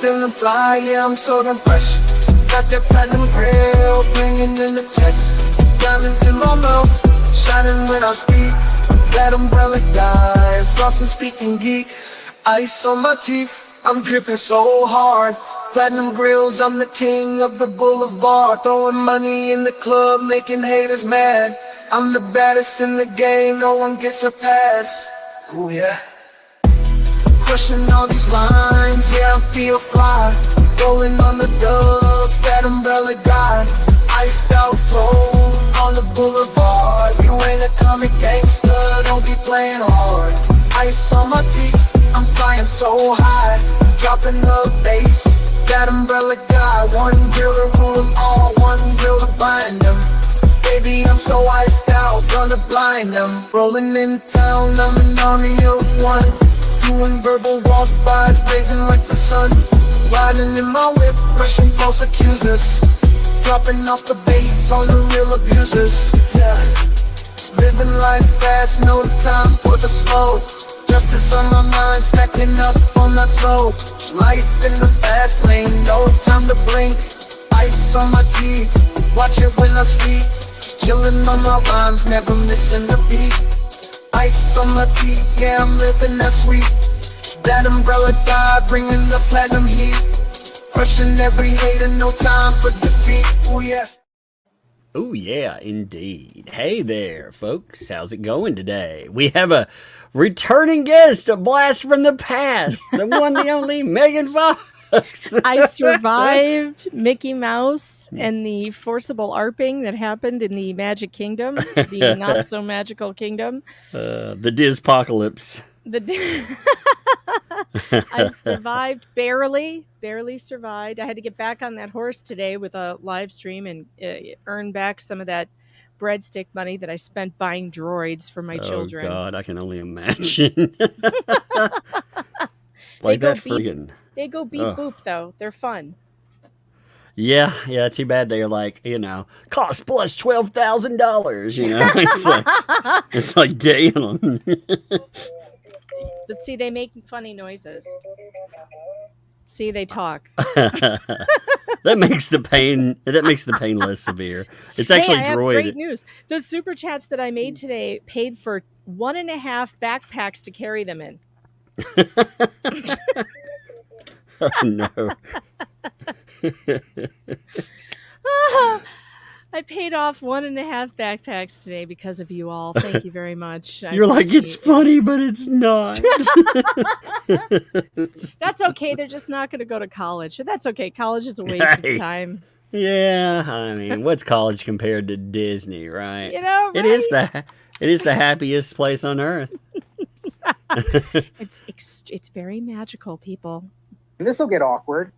feeling fly, yeah, I'm so damn fresh. Got that platinum grill, bringing in the checks. Diamonds in my mouth, shining when I speak. That umbrella guy, flossing speaking geek. Ice on my teeth, I'm dripping so hard. Platinum grills, I'm the king of the boulevard. Throwing money in the club, making haters mad. I'm the baddest in the game, no one gets a pass. Ooh yeah. Crushing all these lines, yeah, I feel fly. Rolling on the dubs, that umbrella guy. Iced out cold on the boulevard. You ain't a comic gangster, don't be playing hard. Ice on my teeth, I'm flying so high. Dropping the bass, that umbrella guy. One drill to rule them all, one drill to bind them. Baby, I'm so iced out, gonna blind them. Rolling in town, I'm an army of one. Doing verbal walk-bys, blazing like the sun. Riding in my whip, crushing false accusers. Dropping off the bass on the real abusers. Yeah. Living life fast, no time for the slow. Justice on my mind, stacking up on that flow. Life in the fast lane, no time to blink. Ice on my teeth, watch it when I speak. Chillin' on my rhymes, never missing a beat. Ice on my teeth, yeah, I'm living that sweet. That umbrella guy, bringing the platinum heat. Crushing every hater, no time for defeat. Ooh yeah. Oh yeah, indeed. Hey there, folks. How's it going today? We have a returning guest, a blast from the past, the one, the only Megan Fox. I survived Mickey Mouse and the forcible ARPing that happened in the Magic Kingdom, the not so magical kingdom. The Dispocalypse. I survived barely survived. I had to get back on that horse today with a live stream and earn back some of that breadstick money that I spent buying droids for my children. Oh God, I can only imagine. Like that friggin'. They go beep boop though. They're fun. Yeah. Too bad they're like, cost plus $12,000. It's like damn. But see, they make funny noises. See, they talk. That makes the pain less severe. It's actually I have droid. Great news. The super chats that I made today paid for 1.5 backpacks to carry them in. Oh no. I paid off 1.5 backpacks today because of you all. Thank you very much. You're like, it's funny, but it's not. That's okay. They're just not going to go to college. But that's okay. College is a waste of time. Yeah, I mean, what's college compared to Disney, right? Right? It is the happiest place on earth. It's very magical, people. This will get awkward.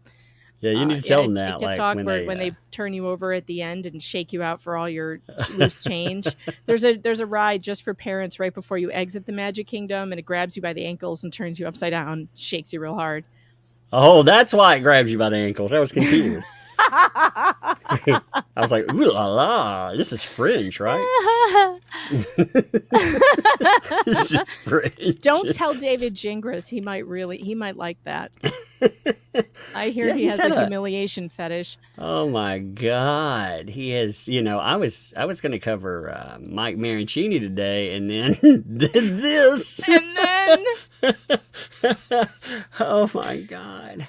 Yeah, you need to tell them that. It gets like awkward when they turn you over at the end and shake you out for all your loose change. There's a ride just for parents right before you exit the Magic Kingdom, and it grabs you by the ankles and turns you upside down, shakes you real hard. Oh, that's why it grabs you by the ankles. I was confused. I was like, ooh la la, this is fringe, right? This is fringe. Don't tell David Gingras. He might like that. I hear he has a humiliation fetish. Oh my God. He has, I was going to cover Mike Mancini today, and then this. And then oh my God.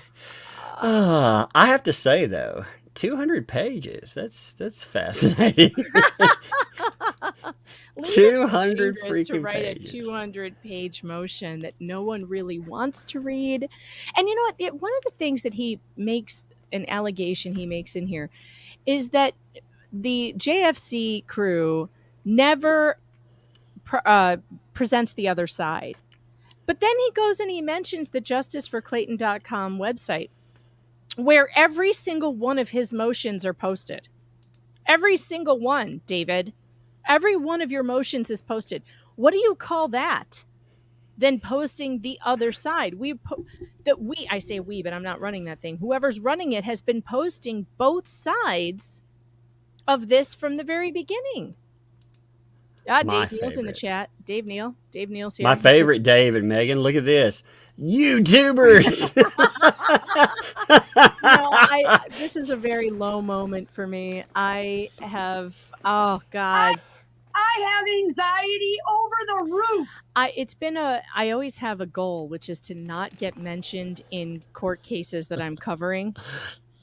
I have to say though, 200 pages. That's fascinating. 200 freaking to write pages. A 200-page motion that no one really wants to read. And you know what? One of the things that he makes, an allegation he makes in here, is that the JFC crew never presents the other side. But then he goes and he mentions the justiceforclayton.com website, where every single one of his motions are posted. Every single one, David. Every one of your motions is posted. What do you call that? Then posting the other side. I say we, but I'm not running that thing. Whoever's running it has been posting both sides of this from the very beginning. My Dave Neal's in the favorite. chat. Dave Neal's here. My favorite, Dave and Megan. Look at this. YouTubers. This is a very low moment for me. I have, oh God. I have anxiety over the roof. I always have a goal, which is to not get mentioned in court cases that I'm covering.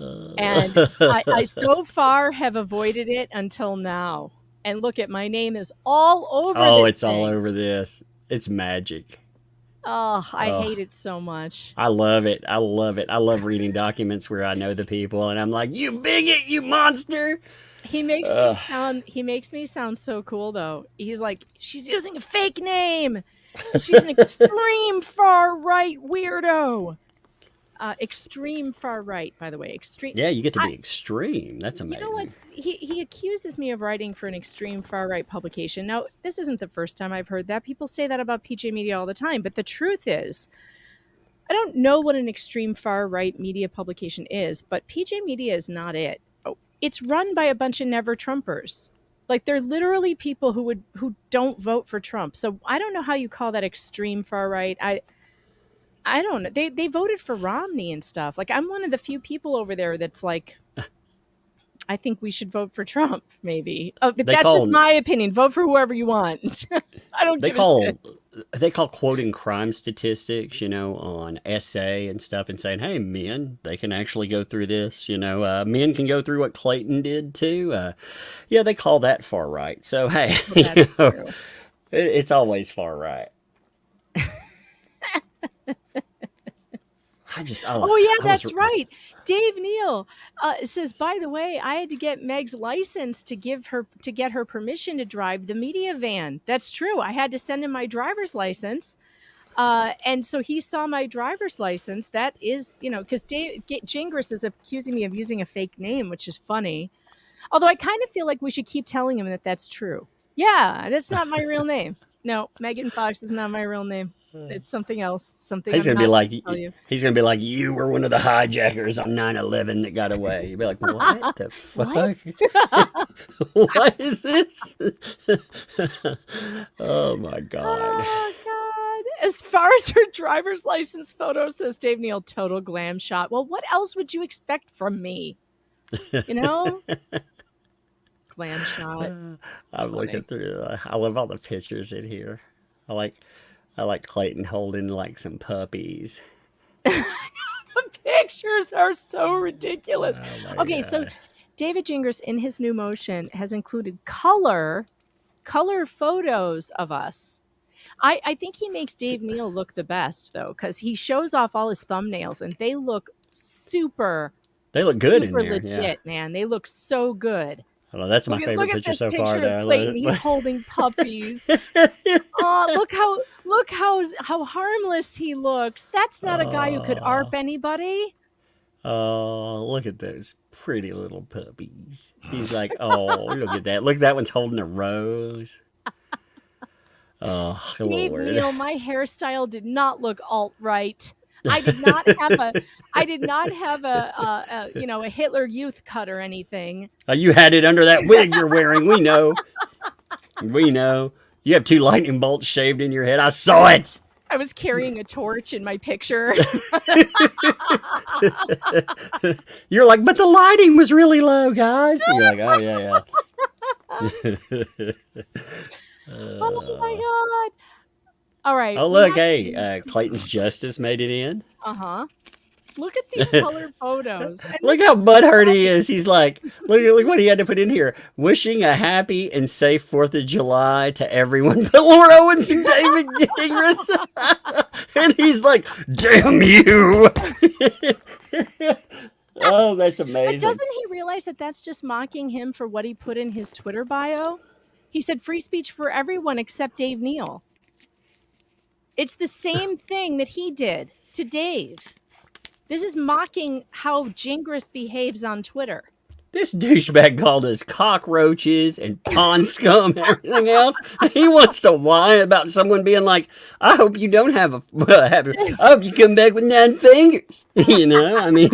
And I so far have avoided it until now. And look at, my name is all over this. Oh, it's thing. all over this. It's magic. Oh, I hate it so much. I love it. I love it. I love reading documents where I know the people and I'm like, you bigot, you monster. He makes me sound so cool though. He's like, she's using a fake name. She's an extreme far right weirdo. Extreme far right, by the way. Extreme. Yeah, you get to be extreme. That's amazing. You know what? He accuses me of writing for an extreme far right publication. Now, this isn't the first time I've heard that. People say that about PJ Media all the time. But the truth is, I don't know what an extreme far right media publication is, but PJ Media is not it. It's run by a bunch of never Trumpers. Like, they're literally people who don't vote for Trump. So I don't know how you call that extreme far right. I don't know. They voted for Romney and stuff. Like, I'm one of the few people over there that's like, I think we should vote for Trump, maybe. Oh, but that's just my opinion. Vote for whoever you want. I don't give a shit. They call quoting crime statistics, on essay and stuff and saying, hey, men, they can actually go through this. Men can go through what Clayton did too. Yeah, they call that far right. So, hey, it's always far right. That's right. Dave Neal says, by the way, I had to get Meg's license to get her permission to drive the media van. That's true. I had to send him my driver's license. And so he saw my driver's license. That is, because Gingras is accusing me of using a fake name, which is funny. Although I kind of feel like we should keep telling him that that's true. Yeah, that's not my real name. No, Megan Fox is not my real name. It's something else. He's gonna be like, you were one of the hijackers on 9/11 that got away. You'd be like, what the fuck? What is this? Oh my god. Oh god. As far as her driver's license photo, says Dave Neal, total glam shot. Well, what else would you expect from me? Glam shot. I'm looking through. I love all the pictures in here. I like Clayton holding like some puppies. The pictures are so ridiculous. Oh okay, so David Gingras in his new motion has included color photos of us. I think he makes Dave Neal look the best though, because he shows off all his thumbnails and they look super. They look good in there. Legit, man. They look so good. Oh, that's my favorite picture so far. Clayton, he's holding puppies. Oh, look how harmless he looks. That's not a guy who could ARP anybody. Oh, look at those pretty little puppies. He's like, oh, look at that. Look, that one's holding a rose. Oh, Dave Lord. Neal, my hairstyle did not look alt-right. I did not have a Hitler Youth cut or anything. You had it under that wig you're wearing. We know. We know. You have 2 lightning bolts shaved in your head. I saw it. I was carrying a torch in my picture. You're like, but the lighting was really low, guys. You're like, oh, yeah. Oh, my God. All right. Oh, look, hey, Clayton's Justice made it in. Uh-huh. Look at these colored photos. Look how butthurt he is. He's like, look what he had to put in here. Wishing a happy and safe 4th of July to everyone but Laura Owens and David Gingras. And he's like, damn you. Oh, that's amazing. But doesn't he realize that that's just mocking him for what he put in his Twitter bio? He said free speech for everyone except Dave Neal. It's the same thing that he did to Dave. This is mocking how Gingras behaves on Twitter. This douchebag called us cockroaches and pond scum and everything else. He wants to whine about someone being like, I hope you don't have I hope you come back with 9 fingers. I mean,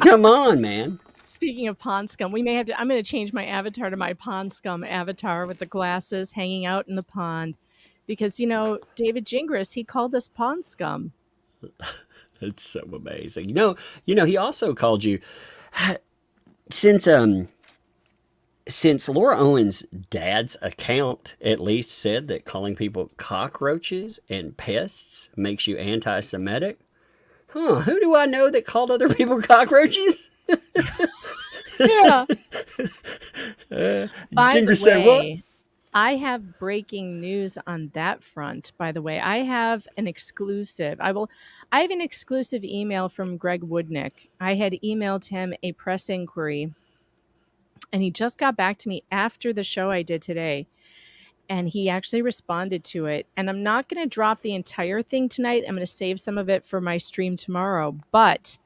come on, man. Speaking of pond scum, we may have to. I'm going to change my avatar to my pond scum avatar with the glasses, hanging out in the pond, because David Gingras, he called us pond scum. It's so amazing. He also called you since Laura Owen's dad's account at least said that calling people cockroaches and pests makes you anti-Semitic. Huh? Who do I know that called other people cockroaches? Yeah. By Gingras the said what? way, I have breaking news on that front. By the way, I have an exclusive. I have an exclusive email from Greg Woodnick. I had emailed him a press inquiry, and he just got back to me after the show I did today, and he actually responded to it. And I'm not going to drop the entire thing tonight. I'm going to save some of it for my stream tomorrow. But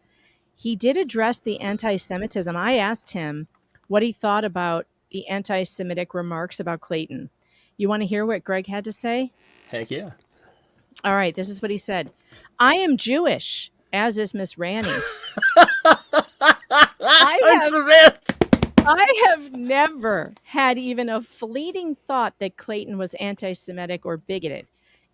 he did address the anti-Semitism. I asked him what he thought about the anti-Semitic remarks about Clayton. You want to hear what Greg had to say? Heck yeah. All right, this is what he said. I am Jewish, as is Miss Ranny. I have never had even a fleeting thought that Clayton was anti-Semitic or bigoted.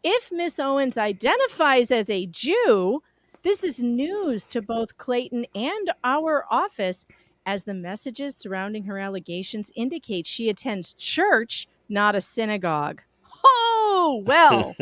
If Miss Owens identifies as a Jew, this is news to both Clayton and our office, as the messages surrounding her allegations indicate she attends church, not a synagogue. Oh, well.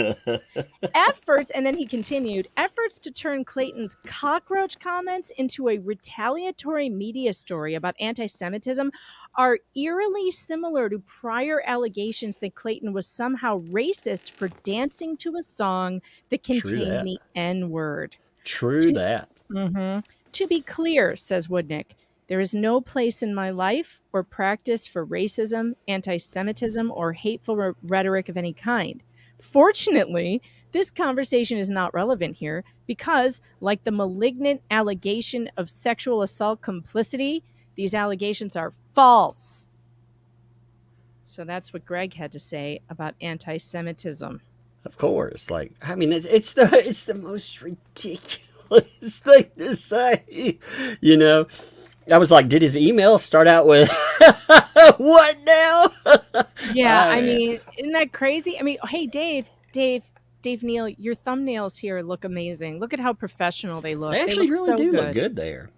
Efforts, and then he continued, efforts to turn Clayton's cockroach comments into a retaliatory media story about anti-Semitism are eerily similar to prior allegations that Clayton was somehow racist for dancing to a song that contained the N-word. True that. Mm-hmm. To be clear, says Woodnick, there is no place in my life or practice for racism, anti-Semitism, or hateful rhetoric of any kind. Fortunately, this conversation is not relevant here because, like the malignant allegation of sexual assault complicity, these allegations are false. So that's what Greg had to say about anti-Semitism. Of course, it's the most ridiculous thing to say, I was like, did his email start out with what now? Yeah, I mean, isn't that crazy? I mean, hey, Dave Neal, your thumbnails here look amazing. Look at how professional they look. They actually look really so do good. look good there.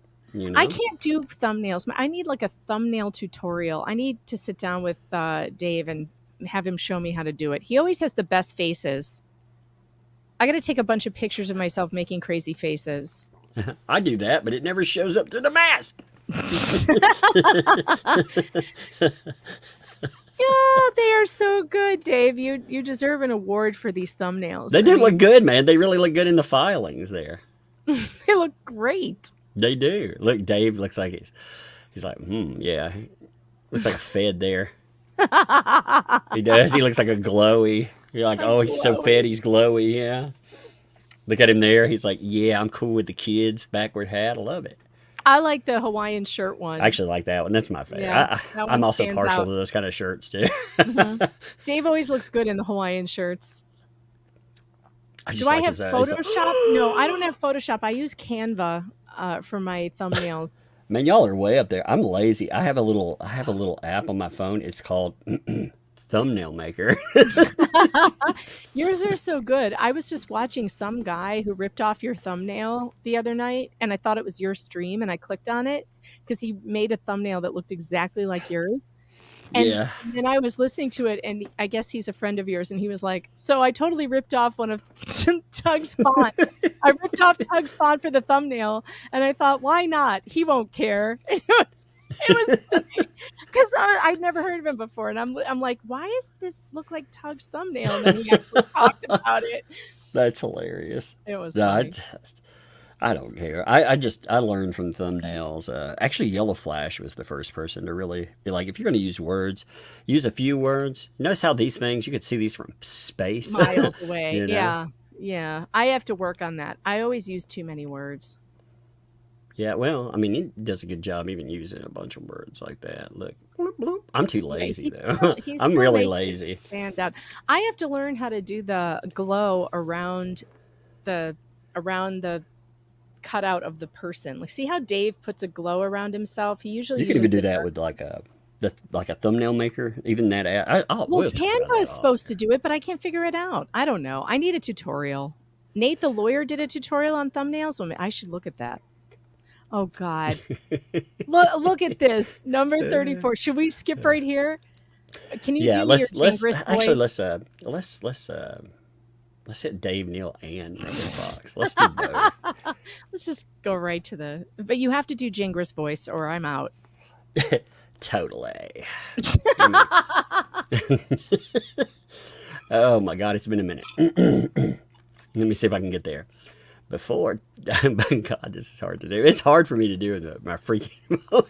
I can't do thumbnails. I need like a thumbnail tutorial. I need to sit down with Dave and have him show me how to do it. He always has the best faces. I got to take a bunch of pictures of myself making crazy faces. I do that, but it never shows up through the mask. Oh, they are so good, Dave. You deserve an award for these thumbnails. They do look good, man. They really look good in the filings there. They look great. They do. Look, Dave looks like he's like, yeah. Looks like a fed there. He does. He looks like a glowy. You're like, oh, he's so fed, he's glowy, yeah. Look at him there. He's like, yeah, I'm cool with the kids. Backward hat. I love it. I like the Hawaiian shirt one. I actually like that one. That's my favorite. Yeah, I'm also partial to those kind of shirts, too. Mm-hmm. Dave always looks good in the Hawaiian shirts. Do I have Photoshop? No, I don't have Photoshop. I use Canva for my thumbnails. Man, y'all are way up there. I'm lazy. I have a little app on my phone. It's called Thumbnail Maker. Yours are so good. I was just watching some guy who ripped off your thumbnail the other night, and I thought it was your stream, and I clicked on it because he made a thumbnail that looked exactly like yours. And then I was listening to it, and I guess he's a friend of yours, and he was like, so I totally ripped off one of Tug's font. I ripped off Tug's font for the thumbnail, and I thought, why not? He won't care. It was funny because I'd never heard of him before, and I'm like, why does this look like Tug's thumbnail? And then he actually talked about it. That's hilarious. It was funny. I don't care. I learned from thumbnails. Actually, Yellow Flash was the first person to really be like, if you're going to use words, use a few words. Notice how these things, you could see these from space. Miles away. Yeah. I have to work on that. I always use too many words. Yeah, well, I mean, he does a good job even using a bunch of words like that. Look, bloop, bloop. I'm too lazy, though. I'm really lazy. Stand out. I have to learn how to do the glow around the cutout of the person. Like, see how Dave puts a glow around himself? He usually You can uses even do the that dark- with like a thumbnail maker. Even that. Well, we'll talk about Canva is that supposed to do it, but I can't figure it out. I don't know. I need a tutorial. Nate the lawyer did a tutorial on thumbnails. Well, I should look at that. Oh God, look at this number 34. Should we skip right here? Can you do let's your Congress actually voice? let's hit Dave, Neal, and Megan Fox. Let's do both. Let's just go right to the. But you have to do Jingris voice, or I'm out. Totally. Oh my God, it's been a minute. Let me see if I can get there. Before, God, this is hard to do. It's hard for me to do in my freaking voice.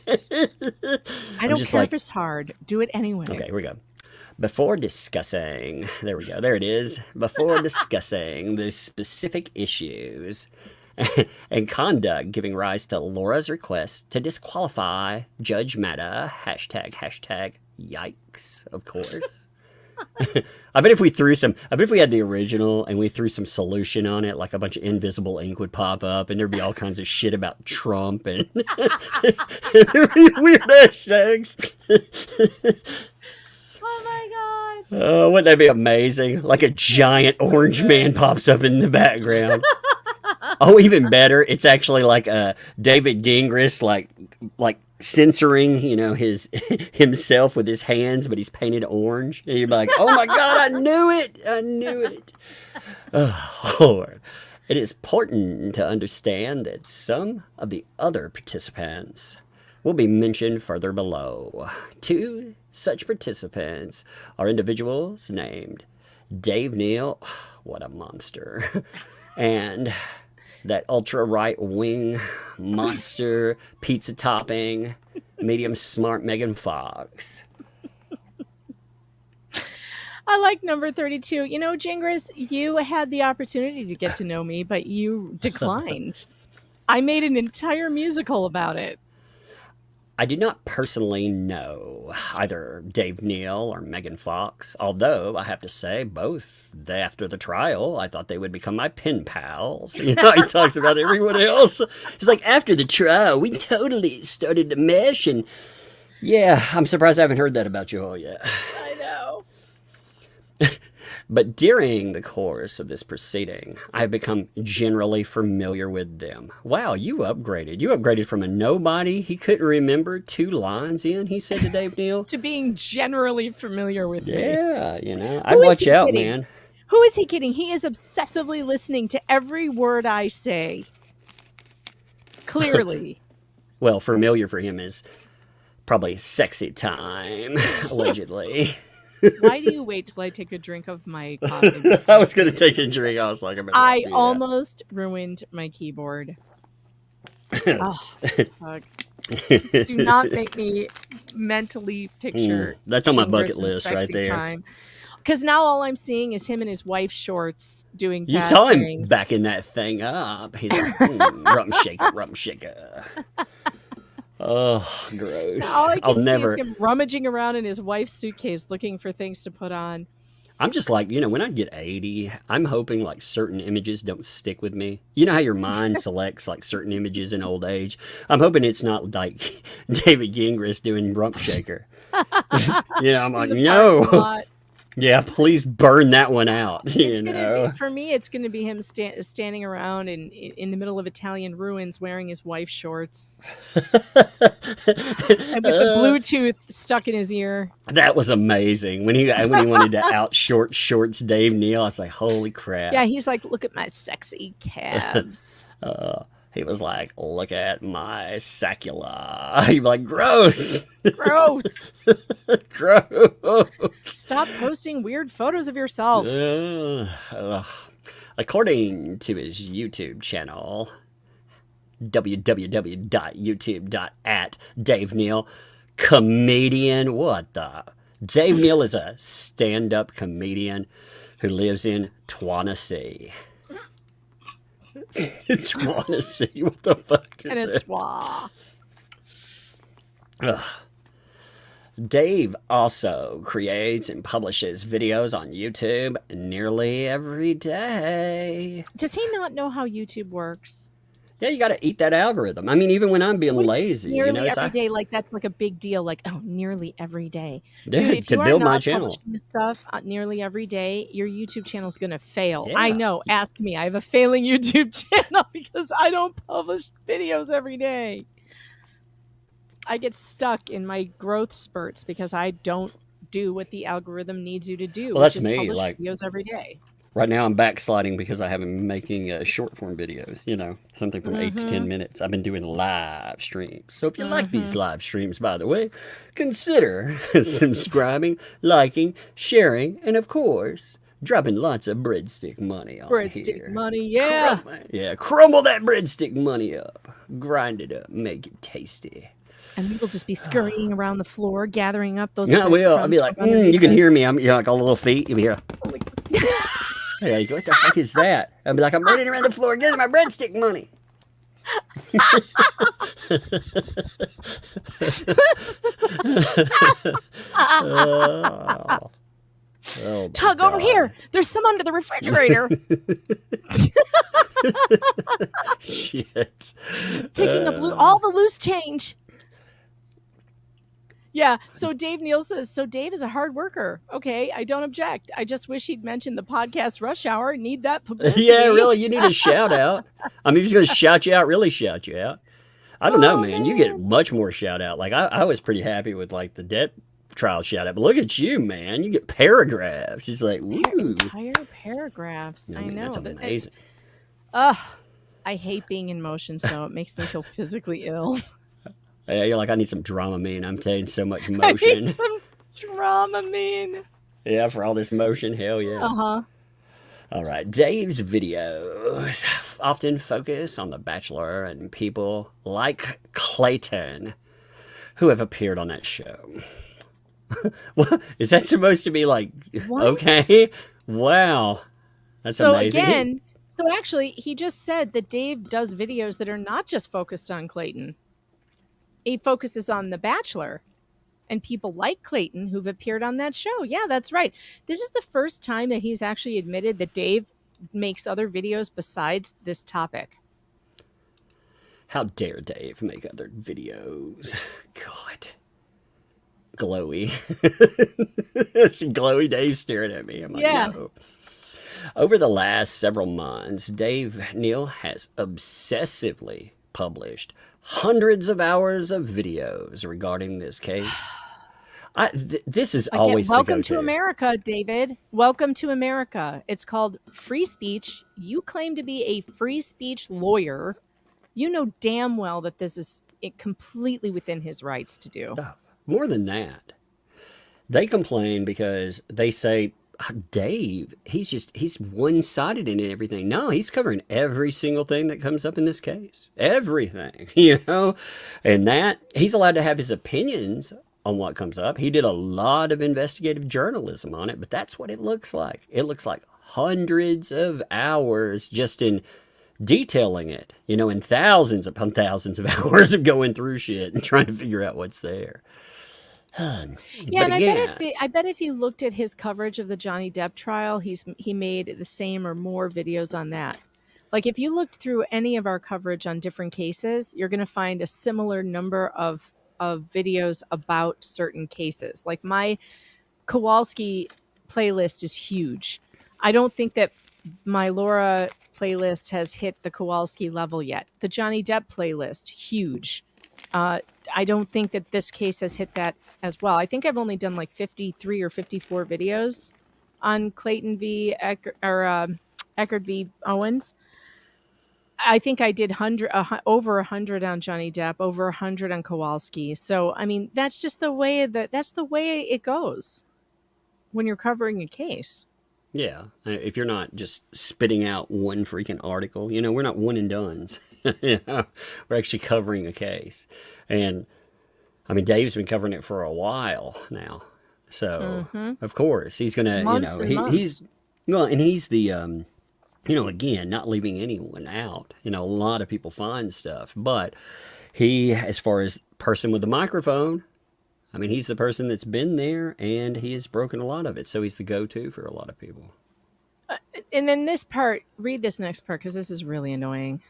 I don't care if it's hard. Do it anyway. Okay, here we go. Before discussing, there we go, there it is. Before discussing the specific issues and conduct giving rise to Laura's request to disqualify Judge Matta, hashtag yikes, of course. I bet if we had the original and we threw some solution on it, like a bunch of invisible ink would pop up and there'd be all kinds of shit about Trump and there'd be weird hashtags. Oh my God. Oh, wouldn't that be amazing? Like a giant orange man pops up in the background. Oh, even better, it's actually like David Gingras, like censoring, his himself with his hands, but he's painted orange. And you're like, oh my God, I knew it. Oh, Lord. It is important to understand that some of the other participants will be mentioned further below. Two such participants are individuals named Dave Neal, what a monster, and that ultra right wing monster pizza topping medium smart Megan Fox. I like number 32. Jingris, you had the opportunity to get to know me, but you declined. I made an entire musical about it. I did not personally know either Dave Neal or Megan Fox, although I have to say both after the trial, I thought they would become my pen pals. He talks about everyone else. He's like, after the trial, we totally started to mesh, and yeah, I'm surprised I haven't heard that about you all yet. I know. But during the course of this proceeding, I have become generally familiar with them. Wow, you upgraded. You upgraded from a nobody he couldn't remember 2 lines in, he said to Dave Neal, to being generally familiar with me. Yeah, I watch out, kidding? man. Who is he kidding? He is obsessively listening to every word I say. Clearly. Well, familiar for him is probably sexy time, allegedly. Why do you wait till I take a drink of my coffee? I was going to take a drink. I was like, I almost ruined my keyboard. Oh, Doug. Do not make me mentally picture. That's on my Chingris bucket and list right sexy there. Time. Because now all I'm seeing is him in his wife's shorts doing You bad saw him things. backing that thing up. He's like, rum shaker. Oh, gross. All I can I'll see never. is him rummaging around in his wife's suitcase looking for things to put on. I'm just like, when I get 80, I'm hoping like certain images don't stick with me. You know how your mind selects like certain images in old age? I'm hoping it's not like David Gingras doing rump shaker. I'm like, no. Yeah, please burn that one out. For me, it's going to be him standing around in the middle of Italian ruins wearing his wife's shorts. And with the Bluetooth stuck in his ear. That was amazing. When he wanted to out shorts Dave Neal, I was like, holy crap. Yeah, he's like, look at my sexy calves. He was like, look at my sacula. You'd be like, gross. Gross. Gross. Stop posting weird photos of yourself. According to his YouTube channel, www.youtube.at DaveNeal, what the? Dave Neal is a stand-up comedian who lives in Tennessee. Tennessee, what the fuck is it? Dave also creates and publishes videos on YouTube nearly every day. Does he not know how YouTube works? Yeah, you got to eat that algorithm. I mean, even when I'm being What do you- lazy, nearly it's every day, like that's like a big deal. Like, oh, nearly every day, Yeah, dude. If to you are build my not channel. publishing this stuff nearly every day, your YouTube channel is gonna fail. I Yeah. know. Ask me. I have a failing YouTube channel because I don't publish videos every day. I get stuck in my growth spurts because I don't do what the algorithm needs you to do, Well, which that's is me. publish Like videos every day. right now, I'm backsliding because I haven't been making short form videos. Something from 8 to 10 minutes. I've been doing live streams. So if you like these live streams, by the way, consider subscribing, liking, sharing, and of course, dropping lots of breadstick money on Breadstick here. money, yeah. Crumble that breadstick money up, grind it up, make it tasty. And we will just be scurrying around the floor, gathering up those. Yeah, I will. I'll be breadcrumbs like, from underneath you can the- hear me. I'm like a little feet. You'll be here. Yeah, you go, what the fuck is that? I'll be like, I'm running around the floor getting my breadstick money. Oh, Tug, over here. There's some under the refrigerator. Shit. Picking up all the loose change. Yeah, so Dave Neal says, so Dave is a hard worker. Okay, I don't object. I just wish he'd mentioned the podcast Rush Hour. Need that publicity. Yeah, really, you need a shout out. I mean, he's going to shout you out, really shout you out. I don't know, man. You get much more shout out. Like, I was pretty happy with, like, the debt trial shout out. But look at you, man. You get paragraphs. He's like, woo. Entire paragraphs. I know. That's amazing. Ugh. I hate being in motion, so it makes me feel physically ill. Yeah, you're like, I need some Dramamine. I'm taking so much I motion. need some Dramamine. Yeah, for all this motion. Hell yeah. Uh-huh. All right. Dave's videos often focus on The Bachelor and people like Clayton who have appeared on that show. What? Is that supposed to be like, What? okay? Wow. That's So amazing. again, so actually, he just said that Dave does videos that are not just focused on Clayton. He focuses on The Bachelor and people like Clayton who've appeared on that show. Yeah, that's right. This is the first time that he's actually admitted that Dave makes other videos besides this topic. How dare Dave make other videos? God. Glowy. See Glowy Dave staring at me. I'm like, Yeah. no. Over the last several months, Dave Neal has obsessively published hundreds of hours of videos regarding this case. This is Again, always welcome the to go-to. America, David. Welcome to America. It's called free speech. You claim to be a free speech lawyer. You know damn well that this is completely within his rights to do. More than that, they complain because they say, Dave, he's one-sided in everything. No, he's covering every single thing that comes up in this case. Everything, And that, he's allowed to have his opinions on what comes up. He did a lot of investigative journalism on it, but that's what it looks like. It looks like hundreds of hours just in detailing it, and thousands upon thousands of hours of going through shit and trying to figure out what's there. Yeah, But and again, I bet if you looked at his coverage of the Johnny Depp trial, he made the same or more videos on that. Like if you looked through any of our coverage on different cases, you're going to find a similar number of videos about certain cases. Like my Kowalski playlist is huge. I don't think that my Laura playlist has hit the Kowalski level yet. The Johnny Depp playlist, huge. I don't think that this case has hit that as well. I think I've only done like 53 or 54 videos on Clayton v. Echard v. Owens. I think I did over 100 on Johnny Depp, over 100 on Kowalski. So, I mean, that's just the way that's the way it goes when you're covering a case. yeah, if you're not just spitting out one freaking article, we're not one and dones. We're actually covering a case. And I mean, Dave's been covering it for a while now. So, of course, he's going to, he's, well, and he's the, again, not leaving anyone out. A lot of people find stuff, but he, as far as person with the microphone, I mean, he's the person that's been there and he has broken a lot of it. So he's the go-to for a lot of people. And then this part, read this next part because this is really annoying.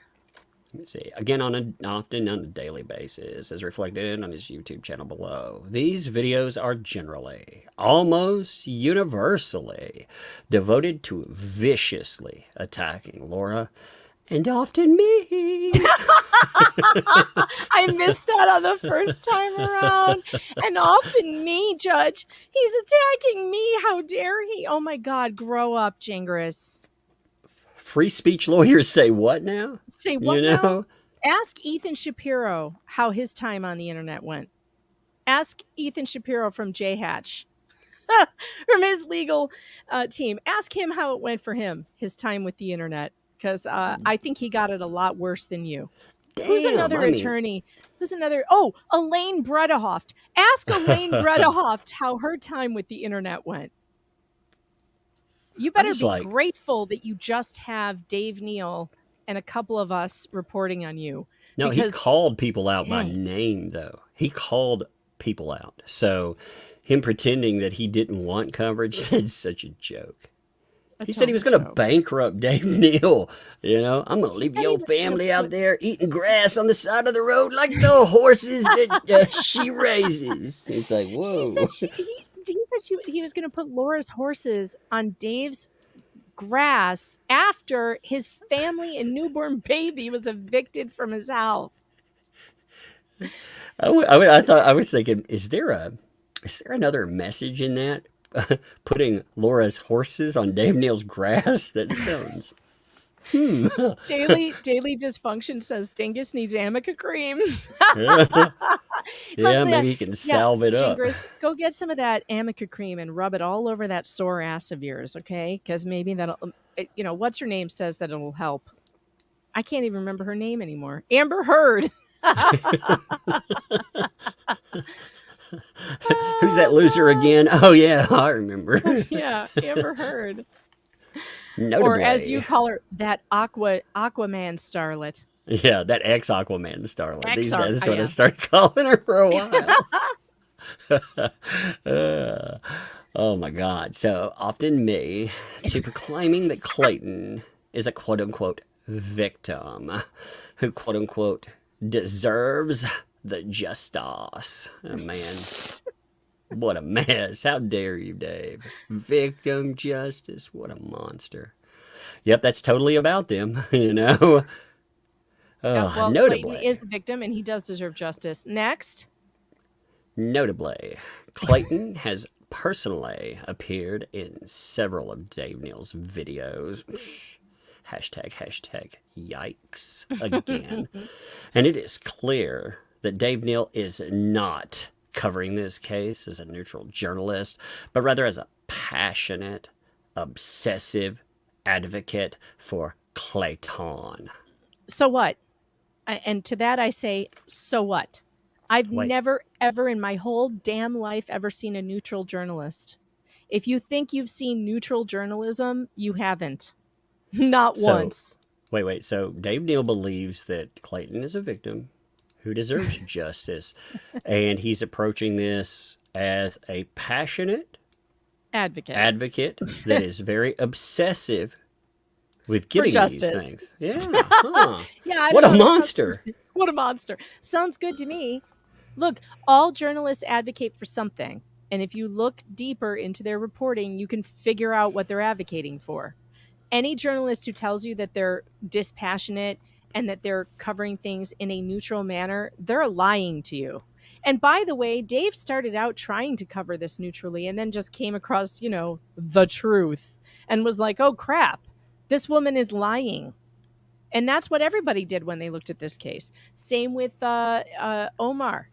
Let me see. Again, often on a daily basis, as reflected on his YouTube channel below. These videos are generally, almost universally, devoted to viciously attacking Laura and often me. I missed that on the first time around. And often me, Judge. He's attacking me. How dare he? Oh my God, grow up, Jingris. Free speech lawyers say what now? Say what you know? now? Ask Ethan Shapiro how his time on the internet went. Ask Ethan Shapiro from J Hatch, from his legal team. Ask him how it went for him, his time with the internet. Because I think he got it a lot worse than you. Damn, Who's another attorney? Who's another? Oh, Elaine Bredehoft. Ask Elaine Bredehoft how her time with the internet went. You better be grateful that you just have Dave Neal and a couple of us reporting on you. No, he called people out by name, though. He called people out. So him pretending that he didn't want coverage, that's such a joke. He said he was going to bankrupt Dave Neal. You know, I'm going to leave your family out there eating grass on the side of the road like the horses that she raises. It's like, whoa. He was going to put Laura's horses on Dave's grass after his family and newborn baby was evicted from his house. I was thinking, is there another message in that? Putting Laura's horses on Dave Neal's grass? That sounds. Daily Dysfunction says Dingus needs Amica cream. Yeah, maybe he can salve it up. Go get some of that Amica cream and rub it all over that sore ass of yours, okay? Because maybe that'll, what's her name says that it'll help. I can't even remember her name anymore. Amber Heard. Who's that loser again? Oh, yeah, I remember. Yeah, Amber Heard. Notably. Or as you call her, that Aquaman starlet. Yeah, that ex-Aquaman starlet. That's what I started calling her for a while. Oh, my God. So often me to proclaiming that Clayton is a quote-unquote victim who quote-unquote deserves the justice. Oh, man. What a mess. How dare you, Dave? Victim justice. What a monster. Yep, that's totally about them, you know. Notably, Clayton is the victim and he does deserve justice. Next. Notably, Clayton has personally appeared in several of Dave Neal's videos. Hashtag yikes again. And it is clear that Dave Neal is not covering this case as a neutral journalist, but rather as a passionate, obsessive advocate for Clayton. So what? And to that I say, so what? I've never, ever in my whole damn life ever seen a neutral journalist. If you think you've seen neutral journalism, you haven't. Not once. Wait. So Dave Neal believes that Clayton is a victim who deserves justice, and he's approaching this as a passionate advocate that is very obsessive with getting these things. Yeah. Huh. Yeah. What a monster. What a monster. Sounds good to me. Look, all journalists advocate for something. And if you look deeper into their reporting, you can figure out what they're advocating for. Any journalist who tells you that they're dispassionate and that they're covering things in a neutral manner, they're lying to you. And by the way, Dave started out trying to cover this neutrally and then just came across, the truth and was like, oh, crap, this woman is lying. And that's what everybody did when they looked at this case. Same with Omar,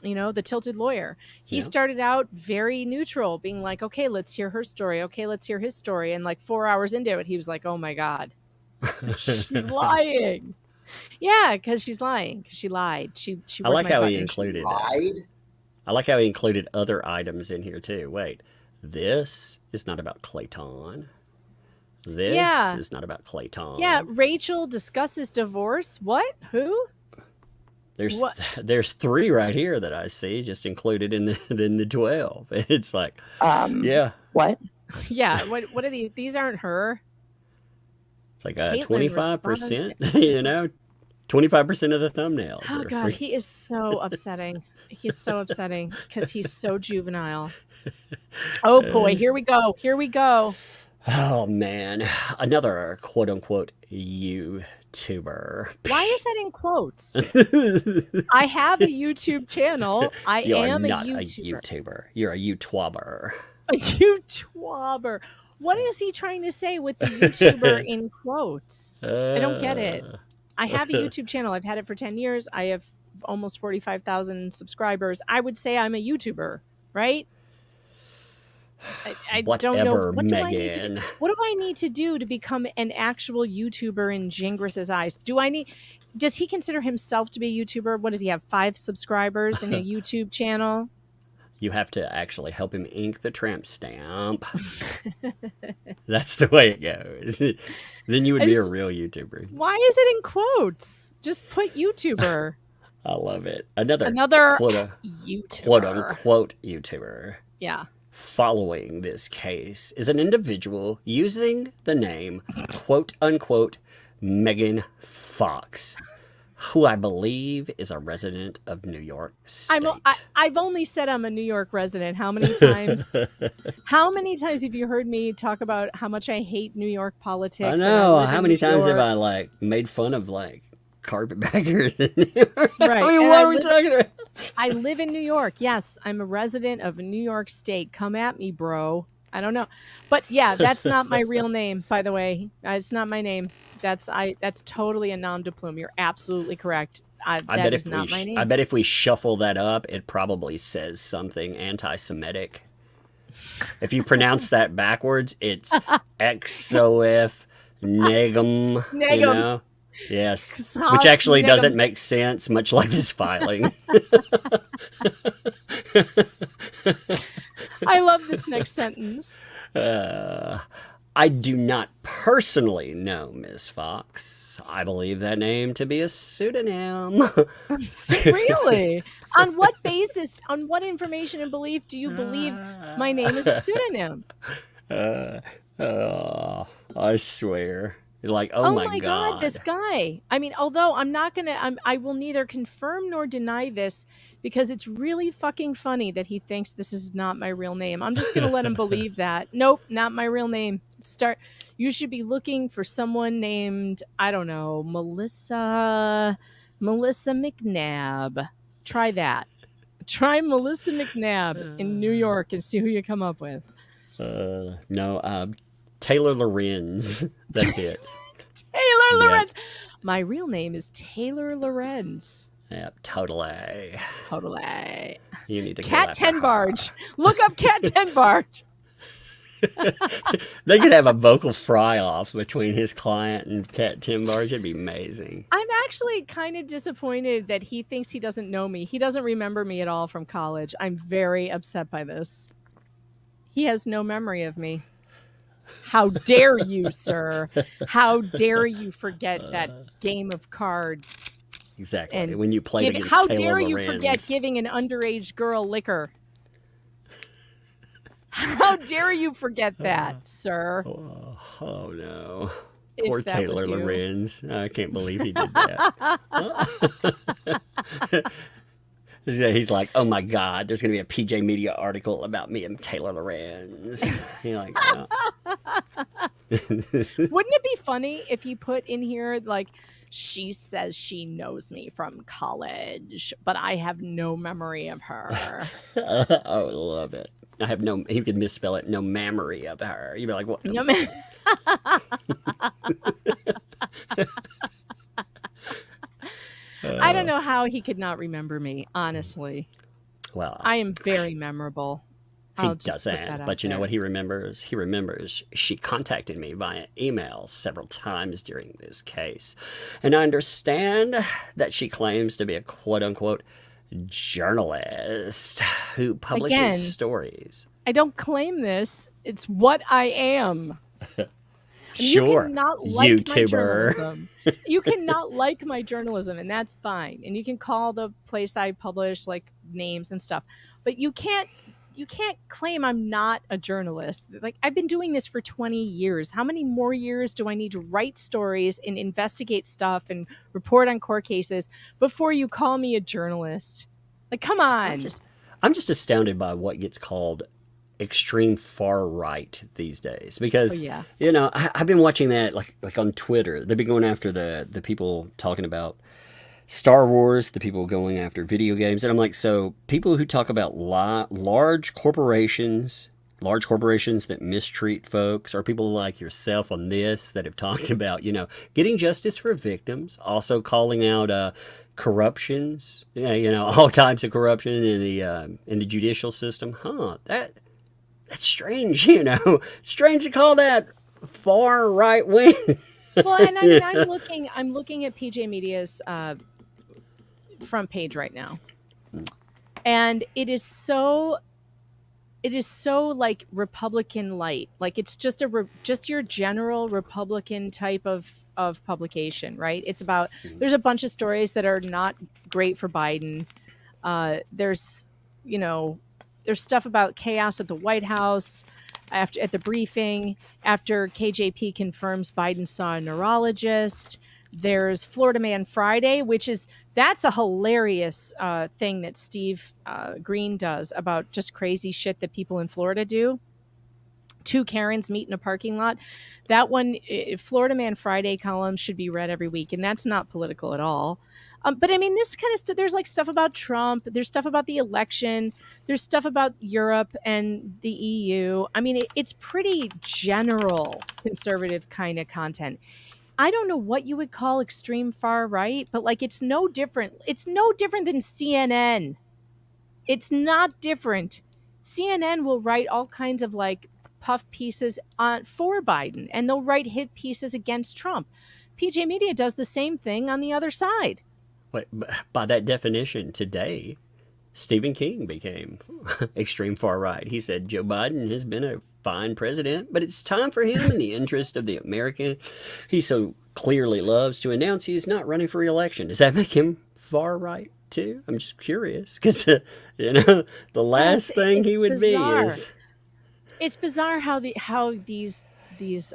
the tilted lawyer. He started out very neutral, being like, okay, let's hear her story. Okay, let's hear his story. And like 4 hours into it, he was like, oh, my God, she's lying. Yeah, because she's lying. She lied. She I like how he included I like how he included other items in here, too. Wait, this is not about Clayton. This is not about Clayton. Yeah, Rachel discusses divorce. What? Who? There's 3 right here that I see just included in the 12. It's like, What? Yeah. What are these? These aren't her. It's like Caitlin 25%, you know, 25% of the thumbnails. Oh are God, free. he is so upsetting. He's so upsetting because he's so juvenile. Oh boy, here we go. Here we go. Oh man, another quote unquote YouTuber. Why is that in quotes? I have a YouTube channel. I You are am a not a YouTuber. YouTuber. You're a YouTwobber. A YouTuber. What is he trying to say with the YouTuber in quotes? I don't get it. I have a YouTube channel. I've had it for 10 years. I have almost 45,000 subscribers. I would say I'm a YouTuber, right? I don't know. Whatever, What do I need to do? Megan. What do I need to do to become an actual YouTuber in Jingris's eyes? Does he consider himself to be a YouTuber? What does he have? 5 subscribers in a YouTube channel? You have to actually help him ink the tramp stamp. That's the way it goes. Then you would be a real YouTuber. Why is it in quotes? Just put YouTuber. I love it. Another YouTuber. quote unquote YouTuber. Yeah. Following this case is an individual using the name quote unquote Megan Fox, who I believe is a resident of New York State. I've only said I'm a New York resident. How many times? How many times have you heard me talk about how much I hate New York politics? I know. How many times have I like made fun of like carpetbaggers in New York? Right. I mean, what are we talking about? I live in New York. Yes, I'm a resident of New York State. Come at me, bro. I don't know. But yeah, that's not my real name, by the way. It's not my name. That's totally a nom de plume. You're absolutely correct. That is not my name. I bet if we shuffle that up, it probably says something anti-Semitic. If you pronounce that backwards, it's exoif negum. Negum. You know? Yes. Which actually doesn't make sense, much like this filing. I love this next sentence. I do not personally know Miss Fox. I believe that name to be a pseudonym. Really? On what basis, on what information and belief do you believe my name is a pseudonym? I swear. Like, oh my God, this guy. I mean, although I will neither confirm nor deny this because it's really fucking funny that he thinks this is not my real name. I'm just going to let him believe that. Nope, not my real name. You should be looking for someone named, I don't know, Melissa McNabb. Try that. Try Melissa McNabb in New York and see who you come up with. No, Taylor Lorenz. That's it. Taylor Lorenz. My real name is Taylor Lorenz. Yep, totally. Totally. You need to Cat Tenbarge. Look up Cat Tenbarge. They could have a vocal fry-off between his client and Cat Tenbarge. It'd be amazing. I'm actually kind of disappointed that he thinks he doesn't know me. He doesn't remember me at all from college. I'm very upset by this. He has no memory of me. How dare you, sir? How dare you forget that game of cards? Exactly. And when you played against how Taylor dare you Lorenz. forget giving an underage girl liquor? How dare you forget that, sir? Oh no. If Poor that Taylor was you. Lorenz. I can't believe he did that. He's like, oh my God, there's going to be a PJ Media article about me and Taylor Lorenz. You're like, oh. Wouldn't it be funny if he put in here, like, she says she knows me from college, but I have no memory of her. I would love it. He could misspell it, no memory of her. You'd be like, what? No I don't know how he could not remember me, honestly. Well, I am very memorable. He doesn't, but you know what he remembers? He remembers she contacted me via email several times during this case. And I understand that she claims to be a quote-unquote journalist who publishes stories. I don't claim this. It's what I am. Sure, you cannot like YouTuber. My journalism. You cannot like my journalism, and that's fine. And you can call the place I publish like names and stuff, but you can't you can't claim I'm not a journalist. Like, I've been doing this for 20 years. How many more years do I need to write stories and investigate stuff and report on court cases before you call me a journalist? Like, come on. I'm just astounded by what gets called extreme far right these days, because I've been watching that like on Twitter. They've been going after the people talking about Star Wars, the people going after video games, and I'm like, so people who talk about large corporations that mistreat folks, or people like yourself on this that have talked about getting justice for victims, also calling out corruptions, all types of corruption in the judicial system. That's strange, strange to call that far right wing. Well, and I mean, I'm looking at PJ Media's front page right now, and it is so like Republican light. Like, it's just just your general Republican type of publication, right? It's about, there's a bunch of stories that are not great for Biden. There's stuff about chaos at the White House at the briefing after KJP confirms Biden saw a neurologist. There's Florida Man Friday, that's a hilarious thing that Steve Green does about just crazy shit that people in Florida do. Two Karens meet in a parking lot. That one, Florida Man Friday column, should be read every week, and that's not political at all. But I mean, this kind of stuff, there's like stuff about Trump, there's stuff about the election, there's stuff about Europe and the EU. I mean, it's pretty general conservative kind of content. I don't know what you would call extreme far right, but like, it's no different. It's no different than CNN. It's not different. CNN will write all kinds of like puff pieces for Biden, and they'll write hit pieces against Trump. PJ Media does the same thing on the other side. But by that definition, today, Stephen King became extreme far right. He said Joe Biden has been a fine president, but it's time for him, in the interest of the American he so clearly loves, to announce he is not running for re-election. Does that make him far right too? I'm just curious, because the last thing he would bizarre. be is. It's bizarre how these these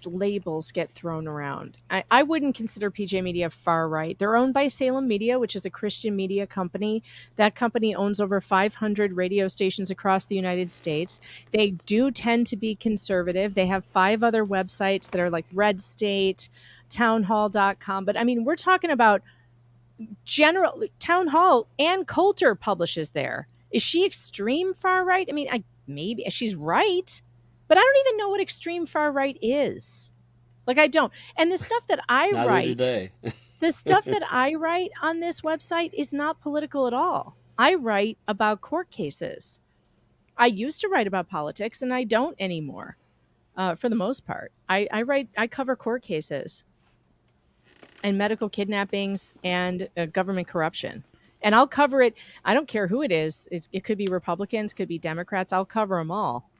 labels get thrown around. I wouldn't consider PJ Media far right. They're owned by Salem Media, which is a Christian media company. That company owns over 500 radio stations across the United States. They do tend to be conservative. They have 5 other websites that are like Red State, townhall.com. But I mean, we're talking about general Town Hall. Ann Coulter publishes there. Is she extreme far right? I mean, maybe she's right. But I don't even know what extreme far right is. Like, I don't. And the stuff that I write, the stuff that I write on this website is not political at all. I write about court cases. I used to write about politics, and I don't anymore, for the most part. I cover court cases and medical kidnappings and government corruption. And I'll cover it. I don't care who it is. It could be Republicans, could be Democrats. I'll cover them all.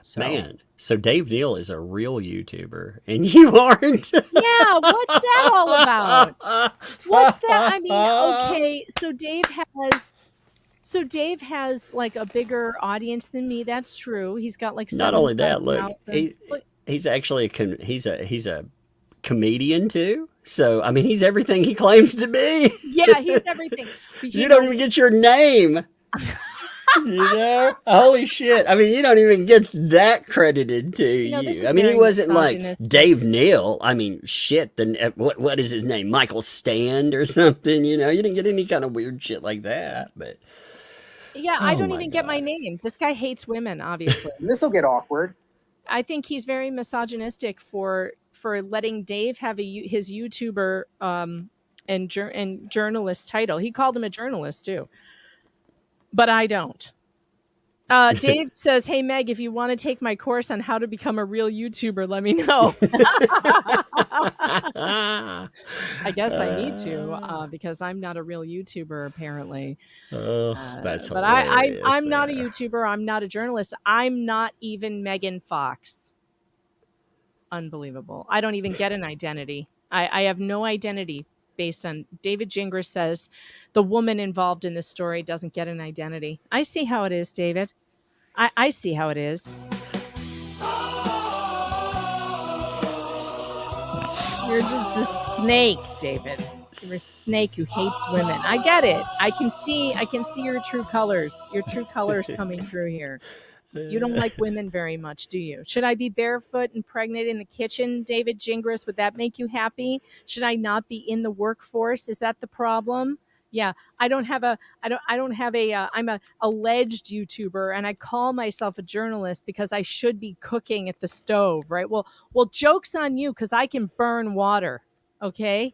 So Dave Neal is a real YouTuber, and you aren't. Yeah, what's that all about? What's that? I mean, okay, so Dave has like a bigger audience than me. That's true. He's got like not only that. Look, he's actually he's a comedian too. So I mean, he's everything he claims to be. Yeah, he's everything. You don't even get your name. Holy shit. I mean, you don't even get that credited to you. I mean, he wasn't like Dave Neal. I mean, shit. Then what is his name? Michael Stand or something? You didn't get any kind of weird shit like that. But yeah, I don't even get my name. This guy hates women, obviously. This will get awkward. I think he's very misogynistic for letting Dave have his YouTuber and journalist title. He called him a journalist too. But I don't. Dave says, "Hey, Meg, if you want to take my course on how to become a real YouTuber, let me know." I guess I need to because I'm not a real YouTuber, apparently. That's but I'm not a YouTuber. I'm not a journalist. I'm not even Megan Fox. Unbelievable. I don't even get an identity. I have no identity. based on David Gingras says the woman involved in this story doesn't get an identity. I see how it is, David. I see how it is. You're just a snake, David. You're a snake who hates women. I get it. I can see your true colors. Your true colors coming through here. You don't like women very much, do you? Should I be barefoot and pregnant in the kitchen, David Gingras? Would that make you happy? Should I not be in the workforce? Is that the problem? Yeah, I'm a alleged YouTuber, and I call myself a journalist because I should be cooking at the stove, right? Well, joke's on you because I can burn water. Okay,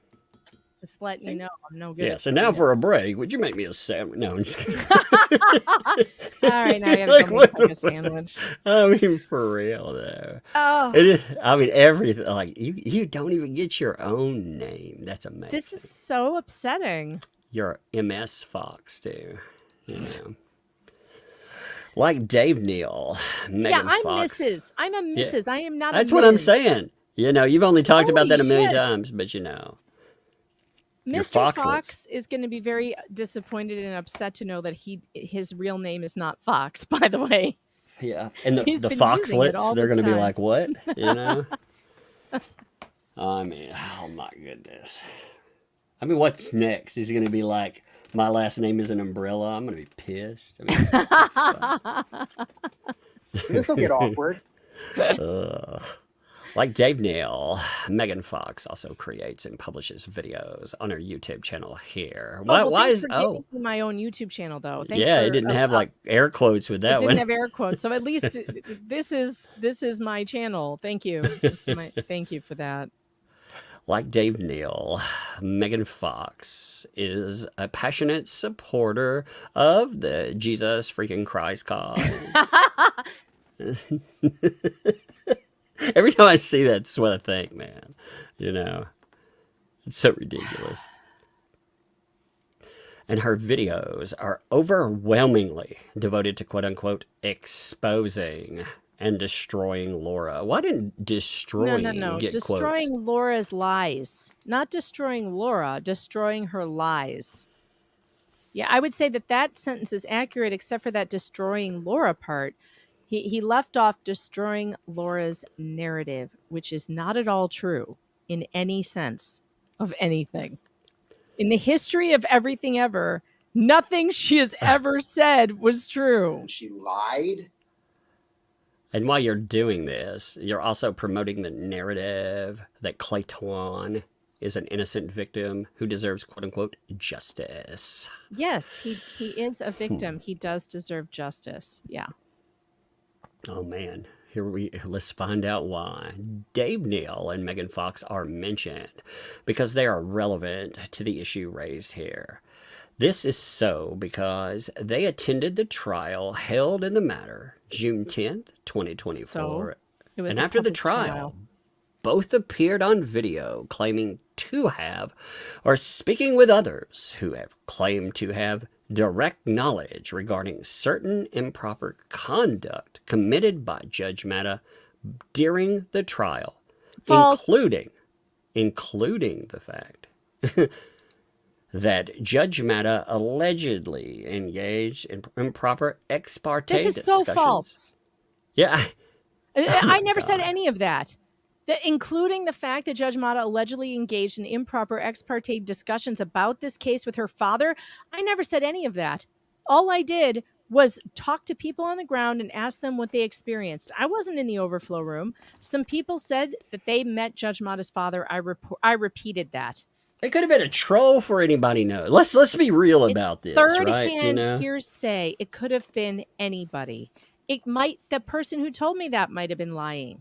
just letting you know I'm no good. Yeah. So now for a break, would you make me a sandwich? No, I'm just kidding. All right, now I gotta Like, go what make the a sandwich. I mean, for real though. Oh, It is, I mean, everything. Like you don't even get your own name. That's amazing. this is so upsetting. You're MS Fox too. You know. Like Dave Neal, Megan Yeah, I'm Fox. Mrs. I'm a Mrs. I am not a That's what I'm Ms. saying. You know, you've only talked about Holy that a million shit. times, but you know. You're Mr. foxlets. Fox is going to be very disappointed and upset to know that his real name is not Fox, by the way. Yeah. And He's the been using it foxlets, all they're this going to be time. like, what? You know? I mean, oh my goodness. I mean, what's next? Is he going to be like, my last name is an umbrella? I'm going to be pissed. I mean, This will get awkward. like Dave Neal, Megan Fox also creates and publishes videos on her YouTube channel here. Well, Why thanks is for giving me my own YouTube channel, though. Thanks yeah, for, it didn't have like air quotes with it that didn't one. have air quotes, so at least this is my channel. Thank you. Thank you for that. Like Dave Neal, Megan Fox is a passionate supporter of the Jesus freaking Christ cause. Every time I see that, that's what I think, man. You know, it's so ridiculous. And her videos are overwhelmingly devoted to quote unquote exposing and destroying Laura. Why didn't destroying No. get Destroying quotes? Laura's lies. Not destroying Laura, destroying her lies. Yeah, I would say that sentence is accurate except for that destroying Laura part. He left off destroying Laura's narrative, which is not at all true in any sense of anything. In the history of everything ever, nothing she has ever said was true. She lied. And while you're doing this, you're also promoting the narrative that Clayton is an innocent victim who deserves quote unquote justice. Yes, he is a victim. He does deserve justice. Yeah. Oh man, let's find out why. Dave Neal and Megan Fox are mentioned because they are relevant to the issue raised here. This is so because they attended the trial held in the matter June 10th, 2024. So, it was and a after the public trial, both appeared on video claiming to have or speaking with others who have claimed to have direct knowledge regarding certain improper conduct committed by Judge Matta during the trial, False. including the fact that Judge Matta allegedly engaged in improper ex parte This is discussions. so false. Yeah. I never said any of that. Including the fact that Judge Matta allegedly engaged in improper ex parte discussions about this case with her father. I never said any of that. All I did was talk to people on the ground and ask them what they experienced. I wasn't in the overflow room. Some people said that they met Judge Matta's father. I repeated that. It could have been a troll for anybody knows. Let's be real about this, right? Third-hand hearsay. It could have been anybody. The person who told me that might have been lying.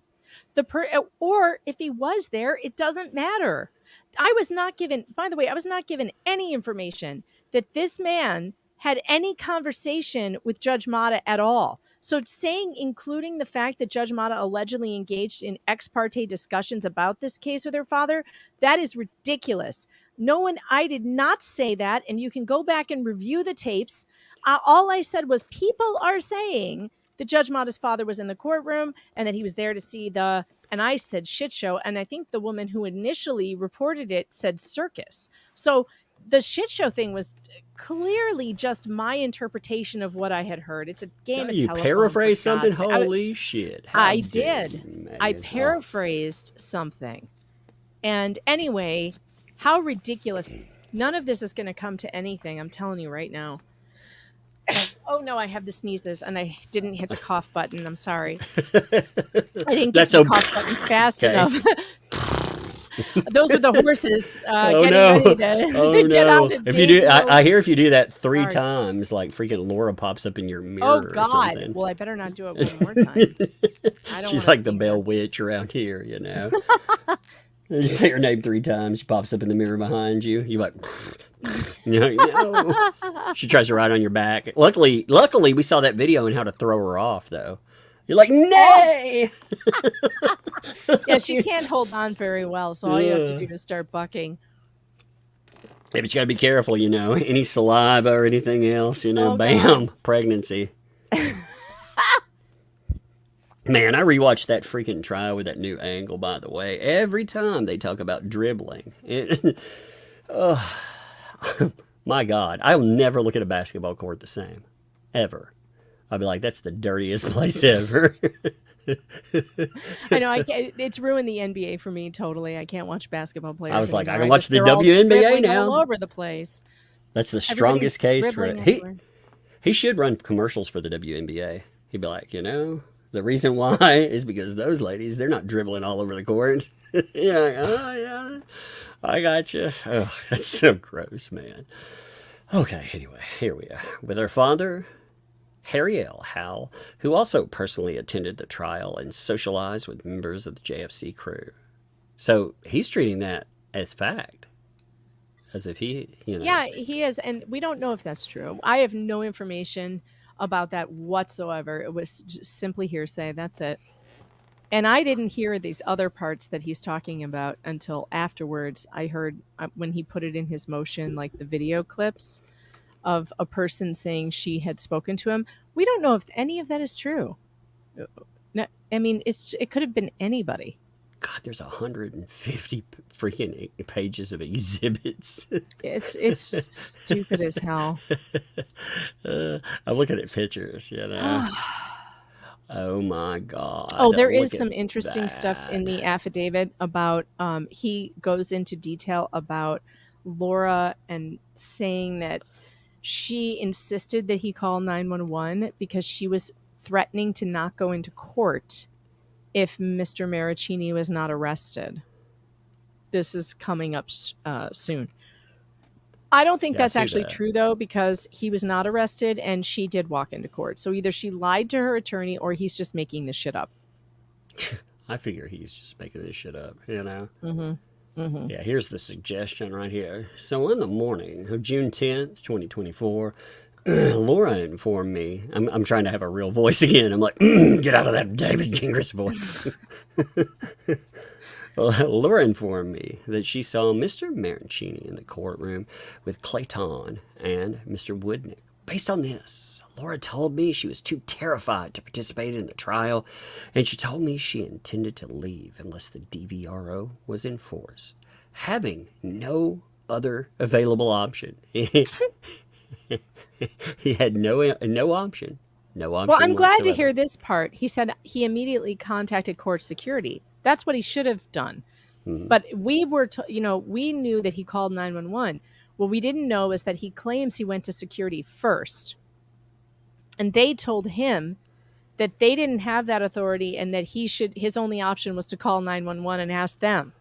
Or if he was there, it doesn't matter. I was not given any information that this man had any conversation with Judge Matta at all. So saying, including the fact that Judge Matta allegedly engaged in ex parte discussions about this case with her father, that is ridiculous. I did not say that, and you can go back and review the tapes. All I said was people are saying the Judge Mata's father was in the courtroom and that he was there to see the, and I said shit show. And I think the woman who initially reported it said circus. So the shit show thing was clearly just my interpretation of what I had heard. It's a game of You telephone. paraphrased for something? God's sake. Holy shit. How I dare did. you, man. I paraphrased something. And anyway, how ridiculous. None of this is going to come to anything. I'm telling you right now. Oh no, I have the sneezes and I didn't hit the cough button. I'm sorry. I didn't get the cough button fast enough. Those are the horses getting ready to get out and if you do, I hear if you do that three times, like freaking Laura pops up in your mirror. Oh God! Or something. Well, I better not do it one more time. I don't She's like the Bell Witch around here, you know. You say her name 3 times, she pops up in the mirror behind you. You like, no. She tries to ride on your back. Luckily, we saw that video on how to throw her off, though. You're like, nay! Yeah, she can't hold on very well, so all you have to do is start bucking. Yeah, but you gotta be careful, you know. Any saliva or anything else, you know, bam, pregnancy. Man, I rewatched that freaking trial with that new angle, by the way. Every time they talk about dribbling. My God, I'll never look at a basketball court the same. Ever. I'll be like, that's the dirtiest place ever. I know, it's ruined the NBA for me totally. I can't watch basketball players I was like, anymore. I can watch the WNBA now. All over the place. That's the strongest case for it. He should run commercials for the WNBA. He'd be like, you know, the reason why is because those ladies, they're not dribbling all over the court. Yeah, like, oh yeah, I got you. Oh, that's so gross, man. Okay, anyway, here we are with our father, Harry L. Howell, who also personally attended the trial and socialized with members of the JFC crew. So he's treating that as fact, as if he, you know. Yeah, he is, and we don't know if that's true. I have no information about that whatsoever. It was just simply hearsay. That's it. And I didn't hear these other parts that he's talking about until afterwards. I heard when he put it in his motion, like the video clips of a person saying she had spoken to him. We don't know if any of that is true. No, I mean, it could have been anybody. God, there's 150 freaking pages of exhibits. It's stupid as hell. I'm looking at pictures, you know. Oh my God. Oh, there is some interesting stuff in the affidavit about, he goes into detail about Laura and saying that she insisted that he call 911 because she was threatening to not go into court if Mr. Maricini was not arrested. This is coming up soon. I don't think that's actually true, though, because he was not arrested and she did walk into court. So either she lied to her attorney or he's just making this shit up. I figure he's just making this shit up, you know? Mm-hmm. Mm-hmm. Yeah, here's the suggestion right here. So on the morning of June 10th, 2024, Laura informed me, I'm trying to have a real voice again. I'm like, get out of that David Gingras voice. Laura informed me that she saw Mr. Maricini in the courtroom with Clayton and Mr. Woodnick. Based on this, Laura told me she was too terrified to participate in the trial, and she told me she intended to leave unless the DVRO was enforced, having no other available option. He had no option. No option. Well, I'm glad whatsoever. to hear this part. He said he immediately contacted court security. That's what he should have done. Mm-hmm. But we were, we knew that he called 911. What we didn't know is that he claims he went to security first. And they told him that they didn't have that authority and that his only option was to call 911 and ask them.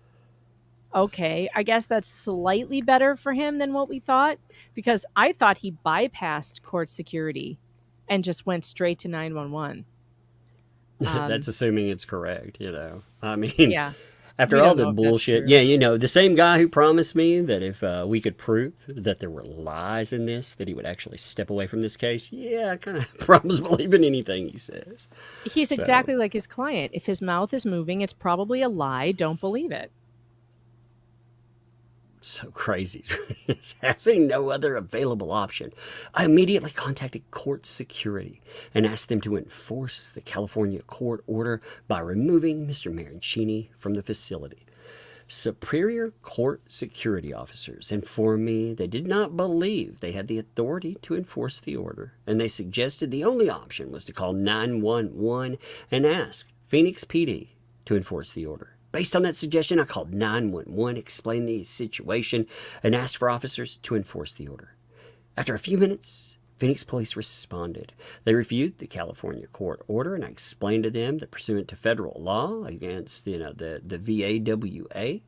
Okay, I guess that's slightly better for him than what we thought, because I thought he bypassed court security and just went straight to 911. That's assuming it's correct, you know. I mean, yeah. After all the bullshit, yeah, you know, the same guy who promised me that if we could prove that there were lies in this, that he would actually step away from this case. Yeah, I kind of promise believing anything he says. He's exactly like his client. If his mouth is moving, it's probably a lie. Don't believe it. so crazy. Having no other available option, I immediately contacted court security and asked them to enforce the California court order by removing Mr. Mancini from the facility. Superior court security officers informed me they did not believe they had the authority to enforce the order, and they suggested the only option was to call 911 and ask Phoenix PD to enforce the order. Based on that suggestion, I called 911, explained the situation, and asked for officers to enforce the order. After a few minutes, Phoenix police responded. They reviewed the California court order, and I explained to them that pursuant to federal law against the VAWA,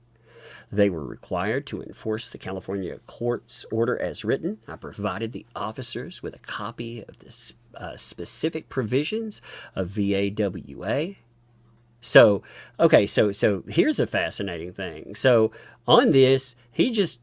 they were required to enforce the California court's order as written. I provided the officers with a copy of the specific provisions of VAWA. So here's a fascinating thing. So on this, he just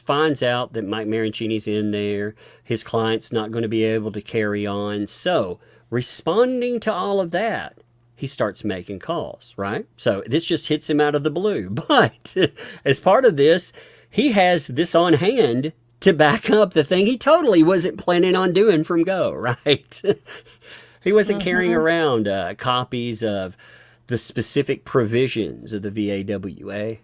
finds out that Mike Mancini's in there. His client's not going to be able to carry on. So responding to all of that, he starts making calls, right? So this just hits him out of the blue. But as part of this, he has this on hand to back up the thing he totally wasn't planning on doing from go, right? He wasn't carrying around copies of the specific provisions of the VAWA,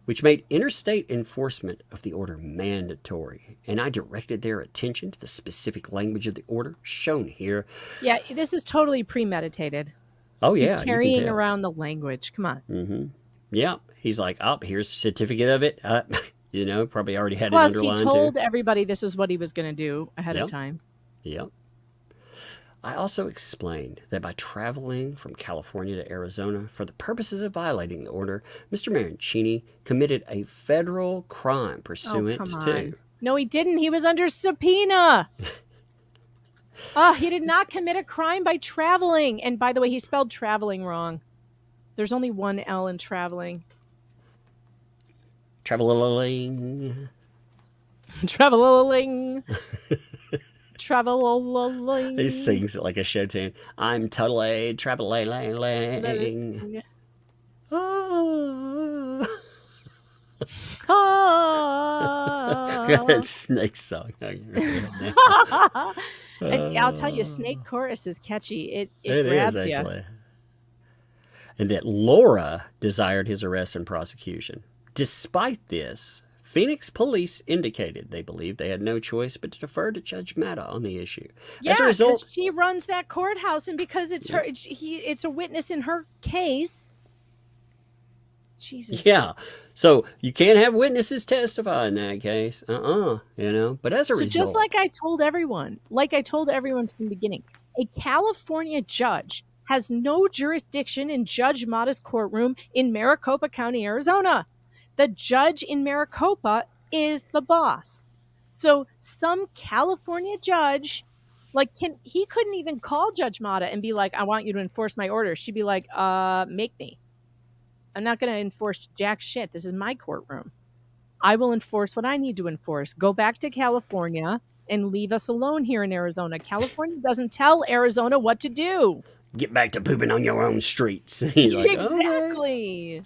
which made interstate enforcement of the order mandatory. And I directed their attention to the specific language of the order shown here. Yeah, this is totally premeditated. Oh, yeah. He's carrying around the language. Come on. Mm-hmm. Yeah. He's like, oh, here's a certificate of it. Probably already had Plus, it underlined. He told everybody this is what he was going to do ahead of time. Yep. I also explained that by traveling from California to Arizona for the purposes of violating the order, Mr. Mancini committed a federal crime pursuant to... No, he didn't. He was under subpoena. He did not commit a crime by traveling. And by the way, he spelled traveling wrong. There's only one L in traveling. Traveling. Traveling. Traveling. He sings it like a show tune. I'm totally traveling. That snake song. I'll tell you, snake chorus is catchy. It grabs is, you. Actually. And that Laura desired his arrest and prosecution. Despite this, Phoenix police indicated they believed they had no choice but to defer to Judge Matta on the issue. Yeah, as a result, she runs that courthouse, and because it's her, it's a witness in her case. Jesus. Yeah, so you can't have witnesses testify in that case. But as a result, just like I told everyone from the beginning, a California judge has no jurisdiction in Judge Matta's courtroom in Maricopa County, Arizona. The judge in Maricopa is the boss. So some California judge, he couldn't even call Judge Matta and be like, I want you to enforce my order. She'd be like, make me. I'm not going to enforce jack shit. This is my courtroom. I will enforce what I need to enforce. Go back to California and leave us alone here in Arizona. California doesn't tell Arizona what to do. Get back to pooping on your own streets. Exactly.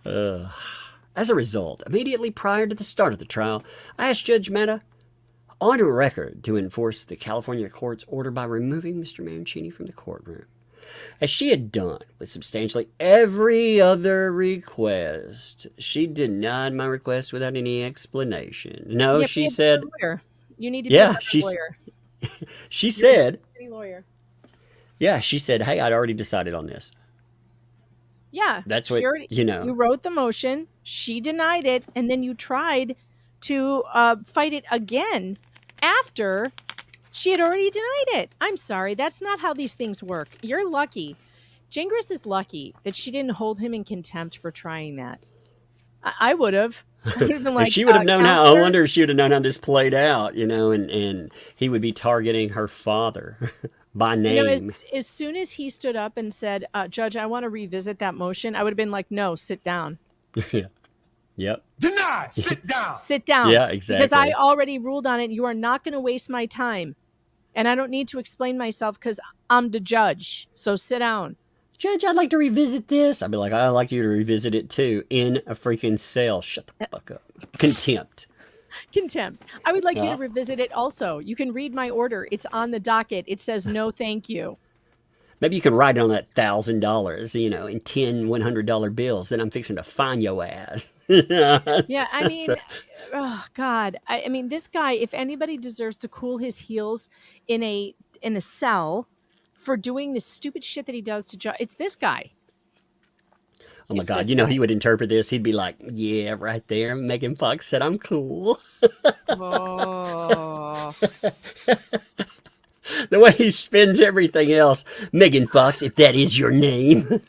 As a result, immediately prior to the start of the trial, I asked Judge Matta on record to enforce the California court's order by removing Mr. Mancini from the courtroom. As she had done with substantially every other request, she denied my request without any explanation. No, she said... You need to be a lawyer. She said... You're a lawyer. Yeah, she said, hey, I'd already decided on this. Yeah. That's what, You wrote the motion, she denied it, and then you tried to fight it again after she had already denied it. I'm sorry, that's not how these things work. You're lucky. Gingras is lucky that she didn't hold him in contempt for trying that. I would have. If she would have known how, I wonder if she would have known how this played out, and he would be targeting her father. By name. As soon as he stood up and said, Judge, I want to revisit that motion, I would have been like, no, sit down. Yeah. Yep. Deny. Sit down. Sit down. Yeah, exactly. Because I already ruled on it. You are not going to waste my time. And I don't need to explain myself because I'm the judge. So sit down. Judge, I'd like to revisit this. I'd be like, I'd like you to revisit it too in a freaking cell. Shut the fuck up. Contempt. Contempt. I would like you Yeah. to revisit it also. You can read my order. It's on the docket. It says no thank you. Maybe you can write on that $1,000, you know, in 10 $100 bills. Then I'm fixing to fine your ass. Yeah, I mean, oh God. I mean, this guy, if anybody deserves to cool his heels in a cell for doing the stupid shit that he does to it's this guy. Oh my It's God, this you know, guy. he would interpret this. He'd be like, yeah, right there. Megan Fox said I'm cool. Oh. The way he spins everything else. Megan Fox, if that is your name.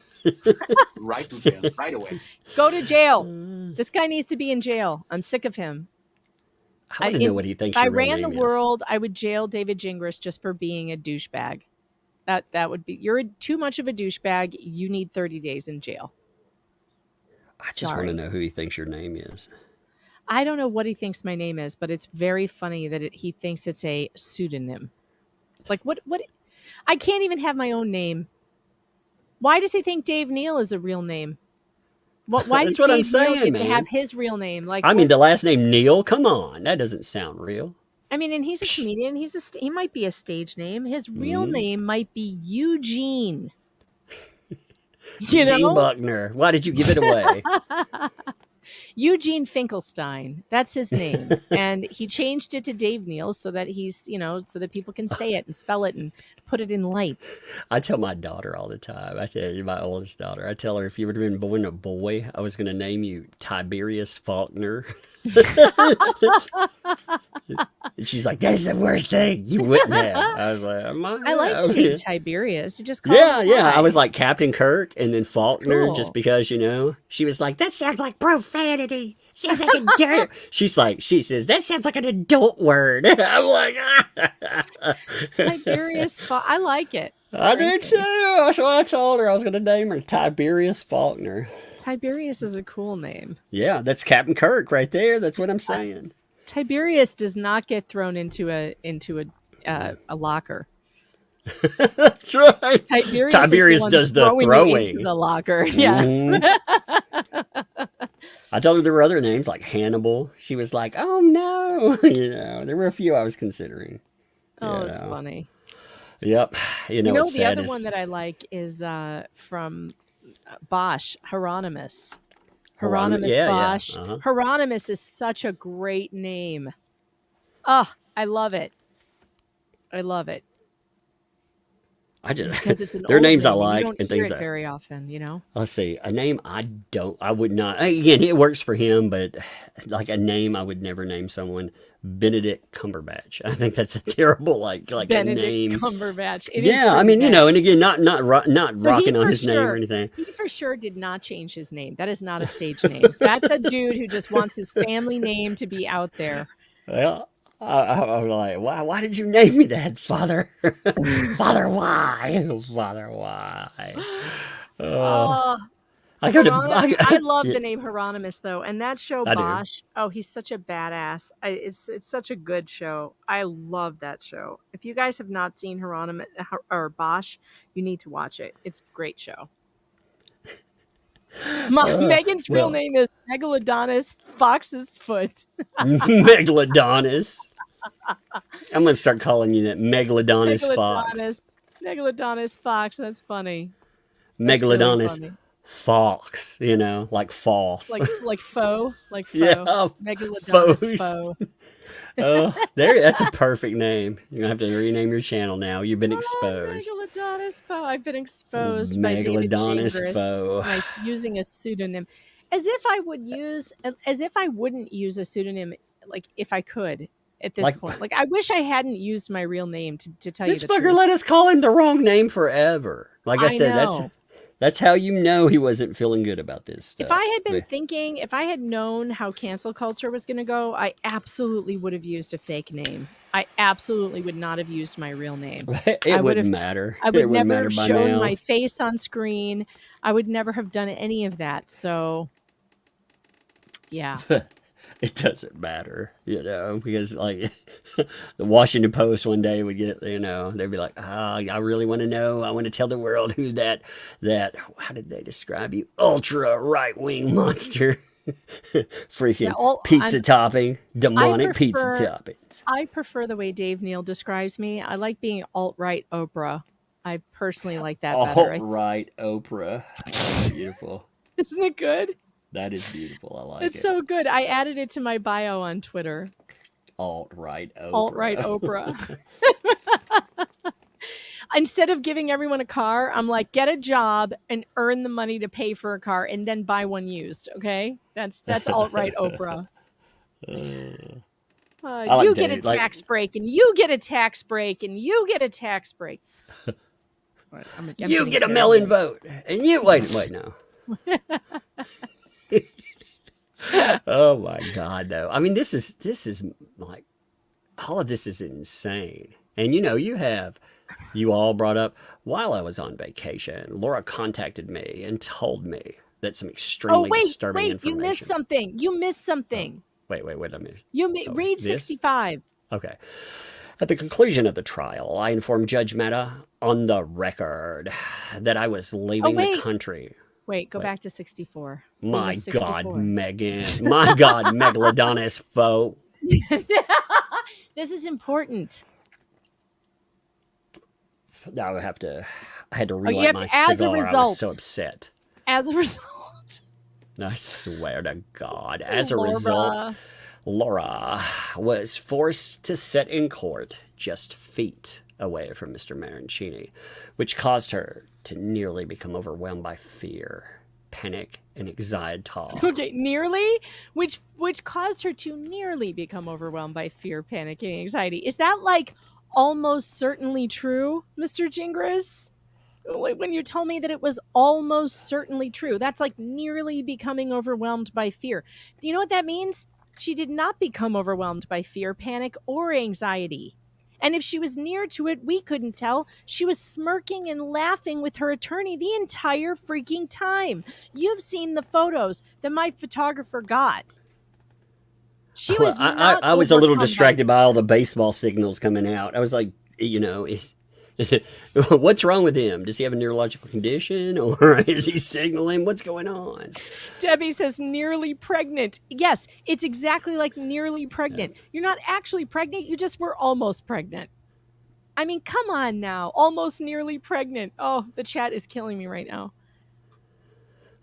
Right to jail, right away. Go to jail. This guy needs to be in jail. I'm sick of him. I want to know what he thinks If I your real ran the name is. world, I would jail David Gingras just for being a douchebag. That would be, you're too much of a douchebag. You need 30 days in jail. I just want to know who he thinks your name is. I don't know what he thinks my name is, but it's very funny that he thinks it's a pseudonym. Like what? I can't even have my own name. Why does he think Dave Neal is a real name? Why does That's what I'm Dave Neal saying, get to man. have his real name? Like, I mean, the last name Neal. Come on, that doesn't sound real. I mean, and he's a comedian. He might be a stage name. His real name might be Eugene. You know, Gene Buckner. Why did you give it away? Eugene Finkelstein. That's his name, and he changed it to Dave Neal so that he's, you know, so that people can say it and spell it and put it in lights. I tell my daughter all the time. I tell you, my oldest daughter. I tell her if you would have been born a boy, I was going to name you Tiberius Faulkner. And she's like, "That's the worst thing you wouldn't have." I was like, I like the name Tiberius. You just call Yeah, him yeah. I Ty. was like Captain Kirk and then Faulkner, cool. just because, you know, she was like, that sounds like profanity. Sounds like a dirt. She says, that sounds like an adult word. I'm like, Tiberius. I like it. I did too. That's what I told her. I was going to name her Tiberius Faulkner. Tiberius is a cool name. Yeah, that's Captain Kirk right there. That's what I'm saying. Tiberius does not get thrown into a locker. That's right. Tiberius is does the throwing you throwing. into the locker. Yeah. Mhm. I told her there were other names like Hannibal. She was like, "Oh no," you know. There were a few I was considering. Oh, You that's know. funny. Yep. You know what's The sad other is one that I like is from Bosch, Hieronymus. Hieronymus yeah, Bosch. yeah. Uh-huh. Hieronymus is such a great name. Oh, I love it. I love it. I just Because it's an their old names name I and like you don't and hear things it like. very often, you know? Let's see, a name I would not. Again, it works for him, but like a name I would never name someone. Benedict Cumberbatch. I think that's a terrible like Benedict a name. Cumberbatch. It is Yeah, I pretty mean, you bad. know, and again, not So he rocking on for his name or sure- anything. He for sure did not change his name. That is not a stage name. That's a dude who just wants his family name to be out there. Well, I was like, why did you name me that, Father? Father, why? Father, why? Oh, I go to. I love Yeah. the name Hieronymus though, and that show I do. Bosch. Oh, he's such a badass. It's such a good show. I love that show. If you guys have not seen Hieronymus or Bosch, you need to watch it. It's a great show. Megan's real well. name is Megalodonus Fox's Foot. Megalodonus. I'm gonna start calling you that Megalodonus Fox. Megalodonus Fox. That's funny. That's really Megalodonus funny. Fox. You know, like false. Like faux, like faux. Yeah, Megalodonus faux. faux. That's a perfect name. You're gonna have to rename your channel now. You've been exposed. Megalodonus faux. I've been exposed by David Megalodonus Gingras faux. by using a pseudonym, as if I wouldn't use a pseudonym, like if I could at this point. Like I wish I hadn't used my real name to tell This you the fucker truth. let us call him the wrong name forever. Like I said, know. that's how you know he wasn't feeling good about this stuff. If I had been thinking, if I had known how cancel culture was going to go, I absolutely would have used a fake name. I absolutely would not have used my real name. It wouldn't matter. I It would wouldn't never matter have by shown now. my face on screen. I would never have done any of that. So, yeah. it doesn't matter, because like the Washington Post one day would get, they'd be like, I really want to know. I want to tell the world who that, how did they describe you? Ultra right-wing monster. Freaking pizza topping, demonic pizza toppings. I prefer the way Dave Neal describes me. I like being alt-right Oprah. I personally like that better. Alt-right Oprah. That's beautiful. Isn't it good? That is beautiful. I like it. It's so good. I added it to my bio on Twitter. Alt-right Oprah. Alt-right Oprah. Instead of giving everyone a car, I'm like, get a job and earn the money to pay for a car and then buy one used. Okay, that's alt-right Oprah. You get a tax break, and you get a tax break, and you get a tax break. You get a mail-in vote, and you wait no. Oh my God, though. I mean, this is like, all of this is insane. And you all brought up, while I was on vacation, Laura contacted me and told me that some extremely disturbing information. You missed something. Wait a minute. Read 65. Okay. At the conclusion of the trial, I informed Judge Mehta on the record that I was leaving the country. Go back to 64. My God, Megan. My God, Megalodonus foe. This is important. I had to relight my cigar. I was so upset. As a result. I swear to God. As a result, Laura was forced to sit in court just feet away from Mr. Maroncini, which caused her to nearly become overwhelmed by fear, panic, and anxiety. Okay, nearly? Which caused her to nearly become overwhelmed by fear, panic, and anxiety. Is that like almost certainly true, Mr. Gingras? When you told me that it was almost certainly true, that's like nearly becoming overwhelmed by fear. Do you know what that means? She did not become overwhelmed by fear, panic, or anxiety. And if she was near to it, we couldn't tell. She was smirking and laughing with her attorney the entire freaking time. You've seen the photos that my photographer got. She was not I was a little distracted by all the baseball signals coming out. I was like, what's wrong with him? Does he have a neurological condition, or is he signaling? What's going on? Debbie says nearly pregnant. Yes, it's exactly like nearly pregnant. Yeah. You're not actually pregnant. You just were almost pregnant. I mean, come on now. Almost nearly pregnant. Oh, the chat is killing me right now.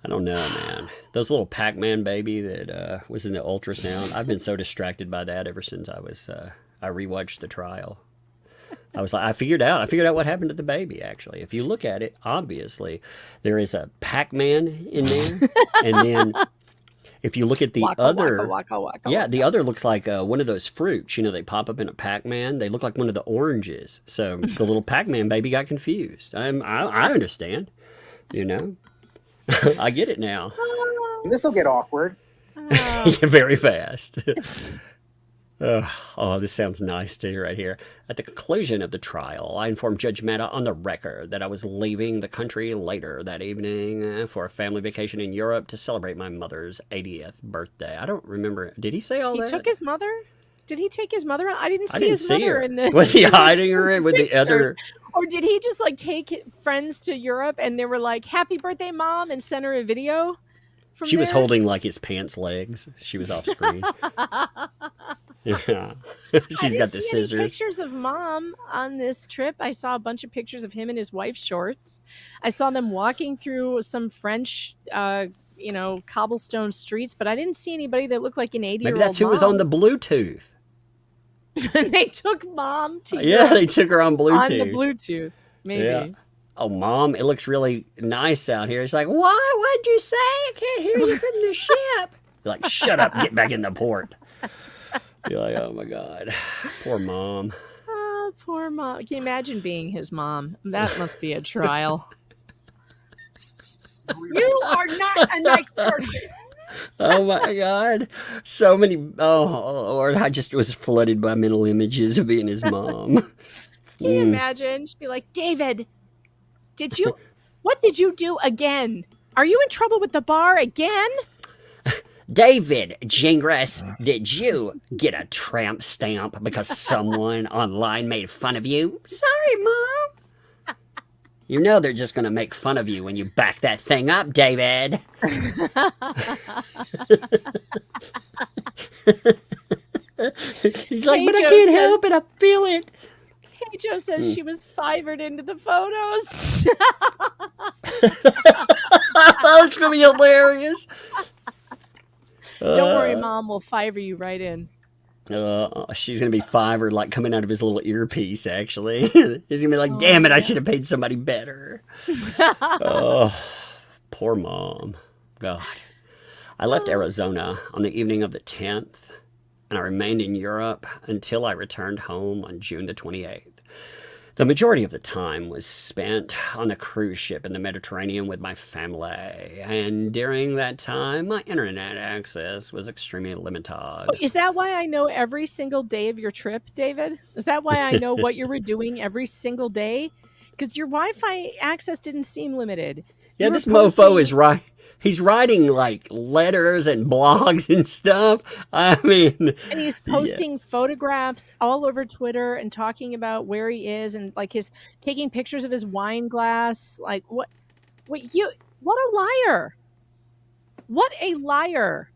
I don't know, man. Those little Pac-Man baby that was in the ultrasound. I've been so distracted by that ever since I rewatched the trial. I was like, I figured out what happened to the baby, actually. If you look at it, obviously, there is a Pac-Man in there. And then if you look at the other, the other looks like one of those fruits. They pop up in a Pac-Man. They look like one of the oranges. So the little Pac-Man baby got confused. I understand, I get it now. This will get awkward. Very fast. Oh, this sounds nice to hear right here. At the conclusion of the trial, I informed Judge Mehta on the record that I was leaving the country later that evening for a family vacation in Europe to celebrate my mother's 80th birthday. I don't remember. Did he say all that? He took his mother? Did he take his mother out? I didn't see his mother in the. Was he hiding her with the other? Or did he just take friends to Europe and they were like, "Happy birthday, Mom," and sent her a video? She was holding his pants legs. She was off screen. Yeah, she's got the scissors. Any pictures of Mom on this trip. I saw a bunch of pictures of him in his wife's shorts. I saw them walking through some French, cobblestone streets, but I didn't see anybody that looked like an 80-year-old. Maybe that's who was on the Bluetooth. They took Mom to they took her on Bluetooth. On the Bluetooth, maybe. Yeah. Oh, Mom, it looks really nice out here. It's like, what? What'd you say? I can't hear you from the ship. You're like, shut up, get back in the port. You're like, oh my God, poor Mom. Oh, poor Mom. Can you imagine being his mom? That must be a trial. You are not a nice person. Oh my God. So many. Oh, Lord, I just was flooded by mental images of being his mom. Can you imagine? She'd be like, David, what did you do again? Are you in trouble with the bar again? David Gingras, did you get a tramp stamp because someone online made fun of you? Sorry, Mom. You know they're just going to make fun of you when you back that thing up, David. He's like, but I can't help it. I feel it. Joe says she was fivered into the photos. It's going to be hilarious. Don't worry, Mom. We'll fiver you right in. She's going to be fivered, like coming out of his little earpiece, actually. He's going to be like, damn it, I should have paid somebody better. Oh, poor Mom. God. I left Arizona on the evening of the 10th, and I remained in Europe until I returned home on June the 28th. The majority of the time was spent on the cruise ship in the Mediterranean with my family, and during that time, my internet access was extremely limited. Oh, is that why I know every single day of your trip, David? Is that why I know what you were doing every single day? Because your Wi-Fi access didn't seem limited. Yeah, this mofo is right. He's writing like letters and blogs and stuff. I mean, and he's posting photographs all over Twitter and talking about where he is and like his taking pictures of his wine glass. Like what a liar. What a liar.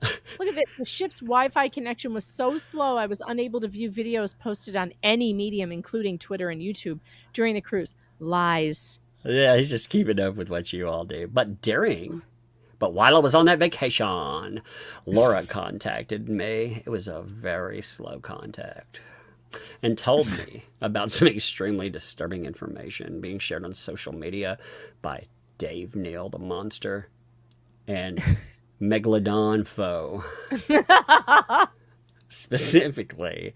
Look at this. The ship's Wi-Fi connection was so slow I was unable to view videos posted on any medium, including Twitter and YouTube, during the cruise. Lies. Yeah, he's just keeping up with what you all do. But while I was on that vacation, Laura contacted me. It was a very slow contact. And told me about some extremely disturbing information being shared on social media by Dave Neal, the monster, and Megalodon Foe. Specifically,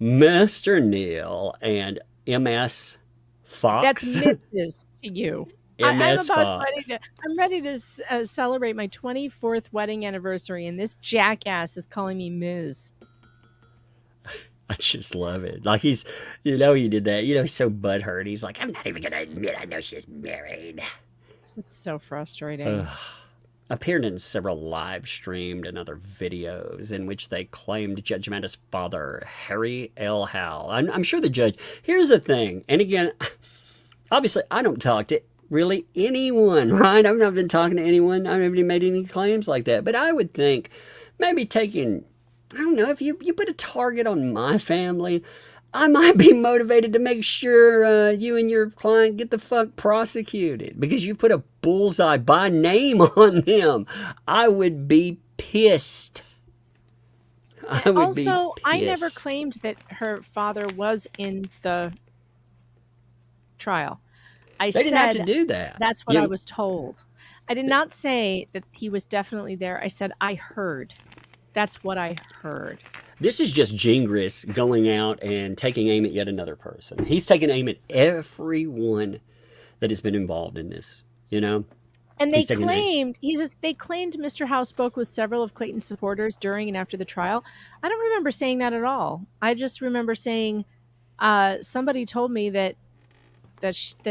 Mr. Neal and MS Fox. That's Mrs. to you. I'm ready to celebrate my 24th wedding anniversary, and this jackass is calling me Ms. I just love it. Like he did that. He's so butthurt. He's like, I'm not even going to admit I know she's married. This is so frustrating. Appeared in several live streamed and other videos in which they claimed Judge Amanda's father, Harry L. Howell. I'm sure the judge. Here's the thing. And again, obviously, I don't talk to really anyone, right? I've not been talking to anyone. I haven't made any claims like that. But I would think maybe taking, I don't know, if you put a target on my family, I might be motivated to make sure you and your client get the fuck prosecuted because you put a bullseye by name on them. I would be pissed. I never claimed that her father was in the trial. They didn't have to do that. That's what I was told. I did not say that he was definitely there. I said I heard. That's what I heard. This is just Gingras going out and taking aim at yet another person. He's taking aim at everyone that has been involved in this, And they claimed Mr. Howe spoke with several of Clayton's supporters during and after the trial. I don't remember saying that at all. I just remember saying somebody told me that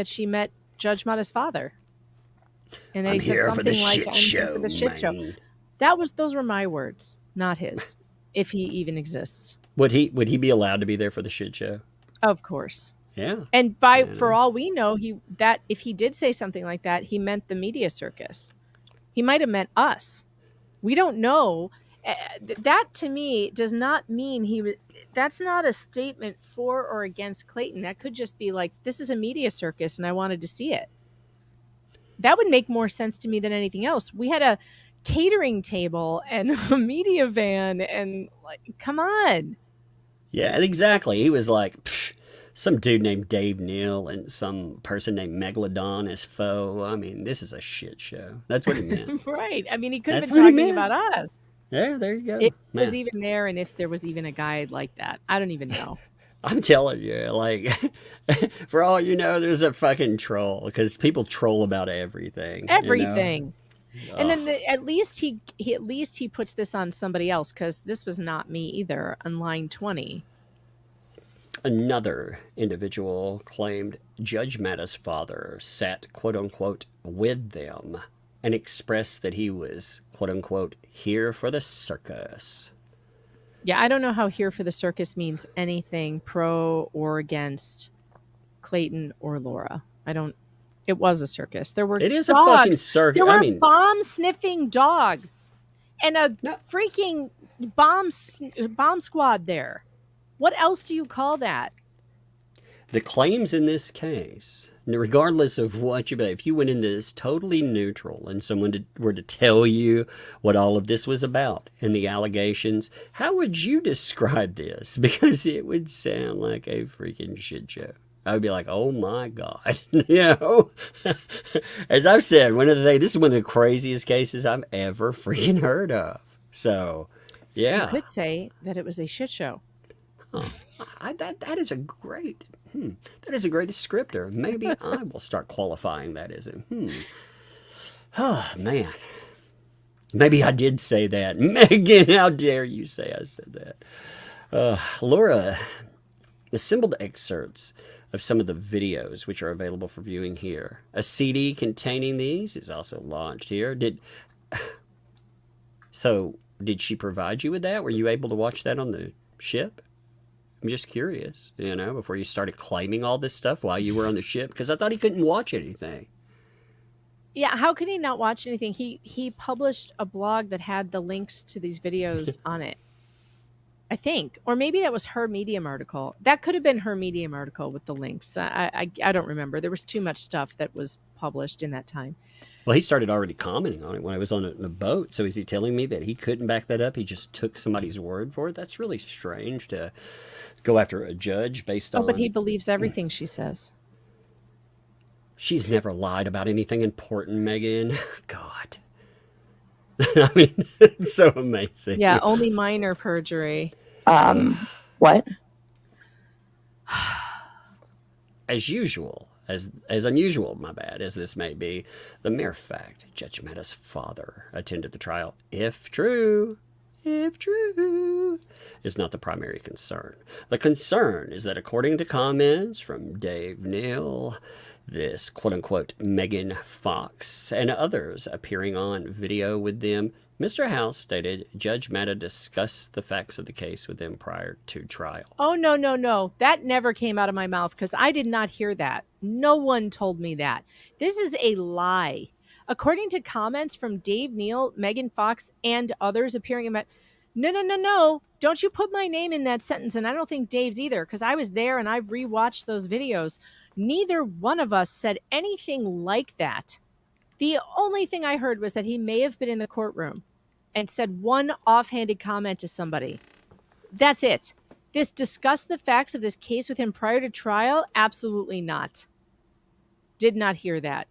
she met Judge Mata's father, and they said something like, "I'm here for the shit show." Those were my words, not his. If he even exists. Would he be allowed to be there for the shit show? Of course. Yeah. And for all we know, if he did say something like that, he meant the media circus. He might have meant us. We don't know. That to me does not mean that's not a statement for or against Clayton. That could just be like, this is a media circus and I wanted to see it. That would make more sense to me than anything else. We had a catering table and a media van and like, come on. Yeah, exactly. He was like, some dude named Dave Neal and some person named Megalodon as foe. I mean, this is a shit show. That's what he meant. Right. I mean, he could have been talking about us. Yeah, there you go. If he was even there and if there was even a guy like that. I don't even know. I'm telling you, like, for all you know, there's a fucking troll because people troll about everything. Everything. And then at least he puts this on somebody else because this was not me either on line 20. Another individual claimed Judge Matta's father sat, quote unquote, with them and expressed that he was, quote unquote, here for the circus. Yeah, I don't know how here for the circus means anything pro or against Clayton or Laura. It was a circus. There were It is dogs. a fucking circus. There were I mean, bomb-sniffing dogs and a freaking bomb squad there. What else do you call that? the claims in this case, regardless of what you believe, if you went into this totally neutral and someone were to tell you what all of this was about and the allegations, how would you describe this? Because it would sound like a freaking shit show. I would be like, oh my God. As I've said, this is one of the craziest cases I've ever freaking heard of. So, yeah. You could say that it was a shit show. Huh. That is a great descriptor. Maybe I will start qualifying that as oh man. Maybe I did say that. Megan, how dare you say I said that? Laura assembled excerpts of some of the videos which are available for viewing here. A CD containing these is also launched here. Did she provide you with that? Were you able to watch that on the ship? I'm just curious, before you started claiming all this stuff while you were on the ship, because I thought he couldn't watch anything. Yeah, how could he not watch anything? He published a blog that had the links to these videos on it, I think. Or maybe that was her Medium article. That could have been her Medium article with the links. I don't remember. There was too much stuff that was published in that time. Well, he started already commenting on it when I was on a boat. So is he telling me that he couldn't back that up? He just took somebody's word for it? That's really strange to go after a judge based on... Oh, but he believes everything she says. She's never lied about anything important, Megan. God. I mean, it's so amazing. Yeah, only minor perjury. What? As usual, as unusual, my bad, as this may be, the mere fact Judge Matta's father attended the trial, if true, is not the primary concern. The concern is that according to comments from Dave Neal, this quote-unquote Megan Fox, and others appearing on video with them, Mr. House stated Judge Matta discussed the facts of the case with them prior to trial. Oh, no. That never came out of my mouth because I did not hear that. No one told me that. This is a lie. According to comments from Dave Neal, Megan Fox, and others appearing in No. Don't you put my name in that sentence. And I don't think Dave's either, because I was there and I rewatched those videos. Neither one of us said anything like that. The only thing I heard was that he may have been in the courtroom and said one offhanded comment to somebody. That's it. This discussed the facts of this case with him prior to trial? Absolutely not. Did not hear that.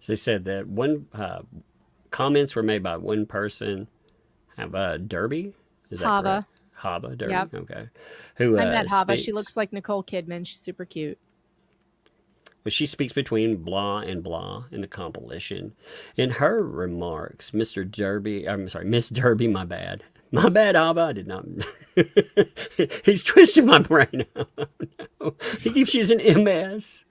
They said that one comments were made by one person. Have Derby? Is that Hava. correct? Hava, Derby. Yep. Okay. Who I met Hava. speaks, She looks like Nicole Kidman. She's super cute. well, she speaks between blah and blah in the compilation. In her remarks, Miss Derby, my bad. My bad, Hava. I did not. He's twisting my brain. Oh, no. He keeps using MS.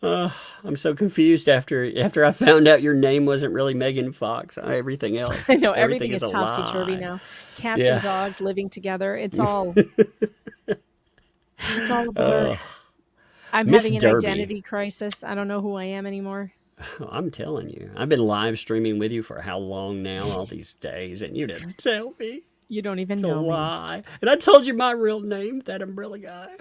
I'm so confused after I found out your name wasn't really Megan Fox. Everything else. I know everything is a topsy-turvy lie. now. Cats and dogs living together. It's all a blur. I'm Miss having an Derby. identity crisis. I don't know who I am anymore. I'm telling you. I've been live streaming with you for how long now, all these days, and you didn't tell me. You don't even It's know a me. lie. And I told you my real name, that umbrella guy.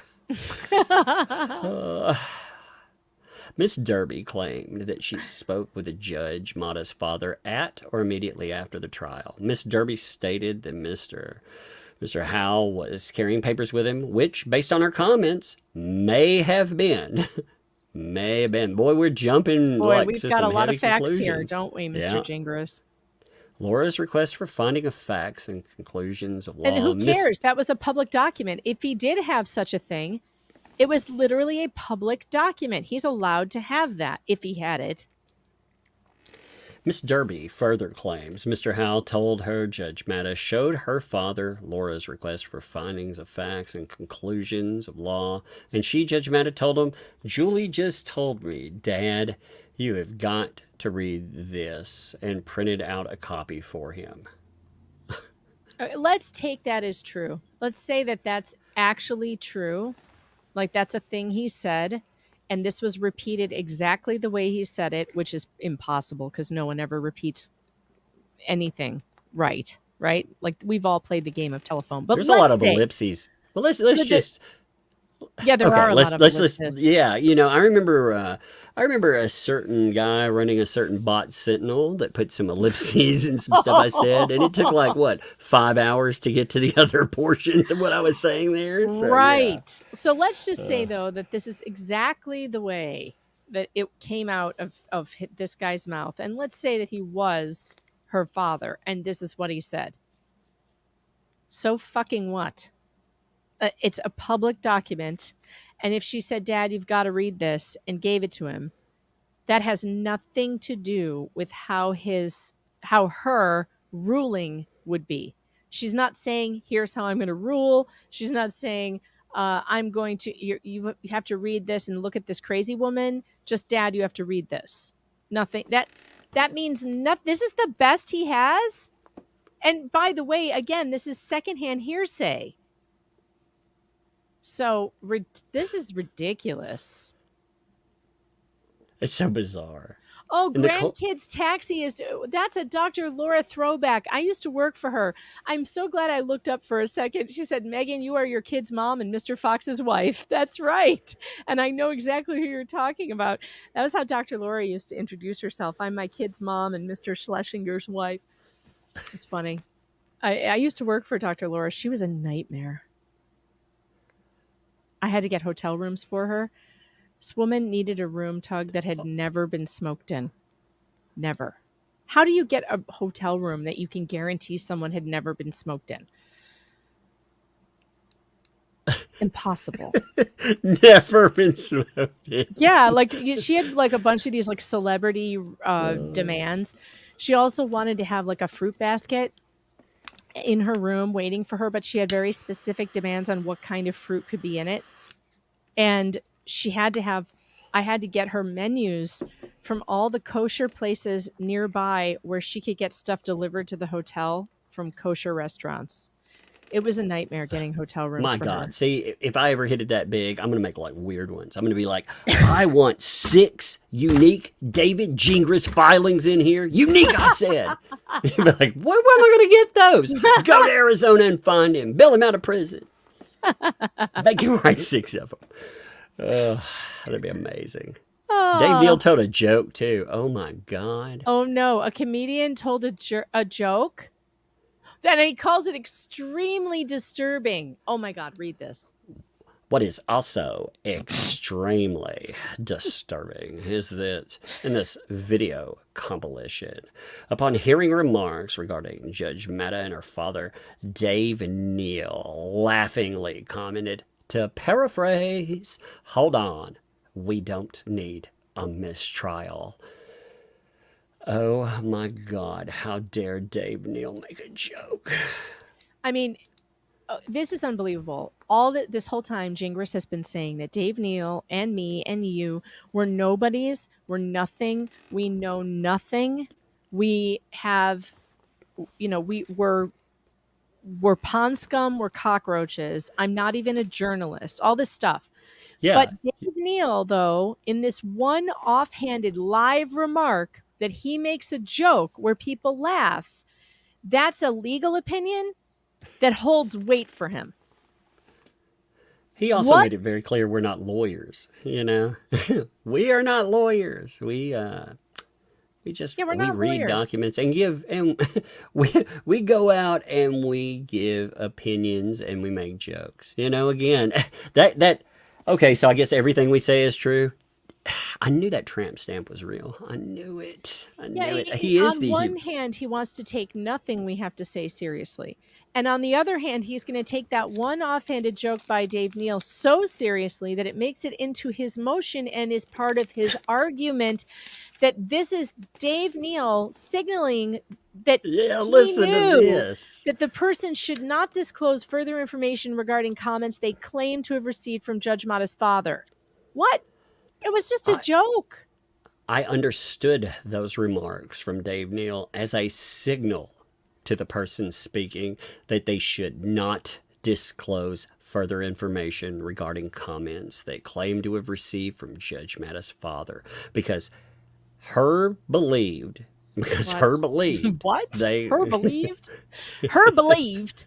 Miss Derby claimed that she spoke with the judge, Matta's father, at or immediately after the trial. Miss Derby stated that Mr. Howell was carrying papers with him, which, based on her comments, may have been. Boy, we're jumping Boy, like we've to got some a lot heavy of facts here, conclusions. don't we, Mr. Yeah. Gingras? Laura's request for finding of facts and conclusions of law. And who cares? That was a public document. If he did have such a thing, it was literally a public document. He's allowed to have that if he had it. Miss Derby further claims Mr. Howell told her Judge Matta showed her father Laura's request for findings of facts and conclusions of law, and she, Judge Matta, told him, Julie just told me, Dad, you have got to read this, and printed out a copy for him. Let's take that as true. Let's say that that's actually true. Like that's a thing he said. And this was repeated exactly the way he said it, which is impossible because no one ever repeats anything right? Like we've all played the game of telephone. But there's a lot of ellipses. Well, let's just. Yeah, there are a lot of ellipses. Yeah, I remember a certain guy running a certain bot Sentinel that put some ellipses and some stuff I said, and it took like 5 hours to get to the other portions of what I was saying there. So, right. Yeah. So let's just say though that this is exactly the way that it came out of this guy's mouth, and let's say that he was her father, and this is what he said. So fucking what? It's a public document, and if she said, Dad, you've got to read this, and gave it to him, that has nothing to do with how her ruling would be. She's not saying, here's how I'm going to rule. She's not saying, I'm going to, you have to read this and look at this crazy woman. Just, Dad, you have to read this. Nothing. That means nothing. This is the best he has. And by the way, again, this is secondhand hearsay. So this is ridiculous. It's so bizarre. Oh, Grandkids Taxi that's a Dr. Laura throwback. I used to work for her. I'm so glad I looked up for a second. She said, Megan, you are your kid's mom and Mr. Fox's wife. That's right. And I know exactly who you're talking about. That was how Dr. Laura used to introduce herself. I'm my kid's mom and Mr. Schlesinger's wife. It's funny. I used to work for Dr. Laura. She was a nightmare. I had to get hotel rooms for her. This woman needed a room, Tug, that had never been smoked in. Never. How do you get a hotel room that you can guarantee someone had never been smoked in? Impossible. Never been smoked in. Yeah, like she had like a bunch of these like celebrity demands. She also wanted to have like a fruit basket in her room waiting for her, but she had very specific demands on what kind of fruit could be in it. And I had to get her menus from all the kosher places nearby where she could get stuff delivered to the hotel from kosher restaurants. It was a nightmare getting hotel rooms. My for God. her. See, if I ever hit it that big, I'm going to make like weird ones. I'm going to be like, I want 6 unique David Gingras filings in here. Unique, I said. You'd be like, where am I going to get those? Go to Arizona and find him. Bail him out of prison. Make him write 6 of them. That'd be amazing. Dave Neal told a joke too. Oh my God. Oh no. A comedian told a joke? Then he calls it extremely disturbing. Oh my God, read this. What is also extremely disturbing is that in this video compilation, upon hearing remarks regarding Judge Matta and her father, Dave Neal laughingly commented, to paraphrase, hold on, we don't need a mistrial. Oh my God, how dare Dave Neal make a joke? I mean, this is unbelievable. This whole time, Gingras has been saying that Dave Neal and me and you were nobodies, we're nothing, we know nothing. We have, we're pond scum, we're cockroaches. I'm not even a journalist, all this stuff. Yeah. But Dave Neal, though, in this one offhanded live remark that he makes a joke where people laugh, that's a legal opinion that holds weight for him. He also made it very clear we're not lawyers, We are not lawyers. We just we read documents and we go out and we give opinions and we make jokes. Again, that okay, so I guess everything we say is true. I knew that tramp stamp was real. I knew it. I knew Yeah, it. He is on the one hand, he wants to take nothing we have to say seriously. And on the other hand, he's going to take that one offhanded joke by Dave Neal so seriously that it makes it into his motion and is part of his argument that this is Dave Neal signaling that Yeah, he listen to knew this. that the person should not disclose further information regarding comments they claim to have received from Judge Mata's father. What? It was just a joke. I understood those remarks from Dave Neal as a signal to the person speaking that they should not disclose further information regarding comments they claim to have received from Judge Mata's father. Because her believed, What? What? they Her believed? Her believed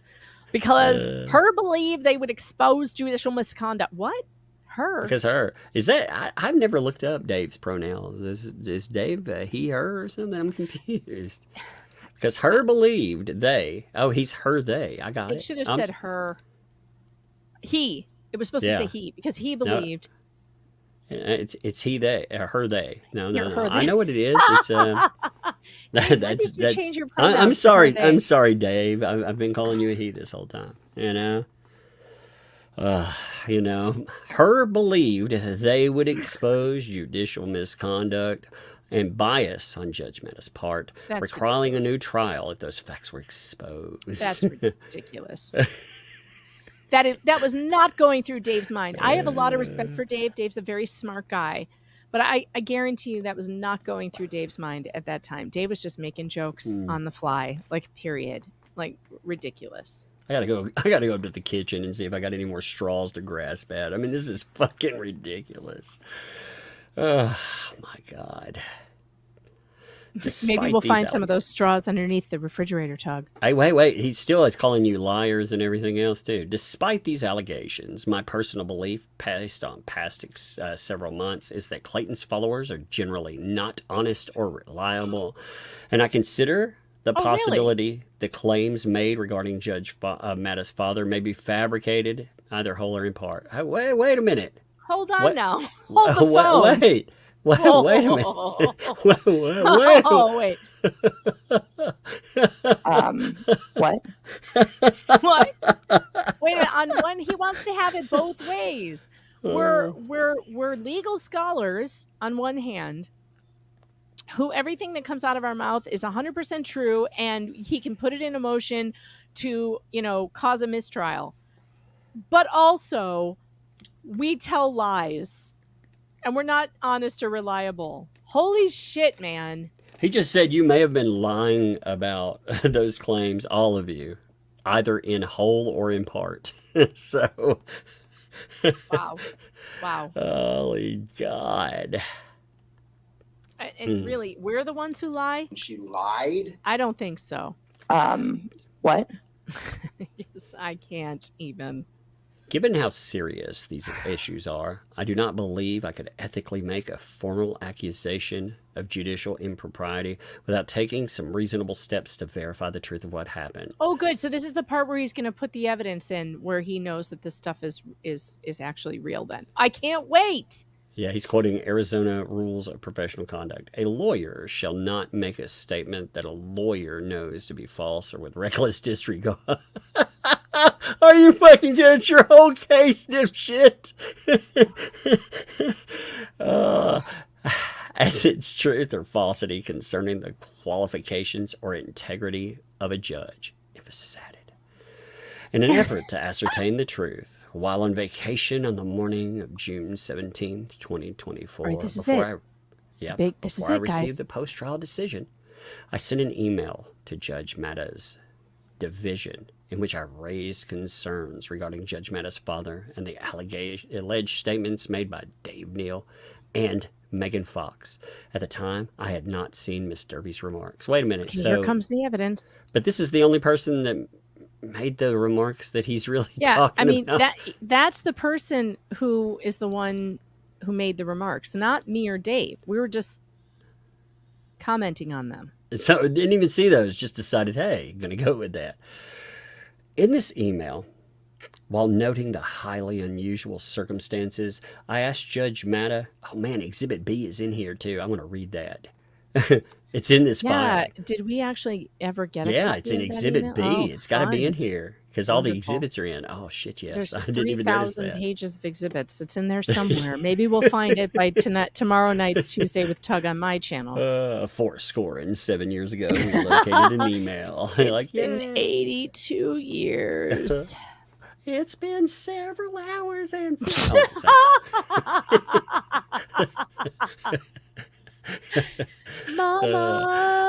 because her believed they would expose judicial misconduct. What? Her? Because her is that I've never looked up Dave's pronouns. Is Dave he, her, or something? I'm confused. Because her believed they. Oh, he's her they. I got it. It should have said her. He. It was supposed to say he because he believed. It's he they her they. No. Her, I they. know what it is. It's that's change your pronouns I'm to sorry. her, they. I'm sorry, Dave. I've been calling you a he this whole time. Her believed they would expose judicial misconduct and bias on Judge Mata's part, That's requiring a ridiculous. new trial if those facts were exposed. That's ridiculous. That was not going through Dave's mind. I have a lot of respect for Dave. Dave's a very smart guy. But I guarantee you that was not going through Dave's mind at that time. Dave was just making jokes on the fly, like, period. Like, ridiculous. I gotta go up to the kitchen and see if I got any more straws to grasp at. I mean, this is fucking ridiculous. Oh my God. Maybe we'll find some of those straws underneath the refrigerator, Tug. Hey, wait. He still is calling you liars and everything else, too. Despite these allegations, my personal belief, based on past several months, is that Clayton's followers are generally not honest or reliable. And I consider the possibility the claims made regarding Judge Mata's father may be fabricated, either whole or in part. Hey, wait a minute. Hold on What? now. Hold the phone. Wait a minute. Wait. Oh, wait. What? What? Wait a minute. On one, he wants to have it both ways. We're legal scholars on one hand, who everything that comes out of our mouth is 100% true, and he can put it in a motion to, cause a mistrial. But also, we tell lies, and we're not honest or reliable. Holy shit, man. He just said you may have been lying about those claims, all of you, either in whole or in part. So, Wow. holy God. And really, we're the ones who lie? She lied. I don't think so. What? Yes, I can't even. Given how serious these issues are, I do not believe I could ethically make a formal accusation of judicial impropriety without taking some reasonable steps to verify the truth of what happened. Oh, good. So this is the part where he's going to put the evidence in, where he knows that this stuff is actually real. Then I can't wait. Yeah, he's quoting Arizona rules of professional conduct. A lawyer shall not make a statement that a lawyer knows to be false or with reckless disregard. Are you fucking kidding? It's your whole case, dipshit. As its truth or falsity concerning the qualifications or integrity of a judge. Emphasis added. In an effort to ascertain the truth, while on vacation on the morning of June 17th, 2024, All right, this is before it. I received the post-trial decision, I sent an email to Judge Mata's division in which I raised concerns regarding Judge Mata's father and the alleged statements made by Dave Neal and Megan Fox. At the time, I had not seen Miss Derby's remarks. Wait a minute. Okay, here comes the evidence. But this is the only person that made the remarks that he's really talking about. That's the person who is the one who made the remarks, not me or Dave. We were just commenting on them. So didn't even see those, just decided, hey, I'm going to go with that. In this email, While noting the highly unusual circumstances, I asked Judge Matta, oh man, Exhibit B is in here too. I want to read that. It's in this Yeah. file. Did we actually ever get a Yeah, copy it's in of that Exhibit email? B. Oh, It's got to be in fun. here because all the Wonderful. exhibits are in. Oh, shit, yes. There's I didn't even notice 3,000 that. pages of exhibits. It's in there somewhere. Maybe we'll find it by tomorrow night's Tuesday with Tug on my channel. 7 years ago, we located an email. It's Like, been yeah. 82 years. It's been several hours and... Mama.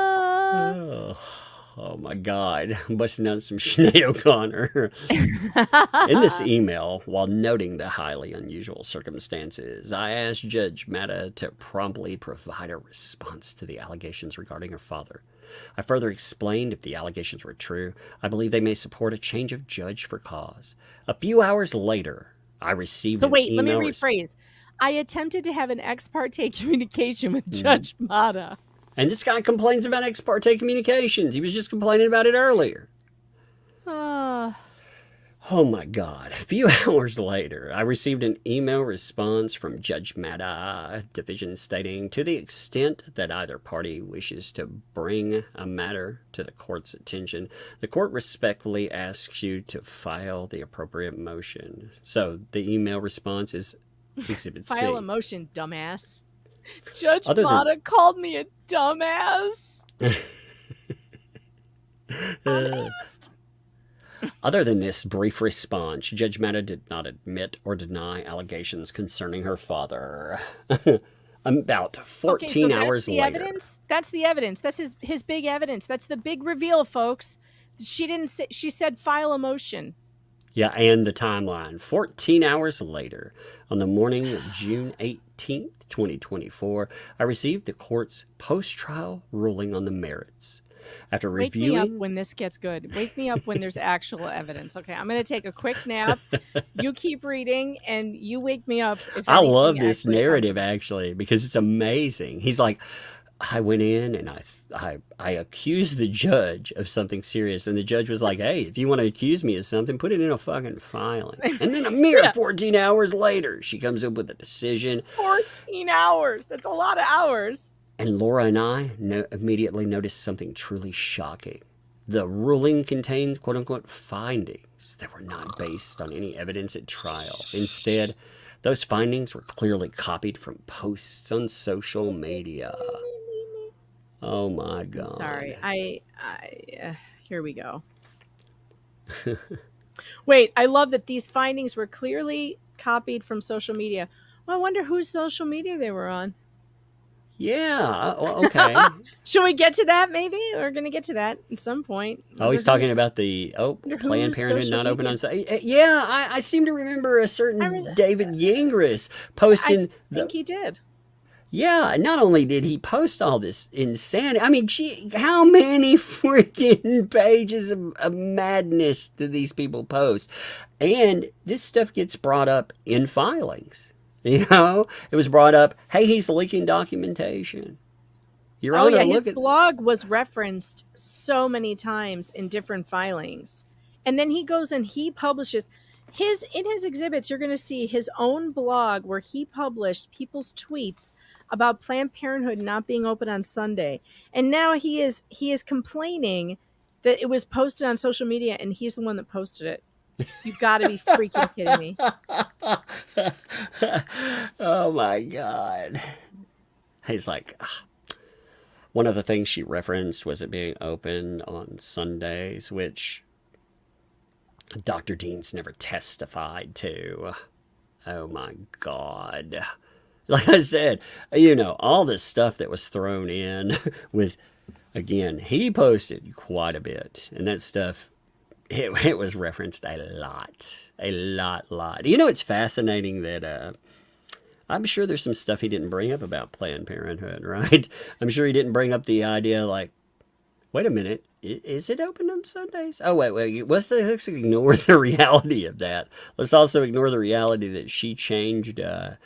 Oh my God, I'm busting out some Sinead O'Connor. In this email, while noting the highly unusual circumstances, I asked Judge Matta to promptly provide a response to the allegations regarding her father. I further explained if the allegations were true, I believe they may support a change of judge for cause. A few hours later, I received an Let me email rephrase. I attempted to have an ex parte communication with Judge Matta. And this guy complains about ex parte communications. He was just complaining about it earlier. Oh my God. A few hours later, I received an email response from Judge Matta Division stating, to the extent that either party wishes to bring a matter to the court's attention, the court respectfully asks you to file the appropriate motion. So the email response is Exhibit C. File a motion, dumbass. Judge Other than- Matta called me a dumbass. Other than this brief response, Judge Matta did not admit or deny allegations concerning her father. About 14 hours later. Evidence? That's the evidence. That's his big evidence. That's the big reveal, folks. She didn't say, she said file a motion. Yeah, and the timeline. 14 hours later, on the morning of June 18th, 2024, I received the court's post-trial ruling on the merits. After reviewing... Wake me up when this gets good. Wake me up when there's actual evidence. Okay, I'm going to take a quick nap. You keep reading, and you wake me up. If I love anything this actually narrative, comes. actually, because it's amazing. He's like, I went in and I accused the judge of something serious. And the judge was like, hey, if you want to accuse me of something, put it in a fucking filing. And then a mere 14 hours later, she comes up with a decision. 14 hours. That's a lot of hours. And Laura and I immediately noticed something truly shocking. The ruling contained, quote unquote, findings that were not based on any evidence at trial. Instead, those findings were clearly copied from posts on social media. Oh my God. Sorry. Here we go. Wait, I love that these findings were clearly copied from social media. Well, I wonder whose social media they were on. Yeah, well, okay. Should we get to that maybe? We're going to get to that at some point. Oh, he's talking about the Planned Parenthood not open on Sunday. Yeah, I seem to remember a certain David Yingris posting. I think he did. Yeah, not only did he post all this insanity, I mean, gee, how many freaking pages of madness did these people post? And this stuff gets brought up in filings. You know, it was brought up, hey, he's leaking documentation. Your Honor, his blog was referenced so many times in different filings. And then he goes and he publishes in his exhibits, you're going to see his own blog where he published people's tweets about Planned Parenthood not being open on Sunday. And now he is complaining that it was posted on social media and he's the one that posted it. You've got to be freaking kidding me. Oh my God. He's like, one of the things she referenced was it being open on Sundays, which Dr. Dean's never testified to. Oh my God. Like I said, you know, all this stuff that was thrown in with, again, he posted quite a bit. And that stuff, it was referenced a lot. You know, it's fascinating that I'm sure there's some stuff he didn't bring up about Planned Parenthood, right? I'm sure he didn't bring up the idea like, wait a minute, is it open on Sundays? Oh, wait, let's ignore the reality of that. Let's also ignore the reality that she changed to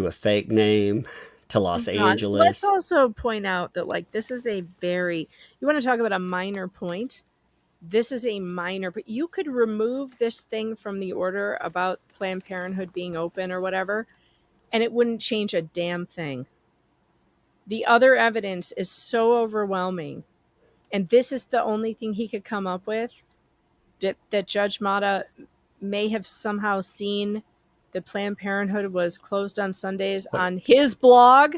a fake name to Los Angeles. Let's also point out that, like, this is you want to talk about a minor point? this is a minor, but you could remove this thing from the order about Planned Parenthood being open or whatever, and it wouldn't change a damn thing. The other evidence is so overwhelming, and this is the only thing he could come up with, that Judge Mata may have somehow seen that Planned Parenthood was closed on Sundays on his blog.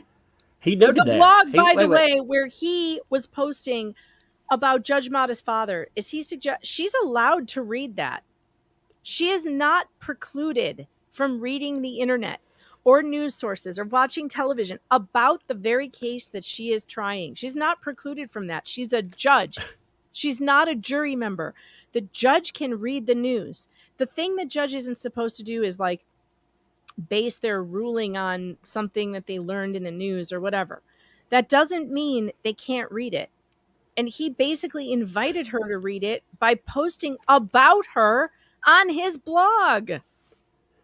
He noted the blog, by the way, where he was posting about Judge Mata's father. Is he she's allowed to read that? She is not precluded from reading the internet or news sources or watching television about the very case that she is trying. She's not precluded from that. She's a judge. She's not a jury member. The judge can read the news. The thing the judge isn't supposed to do is like base their ruling on something that they learned in the news or whatever. That doesn't mean they can't read it. And he basically invited her to read it by posting about her on his blog.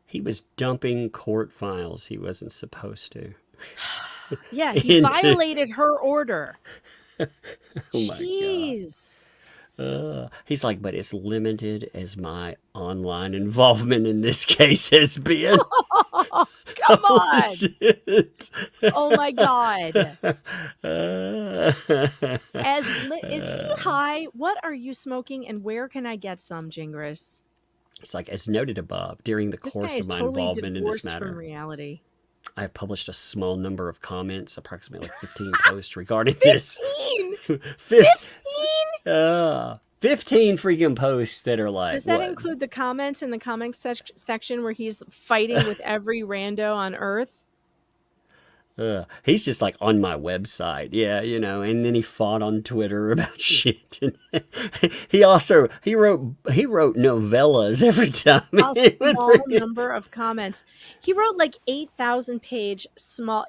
He was dumping court files he wasn't supposed to. Yeah, he violated her order. Oh my Jeez. He's like, but as limited as my online involvement in this case has been. Oh, come on. Shit. Oh my God. Is he high? What are you smoking and where can I get some, Gingras? It's like, as noted above, during the course of my involvement in this matter, from reality. I have published a small number of comments, approximately 15 posts regarding this. 15 freaking posts that are like, does that include the comments in the comments section where he's fighting with every rando on earth? He's just like on my website, yeah, you know, and then he fought on Twitter about shit. he wrote novellas every time. A small number of comments. He wrote like 8,000 page small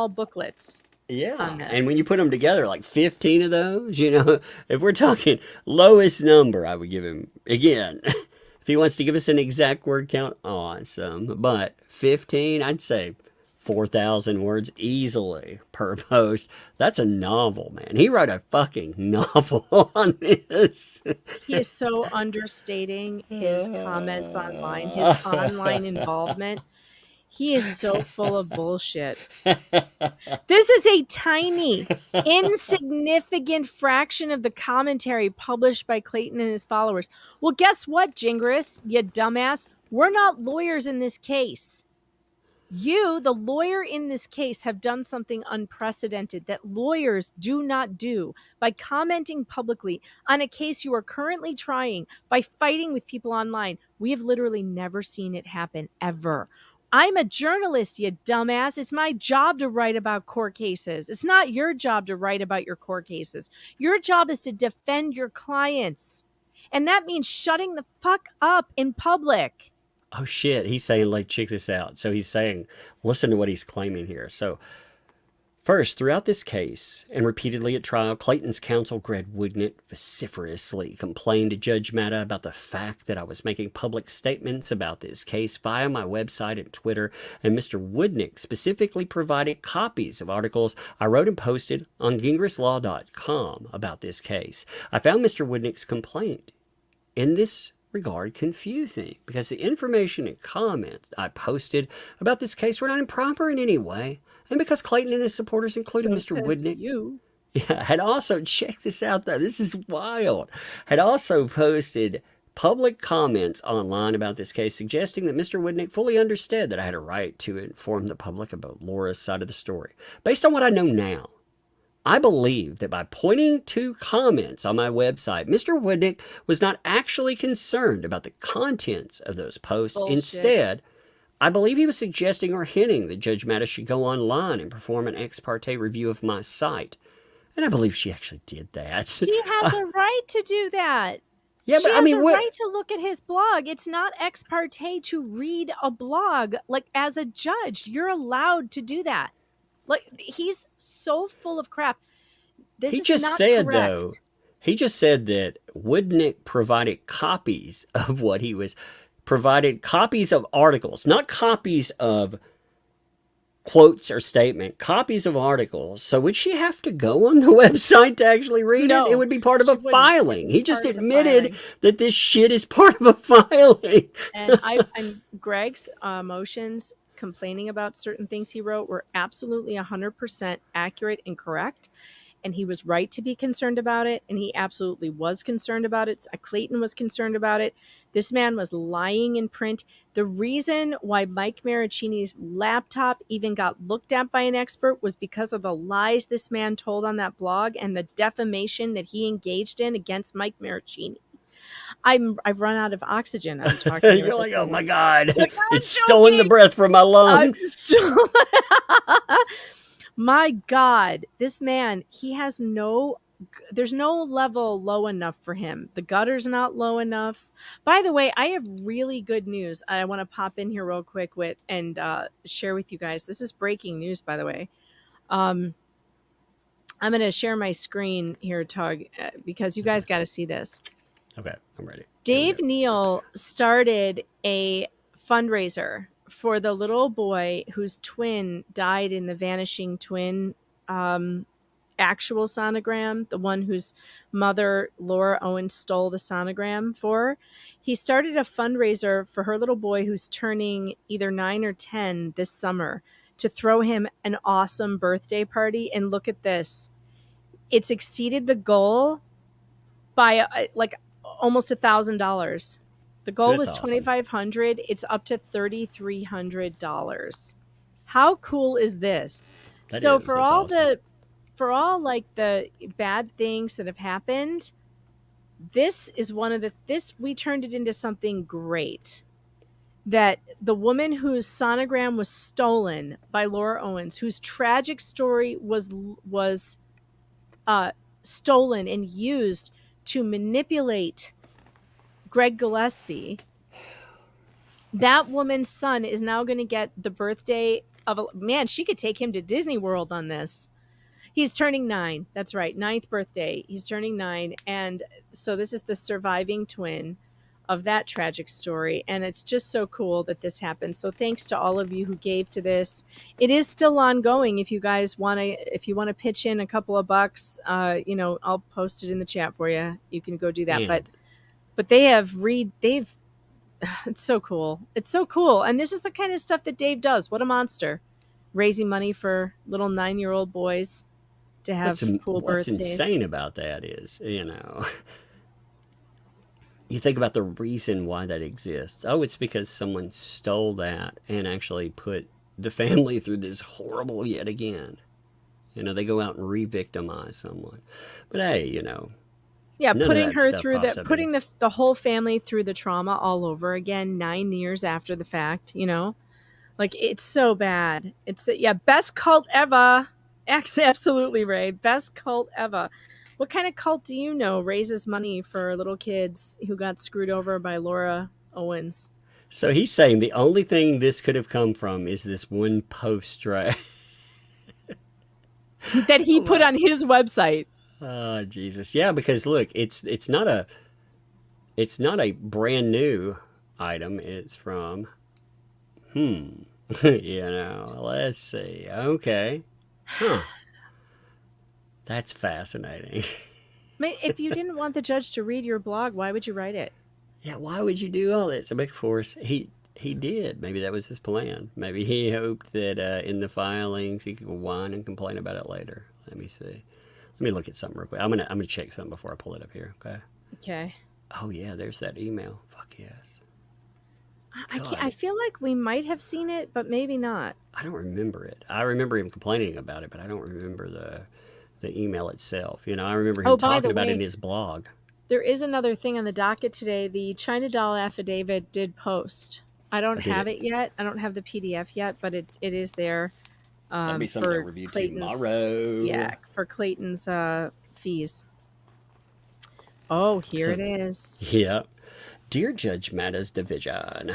booklets. Yeah, and when you put them together, like 15 of those, you know, if we're talking lowest number, I would give him, again, if he wants to give us an exact word count, awesome. But 15, I'd say 4,000 words easily per post. That's a novel, man. He wrote a fucking novel on this. He is so understating his comments online, his online involvement. He is so full of bullshit. This is a tiny, insignificant fraction of the commentary published by Clayton and his followers. Well, guess what, Gingras, you dumbass? We're not lawyers in this case. You, the lawyer in this case, have done something unprecedented that lawyers do not do by commenting publicly on a case you are currently trying, by fighting with people online. We have literally never seen it happen, ever. I'm a journalist, you dumbass. It's my job to write about court cases. It's not your job to write about your court cases. Your job is to defend your clients. And that means shutting the fuck up in public. Oh, shit. He's saying, like, check this out. So he's saying, listen to what he's claiming here. So, first, throughout this case, and repeatedly at trial, Clayton's counsel, Greg Woodnick, vociferously complained to Judge Mata about the fact that I was making public statements about this case via my website and Twitter, and Mr. Woodnick specifically provided copies of articles I wrote and posted on gingrislaw.com about this case. I found Mr. Woodnick's complaint in this regard confusing because the information and comments I posted about this case were not improper in any way, and because Clayton and his supporters, including Mr. Woodnick, had also, check this out though, this is wild, had also posted public comments online about this case suggesting that Mr. Woodnick fully understood that I had a right to inform the public about Laura's side of the story. Based on what I know now, I believe that by pointing to comments on my website, Mr. Woodnick was not actually concerned about the contents of those posts. Bullshit. Instead, I believe he was suggesting or hinting that Judge Mata should go online and perform an ex parte review of my site. And I believe she actually did that. She has a right to do that. Yeah, but I mean, she has a right to look at his blog. It's not ex parte to read a blog. Like, as a judge, you're allowed to do that. Like, he's so full of crap. This he is just not said, correct. though, he just said that Woodnick provided copies of what he was, provided copies of articles, not copies of quotes or statement, copies of articles. So would she have to go on the website to actually read No, it? It would be part of she a wouldn't. filing. He It's just part of the admitted filing. that this shit is part of a filing. And Greg's motions complaining about certain things he wrote were absolutely 100% accurate and correct. And he was right to be concerned about it. And he absolutely was concerned about it. Clayton was concerned about it. This man was lying in print. The reason why Mike Maricini's laptop even got looked at by an expert was because of the lies this man told on that blog and the defamation that he engaged in against Mike Maricini. I've run out of oxygen. I'm talking. You're like, oh my God, Like, it's stolen the breath from my lungs. My God, this man, there's no level low enough for him. The gutter's not low enough. By the way, I have really good news. I want to pop in here real quick and share with you guys. This is breaking news, by the way. I'm going to share my screen here, Tug, because you guys got to see this. Okay, I'm ready. Dave Neal started a fundraiser for the little boy whose twin died in the Vanishing Twin actual sonogram, the one whose mother, Laura Owens, stole the sonogram for. He started a fundraiser for her little boy who's turning either 9 or 10 this summer to throw him an awesome birthday party. And look at this. It's exceeded the goal by almost $1,000. The goal was awesome. $2,500. It's up to $3,300. How cool is this? That's for all awesome. the bad things that have happened, this is we turned it into something great. That the woman whose sonogram was stolen by Laura Owens, whose tragic story was stolen and used to manipulate Greg Gillespie, that woman's son is now going to get the birthday of she could take him to Disney World on this. He's turning 9. That's right. 9th birthday. He's turning 9. And so this is the surviving twin of that tragic story. And it's just so cool that this happened. So thanks to all of you who gave to this. It is still ongoing. If you guys want to pitch in a couple of bucks, I'll post it in the chat for you. You can go do that. Yeah. But it's so cool. It's so cool. And this is the kind of stuff that Dave does. What a monster. Raising money for little 9-year-old boys to have cool birthdays. What's insane about that is, you think about the reason why that exists. Oh, it's because someone stole that and actually put the family through this horrible yet again. They go out and re-victimize someone. But hey, yeah, putting her through putting the whole family through the trauma all over again 9 years after the fact, it's so bad. It's best cult ever. Absolutely, Ray. Best cult ever. What kind of cult do you know raises money for little kids who got screwed over by Laura Owens? So he's saying the only thing this could have come from is this one post, right? that he put on his website. Oh, Jesus. Yeah, because look, it's not a brand new item. It's from let's see. Okay. Huh. That's fascinating. If you didn't want the judge to read your blog, why would you write it? Yeah, why would you do all this? Of course, he did. Maybe that was his plan. Maybe he hoped that in the filings he could whine and complain about it later. Let me see. Let me look at something real quick. I'm gonna check something before I pull it up here. Okay. Okay. Oh yeah, there's that email. Fuck yes. I feel like we might have seen it, but maybe not. I don't remember it. I remember him complaining about it, but I don't remember the email itself. I remember him talking about it in his blog. There is another thing on the docket today. The China Doll affidavit did post. I don't have it yet. I don't have the PDF yet, but it is there. That'll be something to review tomorrow. Yeah, for Clayton's fees. Oh, here it is. Yeah. Dear Judge Matta's Division,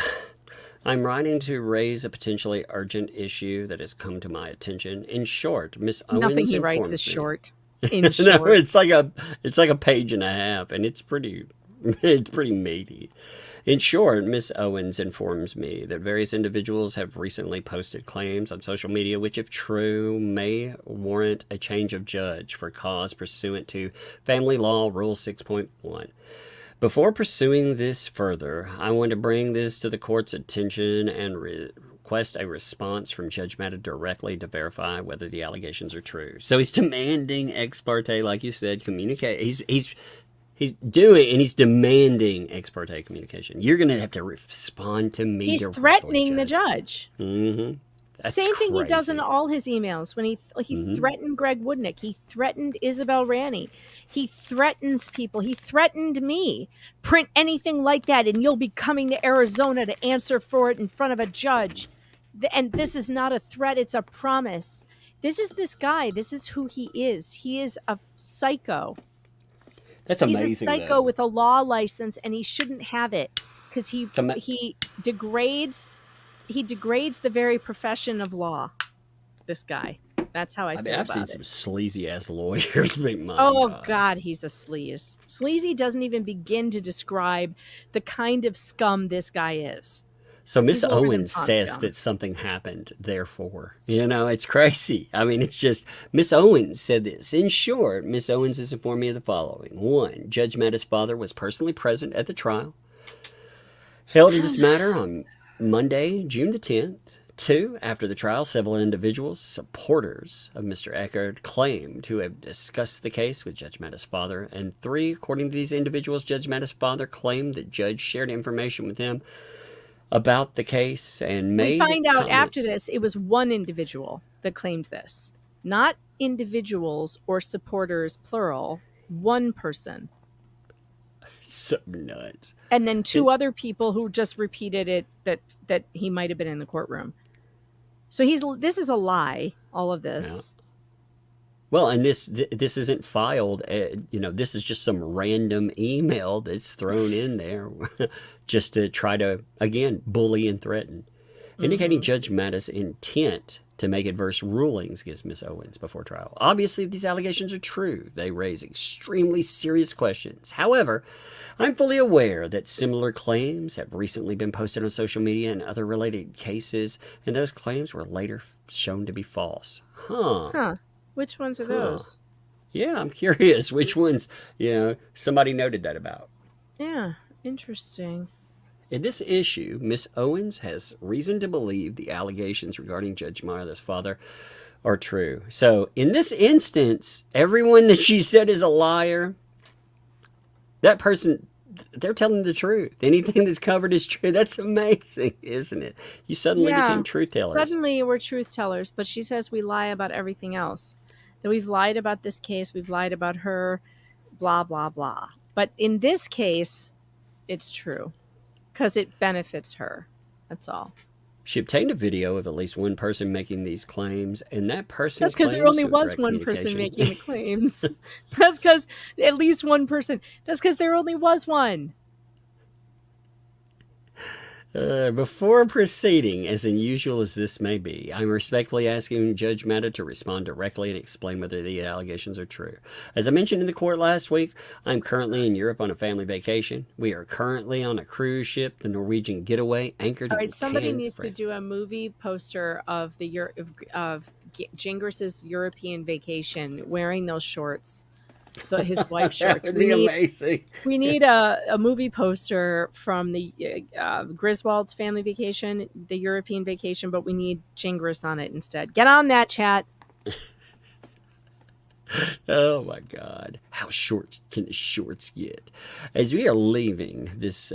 I'm writing to raise a potentially urgent issue that has come to my attention. In short, Miss Owens Nothing he writes informs is me- short. In No, short. it's like a page and a half, and it's pretty It's pretty meaty. In short, Miss Owens informs me that various individuals have recently posted claims on social media which, if true, may warrant a change of judge for cause pursuant to Family Law Rule 6.1. Before pursuing this further, I want to bring this to the court's attention and request a response from Judge Matta directly to verify whether the allegations are true. So he's demanding ex parte, like you said, communicate. He's doing, and he's demanding ex parte communication. You're going to have to respond to me He's directly, threatening the judge. Mm-hmm. That's Same thing he does crazy. in all his emails. When he threatened Greg Woodnick, he threatened Isabel Ranney. He threatens people. He threatened me. Print anything like that, and you'll be coming to Arizona to answer for it in front of a judge. And this is not a threat; it's a promise. This is this guy. This is who he is. He is a psycho. That's amazing. He's a psycho though. with a law license, and he shouldn't have it because he degrades the very profession of law. This guy. That's how I feel I've seen about some it. sleazy ass lawyers. Oh God, he's a sleaze. Sleazy doesn't even begin to describe the kind of scum this guy is. So Miss He's lower than Owens pond says scum. that something happened, therefore. It's crazy. I mean, it's just, Miss Owens said this. In short, Miss Owens has informed me of the following. 1, Judge Matta's father was personally present at the trial, held in this matter on Monday, June the 10th. 2, after the trial, several individuals, supporters of Mr. Echard, claim to have discussed the case with Judge Matta's father. And 3, according to these individuals, Judge Matta's father claimed that Judge shared information with him about the case and made We find out comments. after this, it was one individual that claimed this. Not individuals or supporters, plural. One person. So nuts. And then 2 other people who just repeated it that he might have been in the courtroom. So this is a lie, all of this. Well, and this isn't filed. This is just some random email that's thrown in there just to try to, again, bully and threaten, indicating Judge Matta's intent to make adverse rulings against Miss Owens before trial. Obviously, these allegations are true. They raise extremely serious questions. However, I'm fully aware that similar claims have recently been posted on social media and other related cases, and those claims were later shown to be false. Huh. Which ones are those? Yeah, I'm curious which ones, somebody noted that about. Yeah, interesting. In this issue, Miss Owens has reason to believe the allegations regarding Judge Matta's father are true. So, in this instance, everyone that she said is a liar, that person, they're telling the truth. Anything that's covered is true. That's amazing, isn't it? You suddenly became truth tellers. Suddenly we're truth tellers, but she says we lie about everything else. That we've lied about this case, we've lied about her, blah, blah, blah. But in this case, it's true because it benefits her. That's all. She obtained a video of at least one person making these claims, and that person That's because there only was one person making the claims. That's because at least one person. That's because there only was one. Before proceeding, as unusual as this may be, I'm respectfully asking Judge Matta to respond directly and explain whether the allegations are true. As I mentioned in the court last week, I'm currently in Europe on a family vacation. We are currently on a cruise ship, the Norwegian Getaway, anchored All in right, somebody Cannes, needs France. to do a movie poster of of Gingris's European vacation wearing those shorts, his wife's shorts. That would be amazing. We need a movie poster from the Griswold's family vacation, the European vacation, but we need Gingras on it instead. Get on that, chat. Oh my God. How short can the shorts get? As we are leaving this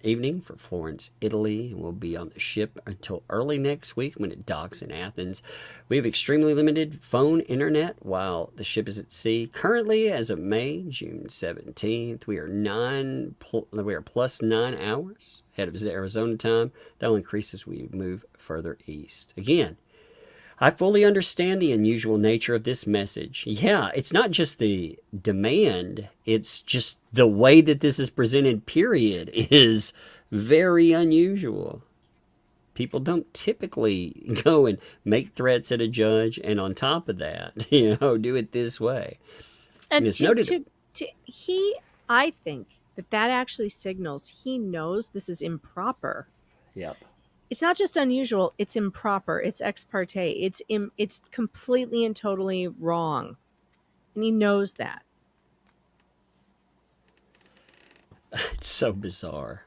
evening for Florence, Italy, and we'll be on the ship until early next week when it docks in Athens. We have extremely limited phone internet while the ship is at sea. Currently, as of May, June 17th, we are plus 9 hours ahead of Arizona time. That will increase as we move further east. Again, I fully understand the unusual nature of this message. Yeah, it's not just the demand, it's just the way that this is presented, period, is very unusual. People don't typically go and make threats at a judge and on top of that, do it this way. And it's I think that actually signals he knows this is improper. Yep. It's not just unusual, it's improper, it's ex parte, it's completely and totally wrong. And he knows that. It's so bizarre.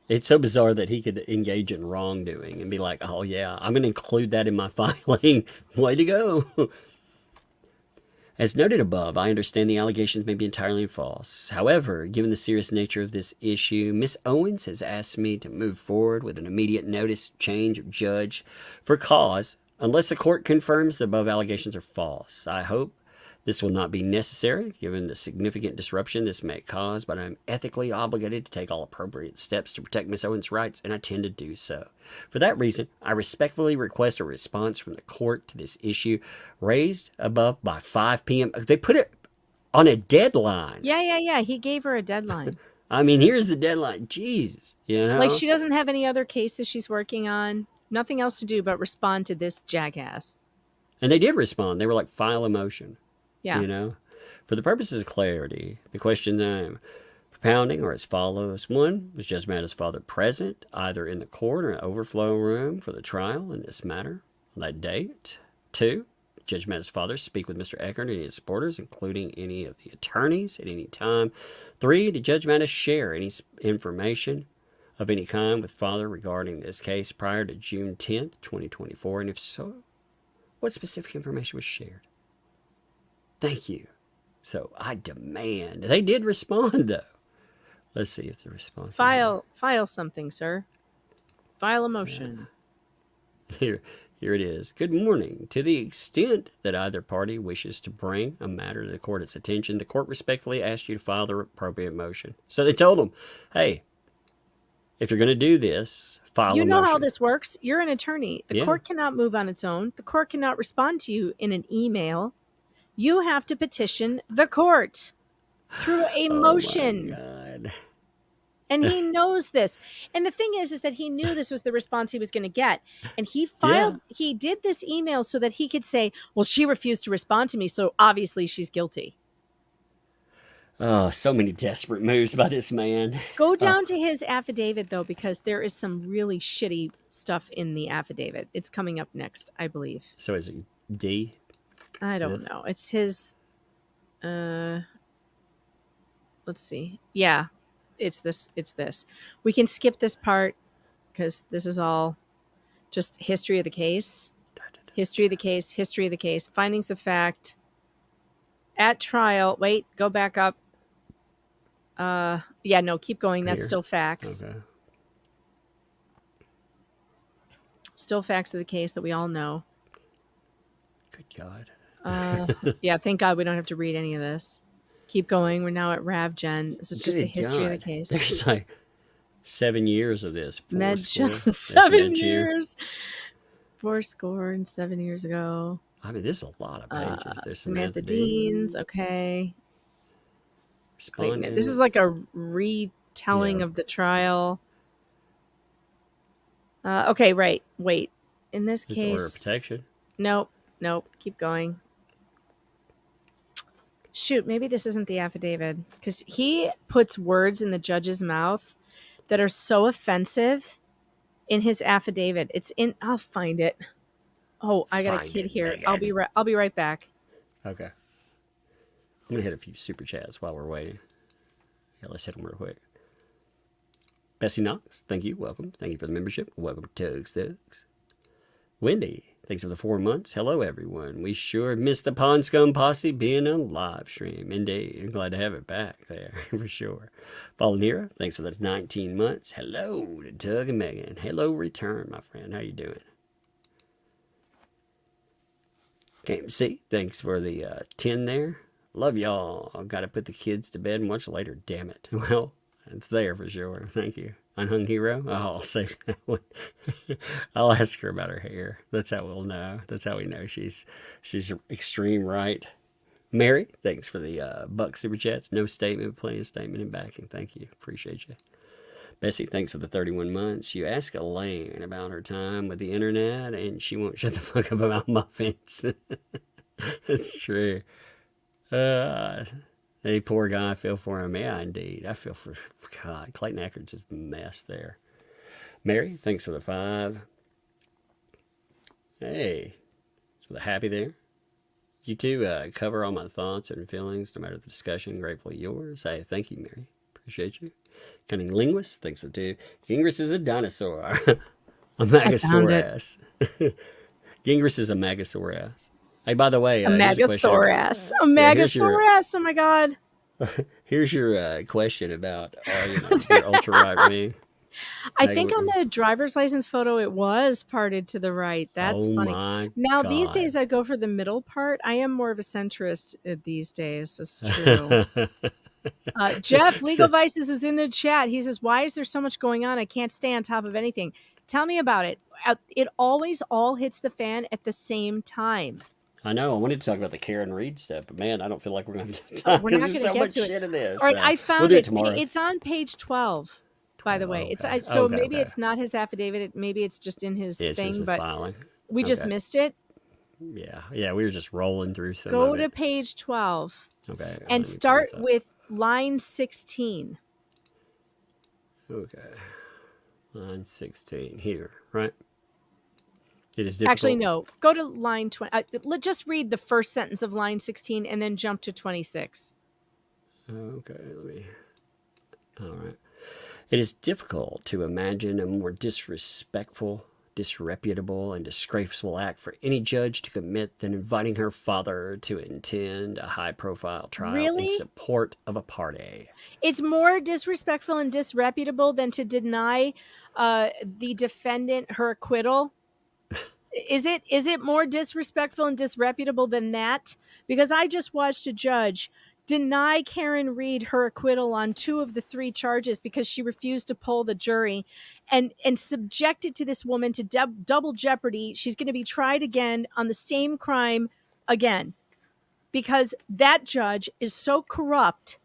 It's so bizarre that he could engage in wrongdoing and be like, oh yeah, I'm going to include that in my filing. Way to go. As noted above, I understand the allegations may be entirely false. However, given the serious nature of this issue, Ms. Owens has asked me to move forward with an immediate notice change of judge for cause unless the court confirms the above allegations are false. I hope this will not be necessary, given the significant disruption this may cause, but I'm ethically obligated to take all appropriate steps to protect Ms. Owens' rights, and I intend to do so. For that reason, I respectfully request a response from the court to this issue raised above by 5 p.m. They put it on a deadline. Yeah. He gave her a deadline. I mean, here's the deadline. Jesus, you know? Like, she doesn't have any other cases she's working on. Nothing else to do but respond to this jackass. And they did respond. They were like, file a motion. Yeah. You know? For the purposes of clarity, the questions I'm propounding are as follows. 1, was Judge Maddo's father present, either in the court or an overflow room for the trial in this matter on that date? 2, Judge Maddo's father speak with Mr. Echard and any supporters, including any of the attorneys at any time? 3, did Judge Maddo share any information of any kind with father regarding this case prior to June 10th, 2024? And if so, what specific information was shared? Thank you. So I demand. They did respond, though. Let's see if the response. File something, sir. File a motion. Here it is. Good morning. To the extent that either party wishes to bring a matter to the court's attention, the court respectfully asks you to file the appropriate motion. So they told them, hey, if you're going to do this, file a motion. You know how this works. You're an attorney. The Yeah. court cannot move on its own. The court cannot respond to you in an email. You have to petition the court through a motion. Oh my God. And he knows this. And the thing is that he knew this was the response he was going to get. And he did this email so that he could say, well, she refused to respond to me, so obviously she's guilty. Oh, so many desperate moves by this man. Go down to his affidavit, though, because there is some really shitty stuff in the affidavit. It's coming up next, I believe. So is it D? I don't know. It's his, let's see. Yeah, it's this. We can skip this part because this is all just history of the case. History of the case. Findings of fact. At trial. Wait, go back up. Yeah, no, keep going. That's Here. still facts. Okay. Still facts of the case that we all know. Good God. Yeah, thank God we don't have to read any of this. Keep going. We're now at RavGen. This is just the Good history of the God. case. There's like 7 years of this. Med Fourscore. That's 7 med you. years. 7 years ago. I mean, there's a lot of pages. There's Samantha Deans. Okay. Respondent. This is like a retelling Yeah. of the trial. Okay, right. Wait. In this There's order of case. protection. Nope. Keep going. Shoot, maybe this isn't the affidavit because he puts words in the judge's mouth that are so offensive in his affidavit. I'll find it. Oh, I got a Find kid it, here. Megan. I'll be right back. Okay. I'm going to hit a few super chats while we're waiting. Yeah, let's hit them real quick. Bessie Knox, thank you. Welcome. Thank you for the membership. Welcome to Tugs Thugs. Wendy, thanks for the 4 months. Hello, everyone. We sure missed the Pond Scum Posse being on live stream. Indeed. I'm glad to have it back there, for sure. Fallenera, thanks for the 19 months. Hello to Doug and Megan. Hello, return, my friend. How you doing? Can't see. Thanks for the 10 there. Love y'all. I've got to put the kids to bed much later. Damn it. Well, it's there for sure. Thank you. Unhung Hero? Oh, I'll save that one. I'll ask her about her hair. That's how we'll know. That's how we know she's extreme right. Mary, thanks for the buck super chats. No statement, plain statement and backing. Thank you. Appreciate you. Bessie, thanks for the 31 months. You ask Elaine about her time with the internet, and she won't shut the fuck up about muffins. That's true. Hey, poor guy. I feel for him. Yeah, indeed. I feel for God. Clayton Echard's just a mess there. Mary, thanks for the 5. Hey, for the happy there. You too cover all my thoughts and feelings, no matter the discussion. Gratefully yours. Hey, thank you, Mary. Appreciate you. Cunning linguist, thanks for 2. Gingras is a dinosaur. A Magosaurus. Gingras is a Magosaurus. Hey, by the way, A here's a question. Magosaurus. A Yeah, here's your- Magosaurus. Oh my God. Here's your question about your ultra right wing. I think on the driver's license photo, it was parted to the right. That's Oh funny. my Now, these God. days, I go for the middle part. I am more of a centrist these days. That's true. Jeff, Legal Vices is in the chat. He says, why is there so much going on? I can't stay on top of anything. Tell me about it. It always all hits the fan at the same time. I know. I wanted to talk about the Karen Reed stuff, but man, I don't feel like we're going to talk We're not because there's gonna so get much to it. shit in this. All right, I found we'll do it. it tomorrow. It's on page 12, by the way. okay. It's so Okay, maybe okay. it's not his affidavit. Maybe it's just in his It's thing, just a but filing. we just Okay. missed it. Yeah, we were just rolling through some Go of to it. page 12 Okay. let me and pull start this up. with line 16. Okay. Line 16 here, right? It is difficult. Actually, no. Go to line 20. Just read the first sentence of line 16 and then jump to 26. Okay, all right. It is difficult to imagine a more disrespectful, disreputable, and disgraceful act for any judge to commit than inviting her father to attend a high-profile trial Really? in support of a party. It's more disrespectful and disreputable than to deny the defendant her acquittal. Is it more disrespectful and disreputable than that? Because I just watched a judge deny Karen Reed her acquittal on 2 of the 3 charges because she refused to poll the jury and subjected to this woman to double jeopardy. She's going to be tried again on the same crime again because that judge is so corrupt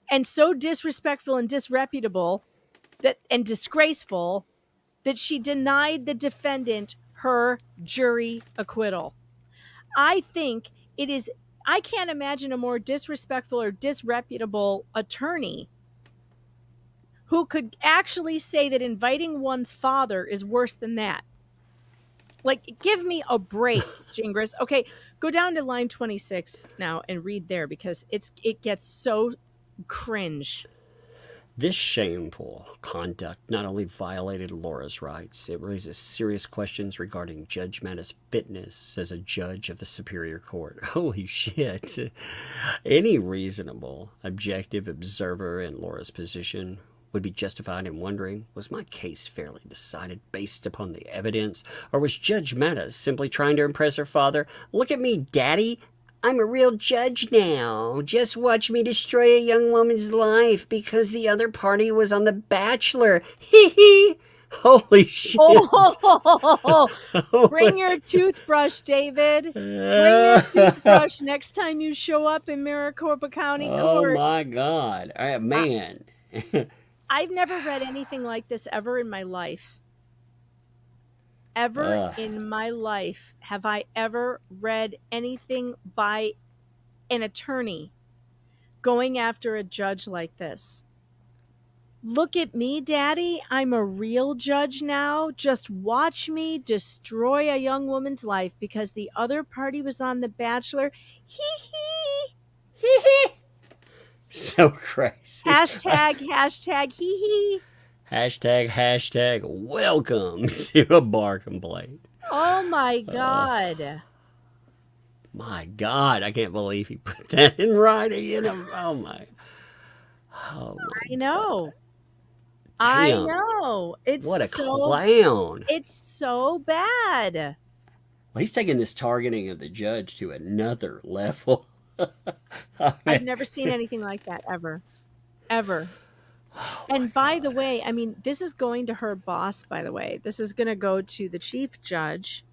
and so disrespectful and disreputable and disgraceful that she denied the defendant her jury acquittal. I think it is. I can't imagine a more disrespectful or disreputable attorney who could actually say that inviting one's father is worse than that. Like, give me a break, Gingras. Okay, go down to line 26 now and read there because it gets so cringe. This shameful conduct not only violated Laura's rights, it raises serious questions regarding Judge Matta's fitness as a judge of the Superior Court. Holy shit. Any reasonable, objective observer in Laura's position would be justified in wondering, was my case fairly decided based upon the evidence, or was Judge Matta simply trying to impress her father? Look at me, Daddy. I'm a real judge now. Just watch me destroy a young woman's life because the other party was on The Bachelor. Hee hee. Holy shit. Oh, bring your toothbrush, David. Bring your toothbrush next time you show up in Maricopa County Court. Oh my God. All right, man. I've never read anything like this ever in my life. Ever in my life have I ever read anything by an attorney going after a judge like this. Look at me, Daddy. I'm a real judge now. Just watch me destroy a young woman's life because the other party was on The Bachelor. Hee hee. Hee hee. So crazy. Hashtag hee hee. Hashtag welcome to a bar complaint. Oh my God. My God, I can't believe he put that in writing. Oh my. I know. Damn. I know. It's What a so, clown. It's so bad. Well, he's taking this targeting of the judge to another level. I've never seen anything like that ever. Ever. And by the way, I mean, this is going to her boss, by the way. This is going to go to the chief judge.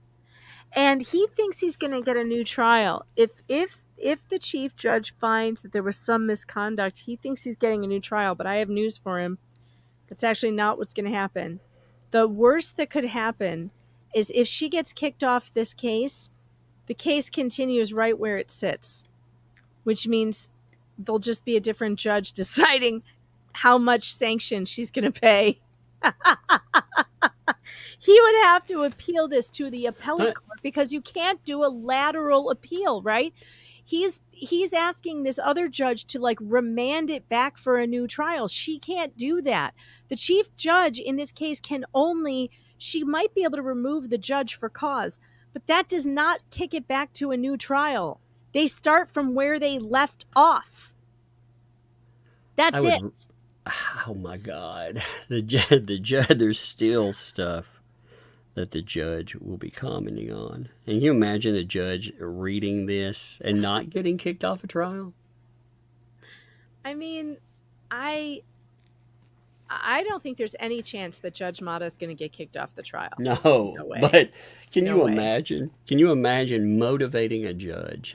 And he thinks he's going to get a new trial. If the chief judge finds that there was some misconduct, he thinks he's getting a new trial. But I have news for him. It's actually not what's going to happen. The worst that could happen is if she gets kicked off this case, the case continues right where it sits, which means there'll just be a different judge deciding how much sanction she's going to pay. He would have to appeal this to the appellate court because you can't do a lateral appeal, right? He's asking this other judge to like remand it back for a new trial. She can't do that. The chief judge in this case she might be able to remove the judge for cause, but that does not kick it back to a new trial. They start from where they left off. That's it. Oh my God. The judge, there's still stuff that the judge will be commenting on. And can you imagine the judge reading this and not getting kicked off a trial? I mean, I don't think there's any chance that Judge Mata is going to get kicked off the trial. No way. But can No you way. imagine? Can you imagine motivating a judge?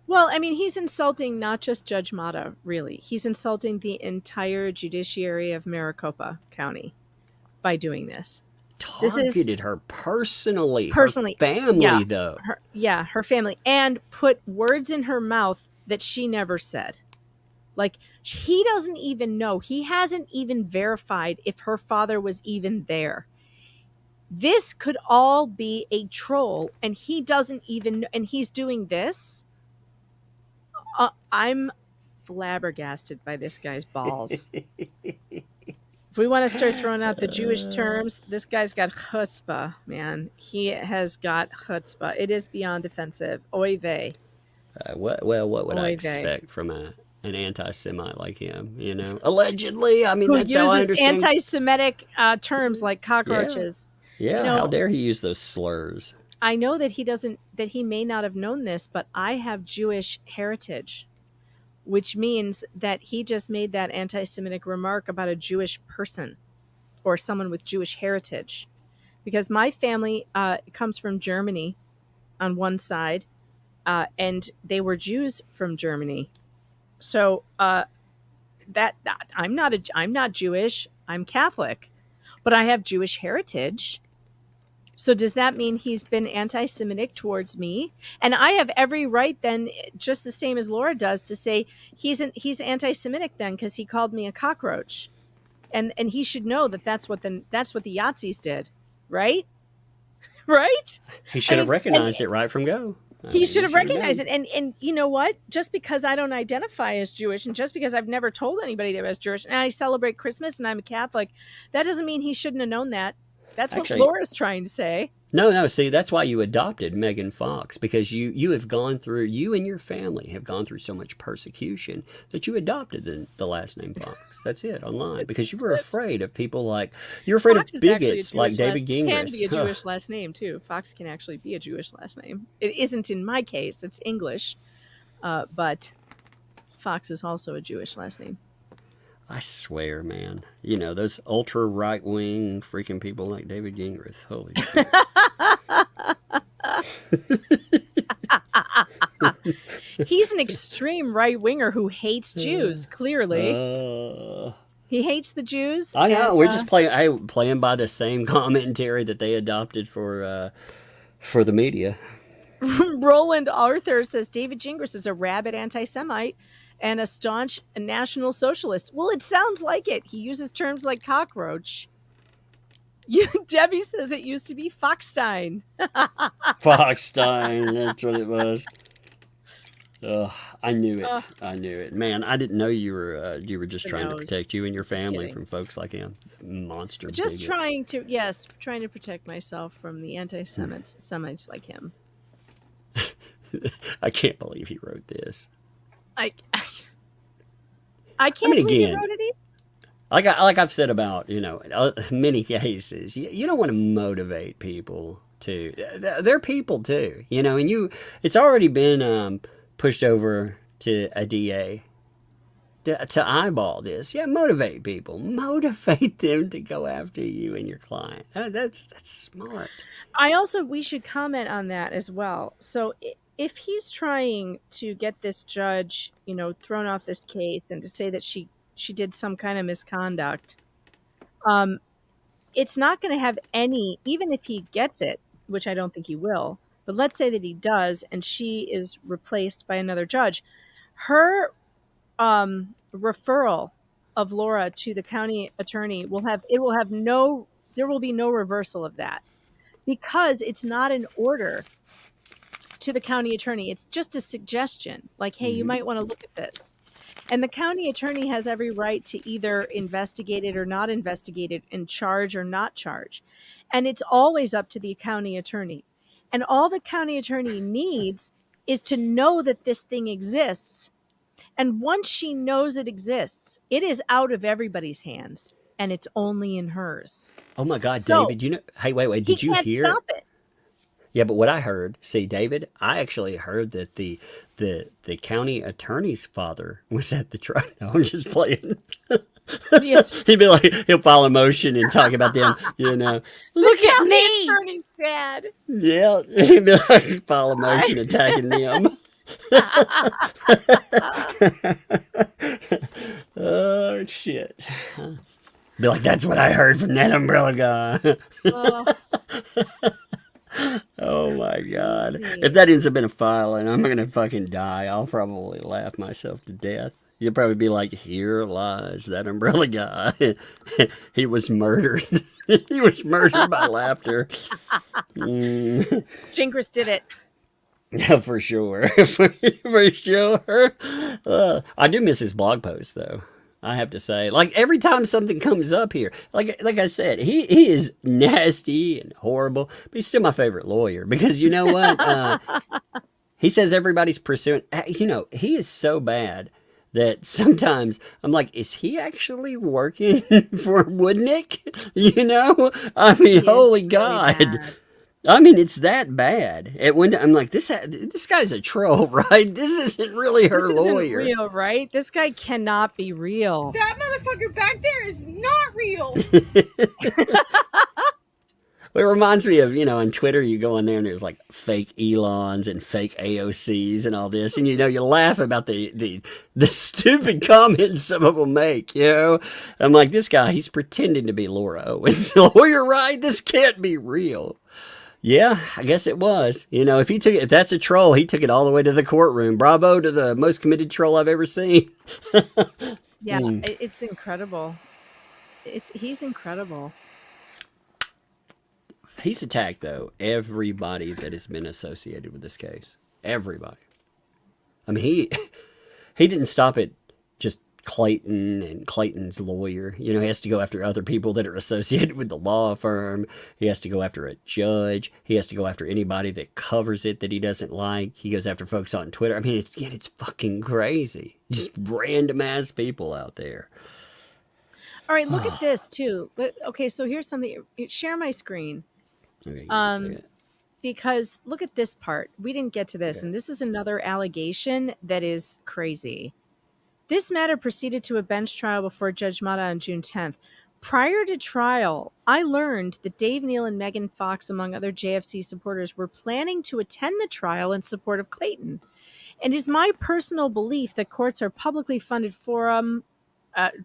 Well, I mean, he's insulting not just Judge Mata, really. He's insulting the entire judiciary of Maricopa County by doing this. Targeted her personally. Personally. Her family, Yeah. though. Her family. And put words in her mouth that she never said. Like, he doesn't even know. He hasn't even verified if her father was even there. This could all be a troll, and he doesn't even, and he's doing this. I'm flabbergasted by this guy's balls. If we want to start throwing out the Jewish terms, this guy's got chutzpah, man. He has got chutzpah. It is beyond offensive. Oy vey. What would I Oy vey. expect from an anti-Semite like him? You know, allegedly. I mean, Who that's how I uses understand. anti-Semitic terms like cockroaches. Yeah, You know, how dare he use those slurs? I know that he may not have known this, but I have Jewish heritage, which means that he just made that anti-Semitic remark about a Jewish person or someone with Jewish heritage. Because my family comes from Germany on one side, and they were Jews from Germany. So I'm not Jewish, I'm Catholic, but I have Jewish heritage. So does that mean he's been anti-Semitic towards me? And I have every right then, just the same as Laura does, to say he's anti-Semitic then because he called me a cockroach, and he should know that that's what the Yahtzees did, right? Right? He should have recognized it right from go. He should have recognized it. And you know what? Just because I don't identify as Jewish, and just because I've never told anybody that I was Jewish, and I celebrate Christmas and I'm a Catholic, that doesn't mean he shouldn't have known that. That's what Laura's trying to say. No. See, that's why you adopted Megan Fox, because you and your family have gone through so much persecution that you adopted the last name Fox. That's it, online, because you were afraid of people you're afraid Fox of is actually bigots like David Gingras. Can be a Jewish last name too. Fox can actually be a Jewish last name. It isn't in my case; it's English, but Fox is also a Jewish last name. I swear, man. You know, those ultra right-wing freaking people like David Gingras. Holy shit. He's an extreme right-winger who hates Jews, clearly. He hates the Jews. I know. And, We're just playing by the same commentary that they adopted for the media. Roland Arthur says David Gingras is a rabid anti-Semite and a staunch National Socialist. Well, it sounds like it. He uses terms like cockroach. Debbie says it used to be Foxstein. Foxstein, that's what it was. I knew it. I knew it. Man, I didn't know you were just trying to protect you and your family from folks like him. Monster. Just bigot. trying to protect myself from the anti-Semites like him. I can't believe he wrote this. I can't believe he wrote it either. Like I've said about, many cases, you don't want to motivate people to. They're people too, and it's already been pushed over to a DA to eyeball this. Yeah, motivate people. Motivate them to go after you and your client. That's smart. We should comment on that as well. So if he's trying to get this judge, thrown off this case and to say that she did some kind of misconduct, it's not going to have any, even if he gets it, which I don't think he will, But let's say that he does, and she is replaced by another judge. Her referral of Laura to the county attorney there will be no reversal of that, because it's not an order to the county attorney. It's just a suggestion, like, hey, you might want to look at this. And the county attorney has every right to either investigate it or not investigate it, and charge or not charge. And it's always up to the county attorney. And all the county attorney needs is to know that this thing exists. And once she knows it exists, it is out of everybody's hands, and it's only in hers. Oh my God, So, David! You know? Hey, wait! Did He you can't hear? stop it. Yeah, but what I heard, see, David, I actually heard that the county attorney's father was at the trial. No, I'm just playing. Yes. He'd be like, he'll file a motion and talk about them, you know. Look The at county me. attorney's sad. Yeah, he'd be like, file a motion attacking them. Oh shit! Be like, that's what I heard from that umbrella guy. Oh, Oh my God! crazy. If that ends up in a filing, I'm gonna fucking die. I'll probably laugh myself to death. You'll probably be like, here lies that umbrella guy. He was murdered. He was murdered by laughter. Jingris did it. Yeah, for sure. For sure. I do miss his blog post, though. I have to say, like, every time something comes up here, like I said, he is nasty and horrible, but he's still my favorite lawyer, because you know what? He says everybody's pursuing. You know, he is so bad that sometimes I'm like, is he actually working for Woodnick? You know, I mean, He is holy really God. bad. I mean, it's that bad. I'm like, this guy's a troll, right? This isn't really her This isn't lawyer. real, right? This guy cannot be real. That motherfucker back there is not real. It reminds me of, you know, on Twitter, you go on there and there's like fake Elons and fake AOCs and all this. And, you know, you laugh about the stupid comments some of them make, you know. I'm like, this guy, he's pretending to be Laura Owens' lawyer, right? This can't be real. Yeah, I guess it was. You know, if that's a troll, he took it all the way to the courtroom. Bravo to the most committed troll I've ever seen. Yeah, it's incredible. He's incredible. He's attacked, though, everybody that has been associated with this case. Everybody. I mean, he didn't stop at just Clayton and Clayton's lawyer. You know, he has to go after other people that are associated with the law firm. He has to go after a judge. He has to go after anybody that covers it that he doesn't like. He goes after folks on Twitter. I mean, it's fucking crazy. Just random ass people out there. All right, look at this too. Okay, so here's something. Share my screen. Okay, give me a second. Because look at this part. We didn't get to this, and this is another allegation that is crazy. This matter proceeded to a bench trial before Judge Mata on June 10th. Prior to trial, I learned that Dave Neal and Megan Fox, among other JFC supporters, were planning to attend the trial in support of Clayton. And it is my personal belief that courts are publicly funded forum.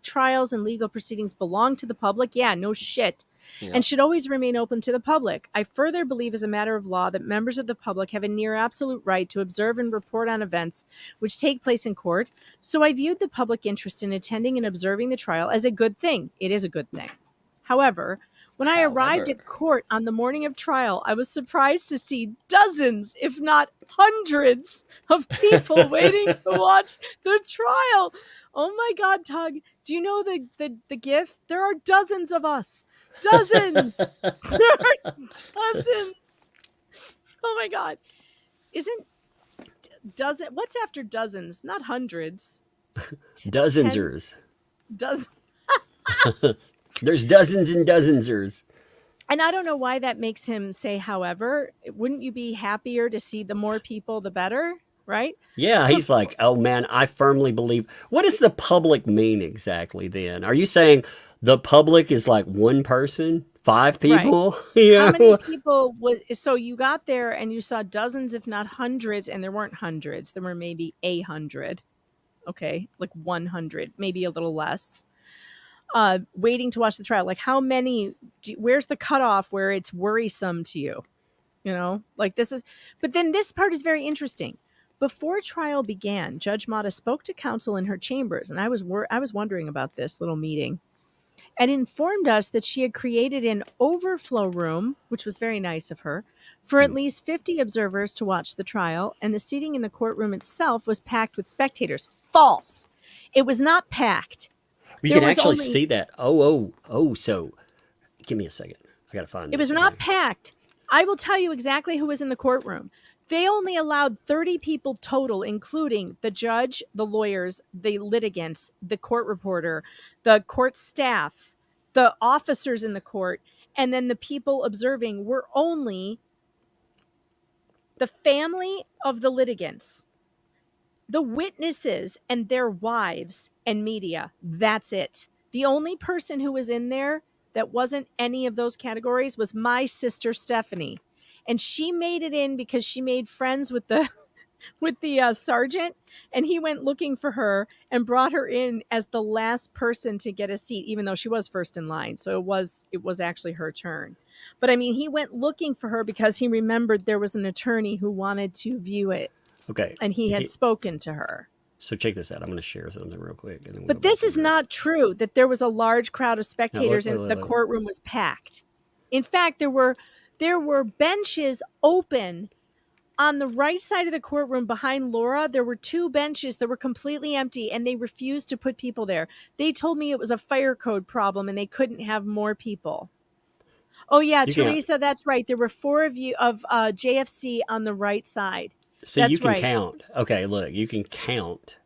Trials and legal proceedings belong to the public. Yeah, no shit. Yeah. And should always remain open to the public. I further believe as a matter of law that members of the public have a near absolute right to observe and report on events which take place in court. So I viewed the public interest in attending and observing the trial as a good thing. It is a good thing. However, when I arrived at court on the morning of trial, I was surprised to see dozens, if not hundreds, of people waiting to watch the trial. Oh my God, Tug, do you know the GIF? There are dozens of us. Dozens. There are dozens. Oh my God. What's after dozens? Not hundreds. Dozensers. Dozen. There's dozens and dozensers. And I don't know why that makes him say, however. Wouldn't you be happier to see the more people, the better? Right? Yeah, he's like, oh man, I firmly believe. What does the public mean exactly then? Are you saying the public is like one person? 5 people? Right. You How know? many people so you got there and you saw dozens, if not hundreds, and there weren't hundreds. There were maybe 100. Okay, like 100, maybe a little less. Waiting to watch the trial. Like how many, where's the cutoff where it's worrisome to you? Like this is, but then this part is very interesting. Before trial began, Judge Mata spoke to counsel in her chambers, and I was wondering about this little meeting, and informed us that she had created an overflow room, which was very nice of her, for at least 50 observers to watch the trial, and the seating in the courtroom itself was packed with spectators. False. It was not packed. You There can was actually only- see that. So give me a second. I got to find It was this not thing. packed. I will tell you exactly who was in the courtroom. They only allowed 30 people total, including the judge, the lawyers, the litigants, the court reporter, the court staff, the officers in the court, and then the people observing were only the family of the litigants, the witnesses and their wives, and media. That's it. The only person who was in there that wasn't any of those categories was my sister Stephanie, and she made it in because she made friends with the sergeant, and he went looking for her and brought her in as the last person to get a seat, even though she was first in line. So it was actually her turn. But I mean, he went looking for her because he remembered there was an attorney who wanted to view it, Okay. and he had spoken to her. So check this out. I'm going to share something real quick. And then we'll But go this back is to not true that there was a large crowd of spectators look, and look, the look. courtroom was packed. In fact, there were benches open on the right side of the courtroom behind Laura. There were 2 benches that were completely empty, and they refused to put people there. They told me it was a fire code problem and they couldn't have more people. Oh yeah, You can't- Teresa, that's right. There were 4 of you of JFC on the right side. See, That's you can right. count. Okay, look, you can count,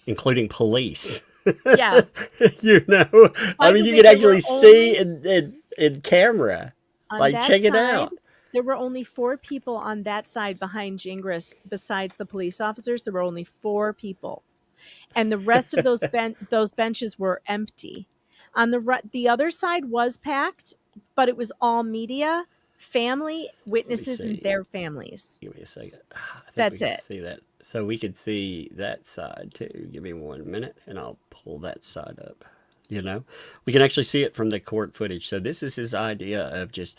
including police. Yeah. You know, By I mean, the you way, can there actually were see only- in camera. On Like, that check it side, out. There were only 4 people on that side behind Gingras. Besides the police officers, there were only 4 people, and the rest of those those benches were empty. On the other side was packed, but it was all media, family, witnesses, and see. their families. Give me a second. I think That's we can it. see that. So we could see that side too. Give me 1 minute, and I'll pull that side up. You know, we can actually see it from the court footage. So this is his idea of just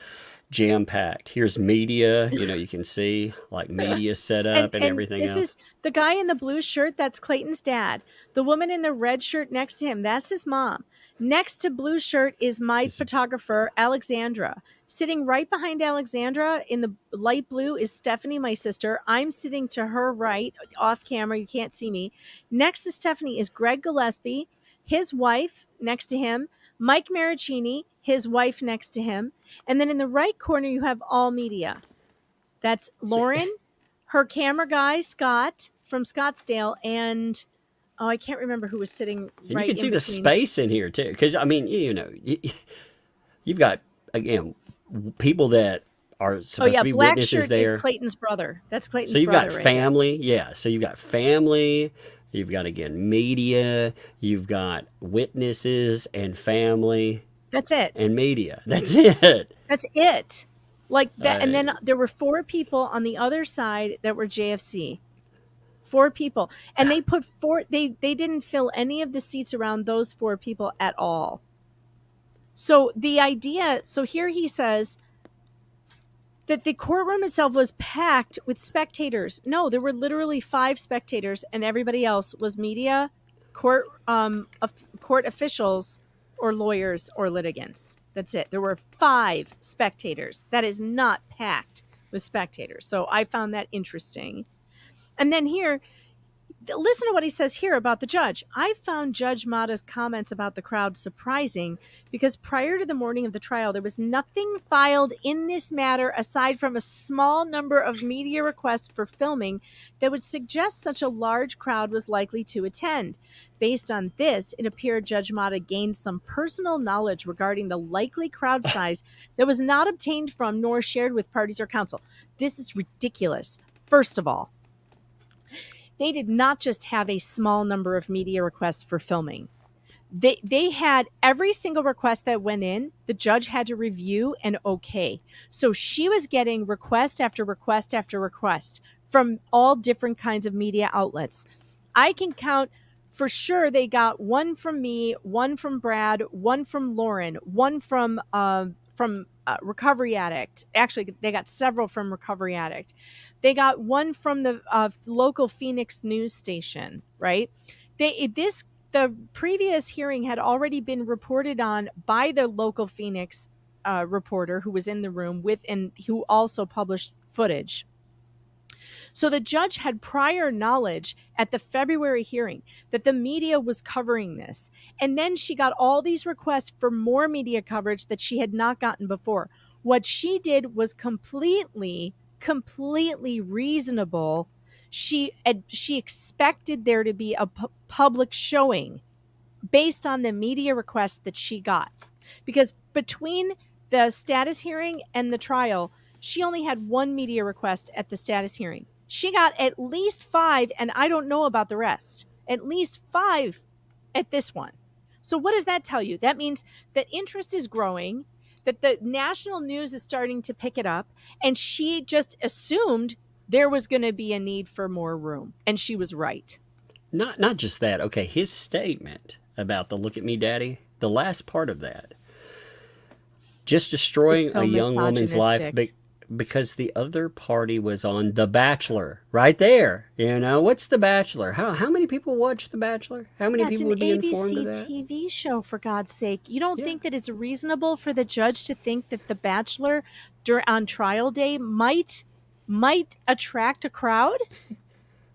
jam-packed. Here's media. You know, you can see like media set up and everything this else. is the guy in the blue shirt. That's Clayton's dad. The woman in the red shirt next to him, that's his mom. Next to blue shirt is my photographer, Alexandra. Sitting right behind Alexandra in the light blue is Stephanie, my sister. I'm sitting to her right, off camera. You can't see me. Next to Stephanie is Greg Gillespie, his wife next to him, Mike Maricini, his wife next to him. And then in the right corner, you have all media. That's Lauren, her camera guy, Scott from Scottsdale, and I can't remember who was sitting And right you can see in the between. space in here too, because I mean, you know, you've got again people that are supposed to be Black witnesses shirt there. is Clayton's brother. That's Clayton's So you've brother got right family, yeah. So you've got family. You've got again media. You've got witnesses and family That's it. and media. That's it. That's it. Like that. And then there were 4 people on the other side that were JFC. 4 people. And they put 4, they didn't fill any of the seats around those 4 people at all. So the idea, so here he says that the courtroom itself was packed with spectators. No, there were literally 5 spectators, and everybody else was media, court officials, or lawyers or litigants. That's it. There were 5 spectators. That is not packed with spectators. So I found that interesting. And then here, listen to what he says here about the judge. I found Judge Mata's comments about the crowd surprising because prior to the morning of the trial, there was nothing filed in this matter aside from a small number of media requests for filming that would suggest such a large crowd was likely to attend. Based on this, it appeared Judge Mata gained some personal knowledge regarding the likely crowd size that was not obtained from nor shared with parties or counsel. This is ridiculous. First of all, they did not just have a small number of media requests for filming. They had every single request that went in, the judge had to review and okay. So she was getting request after request after request from all different kinds of media outlets. I can count for sure they got one from me, one from Brad, one from Lauren, one from from Recovery Addict. Actually, they got several from Recovery Addict. They got one from the local Phoenix news station, right? The previous hearing had already been reported on by the local Phoenix reporter who was in the room and who also published footage. So the judge had prior knowledge at the February hearing that the media was covering this. And then she got all these requests for more media coverage that she had not gotten before. What she did was completely reasonable. She expected there to be a public showing based on the media requests that she got. Because between the status hearing and the trial, she only had one media request at the status hearing. She got at least 5, and I don't know about the rest, at least 5 at this one. So what does that tell you? That means that interest is growing, that the national news is starting to pick it up, and she just assumed there was going to be a need for more room, and she was right. Not just that. Okay, his statement about the "look at me, daddy," the last part of that, just destroying It's so a young woman's life misogynistic. because the other party was on The Bachelor, right there. You know, what's The Bachelor? How many people watch The Bachelor? How many That's people an would be informed of ABC that? TV show, for God's sake. You don't Yeah. think that it's reasonable for the judge to think that The Bachelor on trial day might attract a crowd?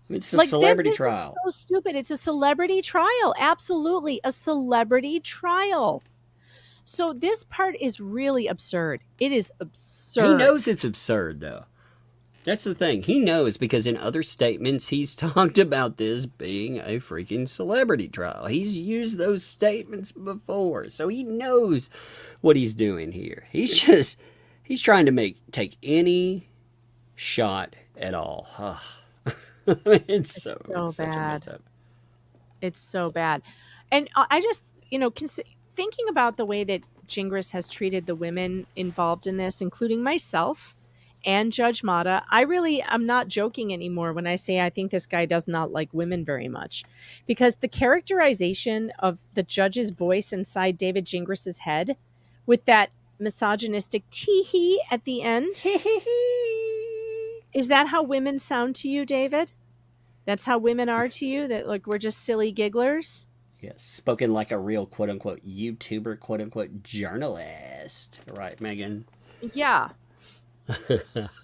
It's a Like, celebrity this trial. is so stupid. It's a celebrity trial. Absolutely. A celebrity trial. So this part is really absurd. It is absurd. He knows it's absurd, though. That's the thing. He knows because in other statements, he's talked about this being a freaking celebrity trial. He's used those statements before, so he knows what he's doing here. He's trying to take any shot at all. Ugh. It's so such a bad. messed up. It's so bad. And I just, thinking about the way that Gingras has treated the women involved in this, including myself and Judge Mata, I'm not joking anymore when I say I think this guy does not like women very much. Because the characterization of the judge's voice inside David Gingras's head with that misogynistic tee-hee at the end, is that how women sound to you, David? That's how women are to you? That, like, we're just silly gigglers? Yes, spoken like a real quote-unquote YouTuber, quote-unquote journalist. Right, Megan? Yeah.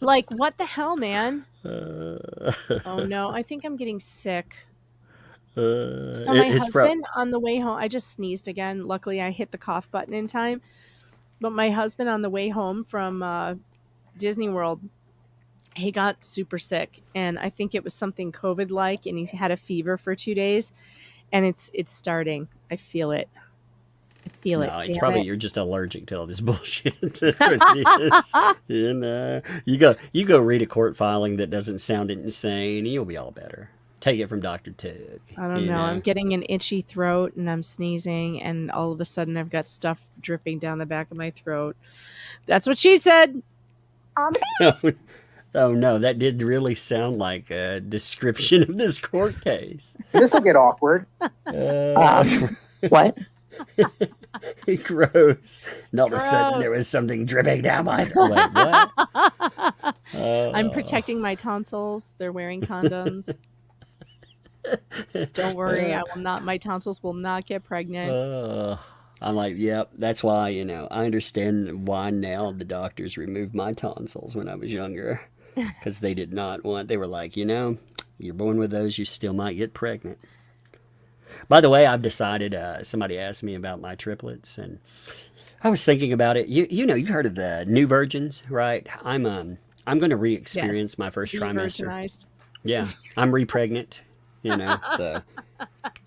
Like, what the hell, man? Oh, no. I think I'm getting sick. So my husband on the way home, I just sneezed again. Luckily, I hit the cough button in time. But my husband on the way home from Disney World, he got super sick. And I think it was something COVID-like, and he had a fever for 2 days. And it's starting. I feel it. No, it's probably you're just allergic to all this bullshit. That's what it is. You go read a court filing that doesn't sound insane, and you'll be all better. Take it from Dr. Tug. I don't know. I'm getting an itchy throat, and I'm sneezing, and all of a sudden I've got stuff dripping down the back of my throat. That's what she said. Oh no, that did really sound like a description of this court case. This will get awkward. What? Gross. And all of a sudden there was something dripping down my throat. Wait, what? I'm protecting my tonsils. They're wearing condoms. Don't worry, my tonsils will not get pregnant. I'm like, yep, that's why, I understand why now the doctors removed my tonsils when I was younger. Because they did not want, they were like, you're born with those, you still might get pregnant. By the way, I've decided, somebody asked me about my triplets, and I was thinking about it. You've heard of the new virgins, right? I'm going to re-experience my first trimester. Virginized. Yeah, I'm re-pregnant, so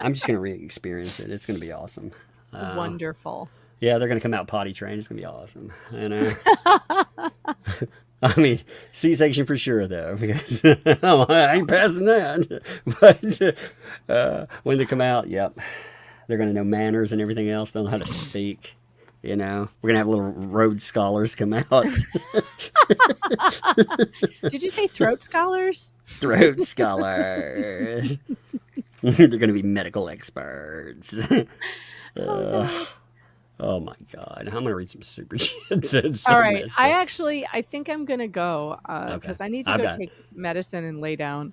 I'm just going to re-experience it. It's going to be awesome. Wonderful. Yeah, they're going to come out potty trained. It's going to be awesome. I mean, C-section for sure, though, because I ain't passing that. But when they come out, yep, they're going to know manners and everything else. They'll know how to speak. We're going to have little Rhodes Scholars come out. Did you say throat scholars? Throat Scholars. They're going to be medical experts. Oh my God. I'm going to read some super chats. That's so All right. messed up. I think I'm going to go because I need to I've go got- take medicine and lay down.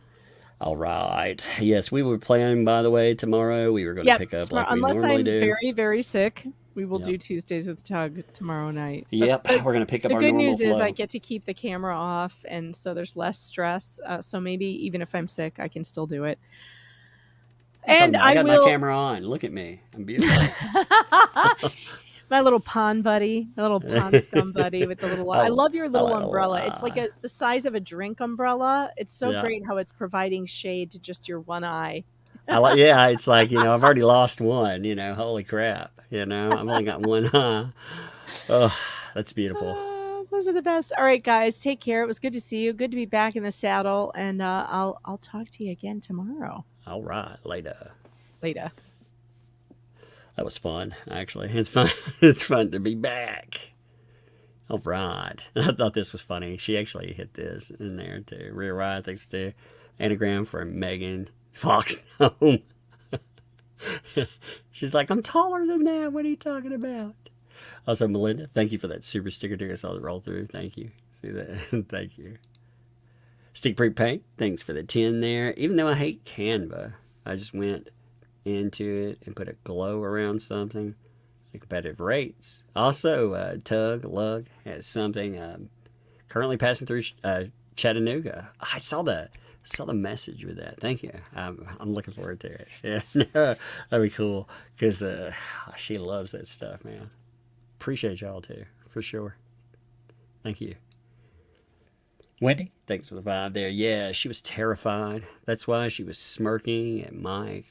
All right. Yes, we were planning, by the way, tomorrow. We were going to pick up like we unless normally I'm do. very, very sick, we will Yep. do Tuesdays with Tug tomorrow night. Yep. But We're going to pick up the our good normal news is flow. I get to keep the camera off, and so there's less stress. So maybe even if I'm sick, I can still do it. And I got will... my camera on. Look at me. I'm beautiful. My little pond buddy, my little pond scum buddy with the little. I love your little umbrella. It's like the size of a drink umbrella. It's so great how it's providing shade to just your one eye. It's like, I've already lost one, holy crap, I've only got one eye. Oh, that's beautiful. Those are the best. All right, guys, take care. It was good to see you. Good to be back in the saddle, and I'll talk to you again tomorrow. All right, later. That was fun, actually. It's fun. It's fun to be back. All right. I thought this was funny. She actually hit this in there too. Rear Ride, thanks to anagram from Megan Fox Home. She's like, I'm taller than that. What are you talking about? Also, Melinda, thank you for that super sticker too. I saw it roll through. Thank you. See that? Thank you. Stick Pre Paint, thanks for the 10 there. Even though I hate Canva, I just went into it and put a glow around something. The competitive rates. Also, Tug Lug has something currently passing through Chattanooga. I saw the message with that. Thank you. I'm looking forward to it. Yeah, that'd be cool because she loves that stuff, man. Appreciate y'all too, for sure. Thank you. Wendy, thanks for the vibe there. Yeah, she was terrified. That's why she was smirking at Mike.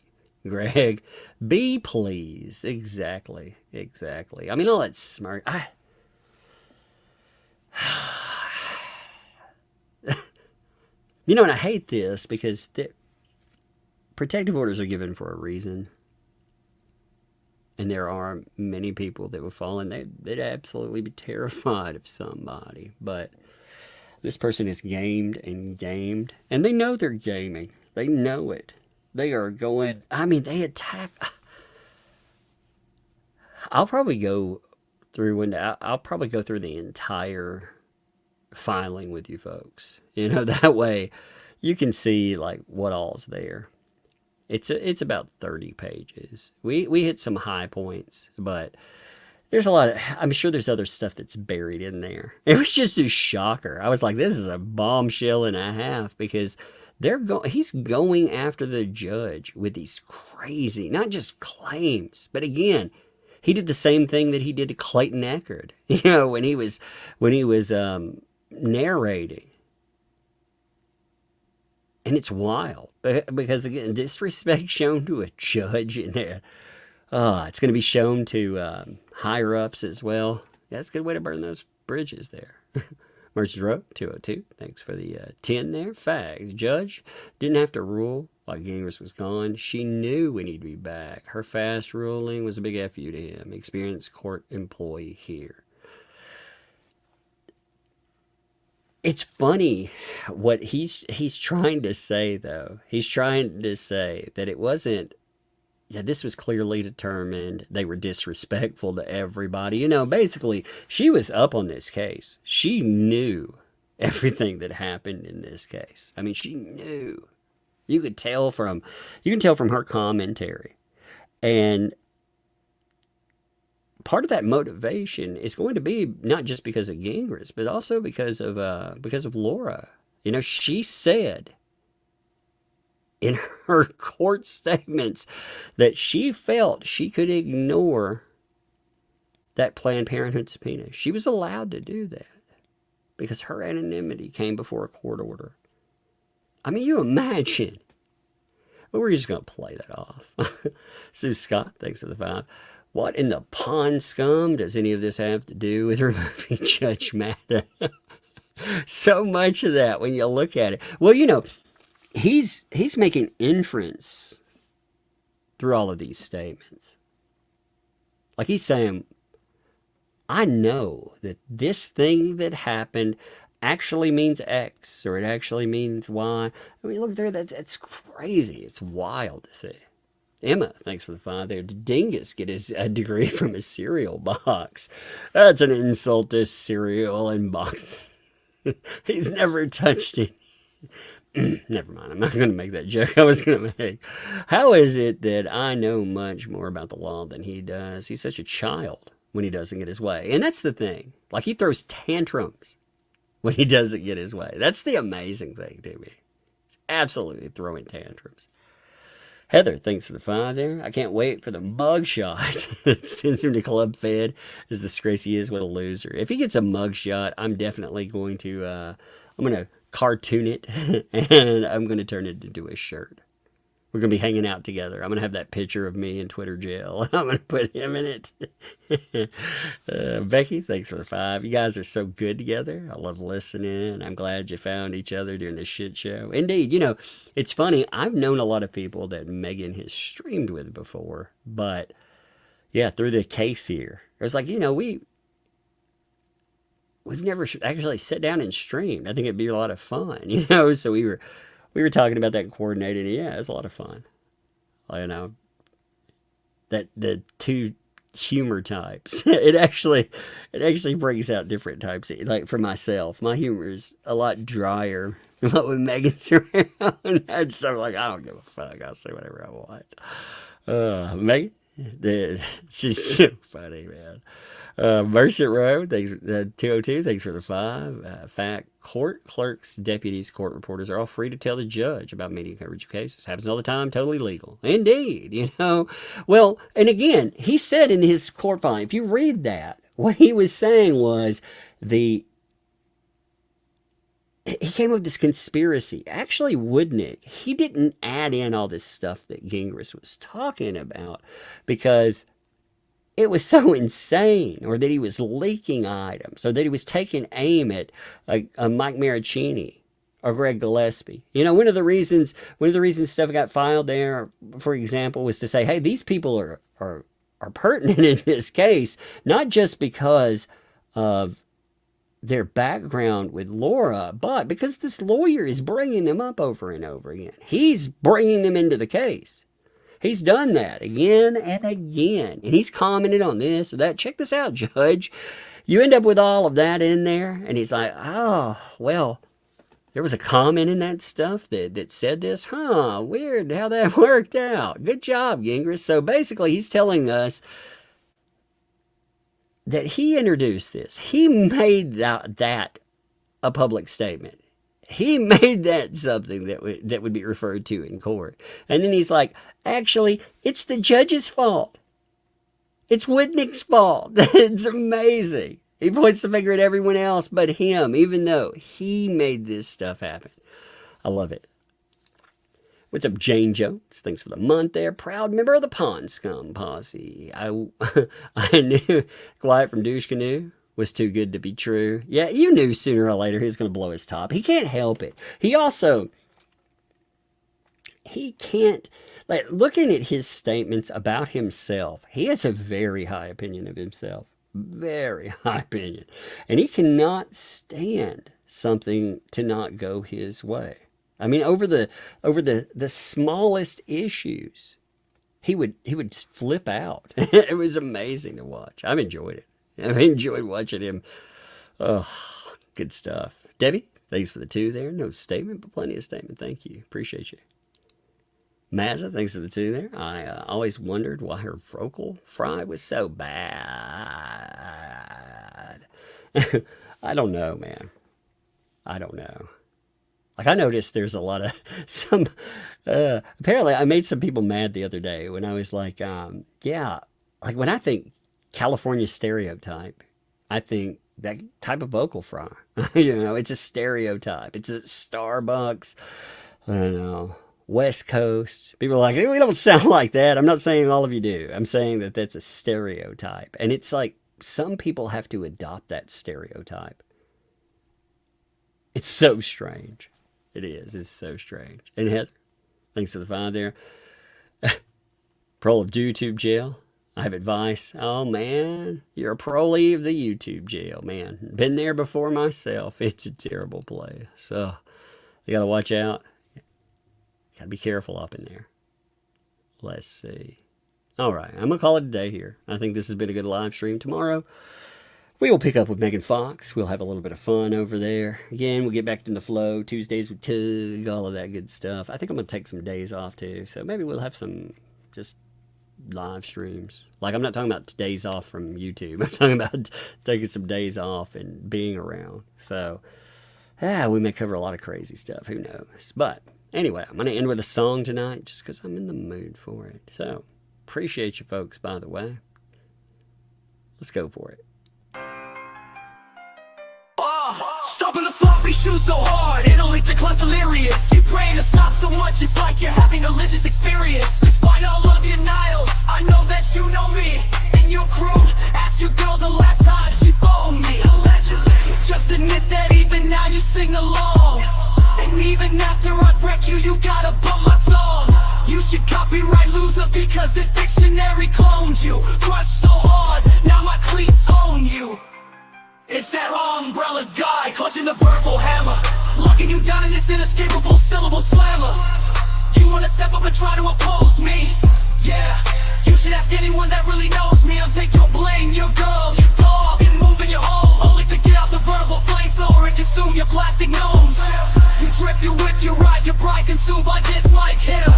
Greg, be please. Exactly. I mean, all that smirk. And I hate this because protective orders are given for a reason. And there are many people that would fall in. They'd absolutely be terrified of somebody. But this person is gamed, and they know they're gaming. They know it. They are going, they attack. I'll probably go through the entire filing with you folks. That way you can see like what all's there. It's about 30 pages. We hit some high points, but there's a lot of, I'm sure there's other stuff that's buried in there. It was just a shocker. I was like, this is a bombshell and a half because he's going after the judge with these crazy, not just claims, but again, he did the same thing that he did to Clayton Echard, when he was narrating. And it's wild because again, disrespect shown to a judge in there. It's going to be shown to higher ups as well. Yeah, that's a good way to burn those bridges there. Merchants Row 202. Thanks for the 10 there. Facts. Judge didn't have to rule while Gingrich was gone. She knew we need to be back. Her fast ruling was a big FU to him. Experienced court employee here. It's funny what he's trying to say, though. He's trying to say that it wasn't, this was clearly determined. They were disrespectful to everybody. Basically, she was up on this case. She knew everything that happened in this case. I mean, she knew. You can tell from her commentary. And part of that motivation is going to be not just because of Gingrich, but also because of Laura. She said in her court statements that she felt she could ignore that Planned Parenthood subpoena. She was allowed to do that because her anonymity came before a court order. I mean, you imagine. But we're just going to play that off. Sue Scott, thanks for the 5. What in the pond scum does any of this have to do with removing Judge Matta? So much of that when you look at it. Well, he's making inference through all of these statements. Like he's saying, I know that this thing that happened actually means X or it actually means Y. I mean, look there, that's crazy. It's wild to see. Emma, thanks for the 5 there. Did Dingus get his degree from a cereal box? That's an insult to cereal and box. He's never touched it. Never mind. I'm not going to make that joke I was going to make. How is it that I know much more about the law than he does? He's such a child when he doesn't get his way. And that's the thing. Like, he throws tantrums when he doesn't get his way. That's the amazing thing to me. He's absolutely throwing tantrums. Heather, thanks for the 5 there. I can't wait for the mugshot that sends him to Club Fed. As disgrace he is, what a loser. If he gets a mugshot, I'm definitely going to, I'm going to cartoon it, and I'm going to turn it into a shirt. We're going to be hanging out together. I'm going to have that picture of me in Twitter jail. I'm going to put him in it. Becky, thanks for the 5. You guys are so good together. I love listening. I'm glad you found each other during this shit show. Indeed, you know, it's funny. I've known a lot of people that Megan has streamed with before, but yeah, through the case here, it was like, you know, we've never actually sat down and streamed. I think it'd be a lot of fun, you know. So we were talking about that and coordinating. Yeah, it was a lot of fun. You know, that the two humor types. It actually brings out different types. Like for myself, my humor is a lot drier. Like when Megan's around, I'm so like, I don't give a fuck. I'll say whatever I want. Megan, she's so funny, man. Merchant Road, thanks, 202, thanks for the 5. Fact, court clerks, deputies, court reporters are all free to tell the judge about media coverage of cases. Happens all the time, totally legal. Indeed, you know. Well, and again, he said in his court filing, if you read that, what he was saying was he came up with this conspiracy. Actually, Woodnick, he didn't add in all this stuff that Gingras was talking about because it was so insane, or that he was leaking items, or that he was taking aim at Mike Maricini or Greg Gillespie. You know, one of the reasons stuff got filed there, for example, was to say, hey, these people are pertinent in this case, not just because of their background with Laura, but because this lawyer is bringing them up over and over again. He's bringing them into the case. He's done that again and again. And he's commented on this or that. Check this out, Judge. You end up with all of that in there. And he's like, oh, well, there was a comment in that stuff that said this. Huh, weird how that worked out. Good job, Gingras. So basically, he's telling us that he introduced this. He made that a public statement. He made that something that would be referred to in court. And then he's like, actually, it's the judge's fault. It's Woodnick's fault. It's amazing. He points the finger at everyone else but him, even though he made this stuff happen. I love it. What's up, Jane Jones? Thanks for the month there. Proud member of the Pond Scum Posse. I knew Quiet from Douche Canoe was too good to be true. Yeah, you knew sooner or later he was going to blow his top. He can't help it. He can't, like, looking at his statements about himself, he has a very high opinion of himself. Very high opinion. And he cannot stand something to not go his way. I mean, over the smallest issues, he would just flip out. It was amazing to watch. I've enjoyed it. I've enjoyed watching him. Oh, good stuff. Debbie, thanks for the 2 there. No statement, but plenty of statement. Thank you. Appreciate you. Mazza, thanks for the 2 there. I always wondered why her vocal fry was so bad. I don't know, man. I don't know. Like, I noticed there's a lot of apparently I made some people mad the other day when I was like, yeah, like when I think California stereotype, I think that type of vocal fry. You know, it's a stereotype. It's a Starbucks, I don't know, West Coast. People are like, hey, we don't sound like that. I'm not saying all of you do. I'm saying that that's a stereotype. And it's like some people have to adopt that stereotype. It's so strange. It is. It's so strange. And Heather, thanks for the 5 there. Parole of YouTube jail. I have advice. Oh, man, you're a parolee of the YouTube jail, man. Been there before myself. It's a terrible place. So you got to watch out. Got to be careful up in there. Let's see. All right, I'm going to call it a day here. I think this has been a good live stream. Tomorrow, we will pick up with Megan Fox. We'll have a little bit of fun over there. Again, we'll get back in the flow. Tuesdays with Tug, all of that good stuff. I think I'm going to take some days off, too. So maybe we'll have some just live streams. Like, I'm not talking about days off from YouTube. I'm talking about taking some days off and being around. So, we may cover a lot of crazy stuff. Who knows? But anyway, I'm going to end with a song tonight just because I'm in the mood for it. So, appreciate you folks, by the way. Let's go for it. Stomping the floppy shoes so hard, it'll lead to class delirious. You praying to stop so much, it's like you're having a religious experience. Despite all of your denials, I know that you know me and your crew. Ask your girl the last time she phoned me. Allegedly, just admit that even now you sing along. And even after I wreck you, you gotta bump my song. You should copyright loser because the dictionary cloned you. Crushed so hard, now my cleats own you. It's that umbrella guy clutching the verbal hammer, locking you down in this inescapable syllable slammer. You wanna step up and try to oppose me? Yeah, you should ask anyone that really knows me. I'll take your blame, your girl, your dog, and move in your home, only to get out the verbal flamethrower and consume your plastic gnomes. You drip, you whip, you ride, your bride consumed by this mic hitter,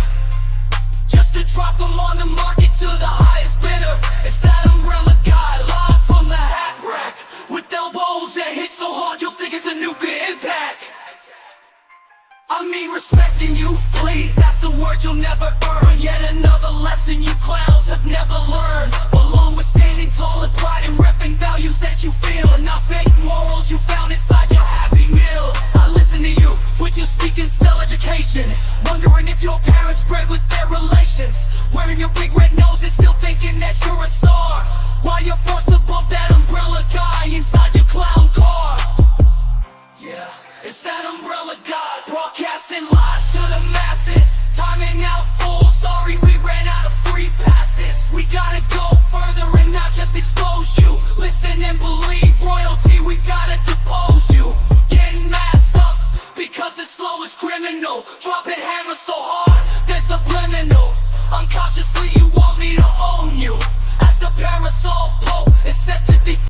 just to drop them on the market to the highest bidder. It's that umbrella guy live from the hat rack, with elbows that hit so hard you'll think it's a nuclear impact. I mean respecting you, please, that's a word you'll never earn. Yet another lesson you clowns have never learned. Along with standing tall and pride and repping values that you feel, and not fake morals you found inside your happy meal. I listen to you with your speak and spell education, wondering if your parents bred with their relations. Wearing your big red nose and still thinking that you're a star, while you're forced to bump that umbrella guy inside your clown car. Yeah, it's that umbrella guy broadcasting live to the masses. Timing out full, sorry we ran out of free passes. We gotta go further and not just expose you. Listen and believe royalty, we gotta depose you. Getting masked up because this flow is criminal. Dropping hammers so hard, they're subliminal. Unconsciously you want me to own you as the parasol pope.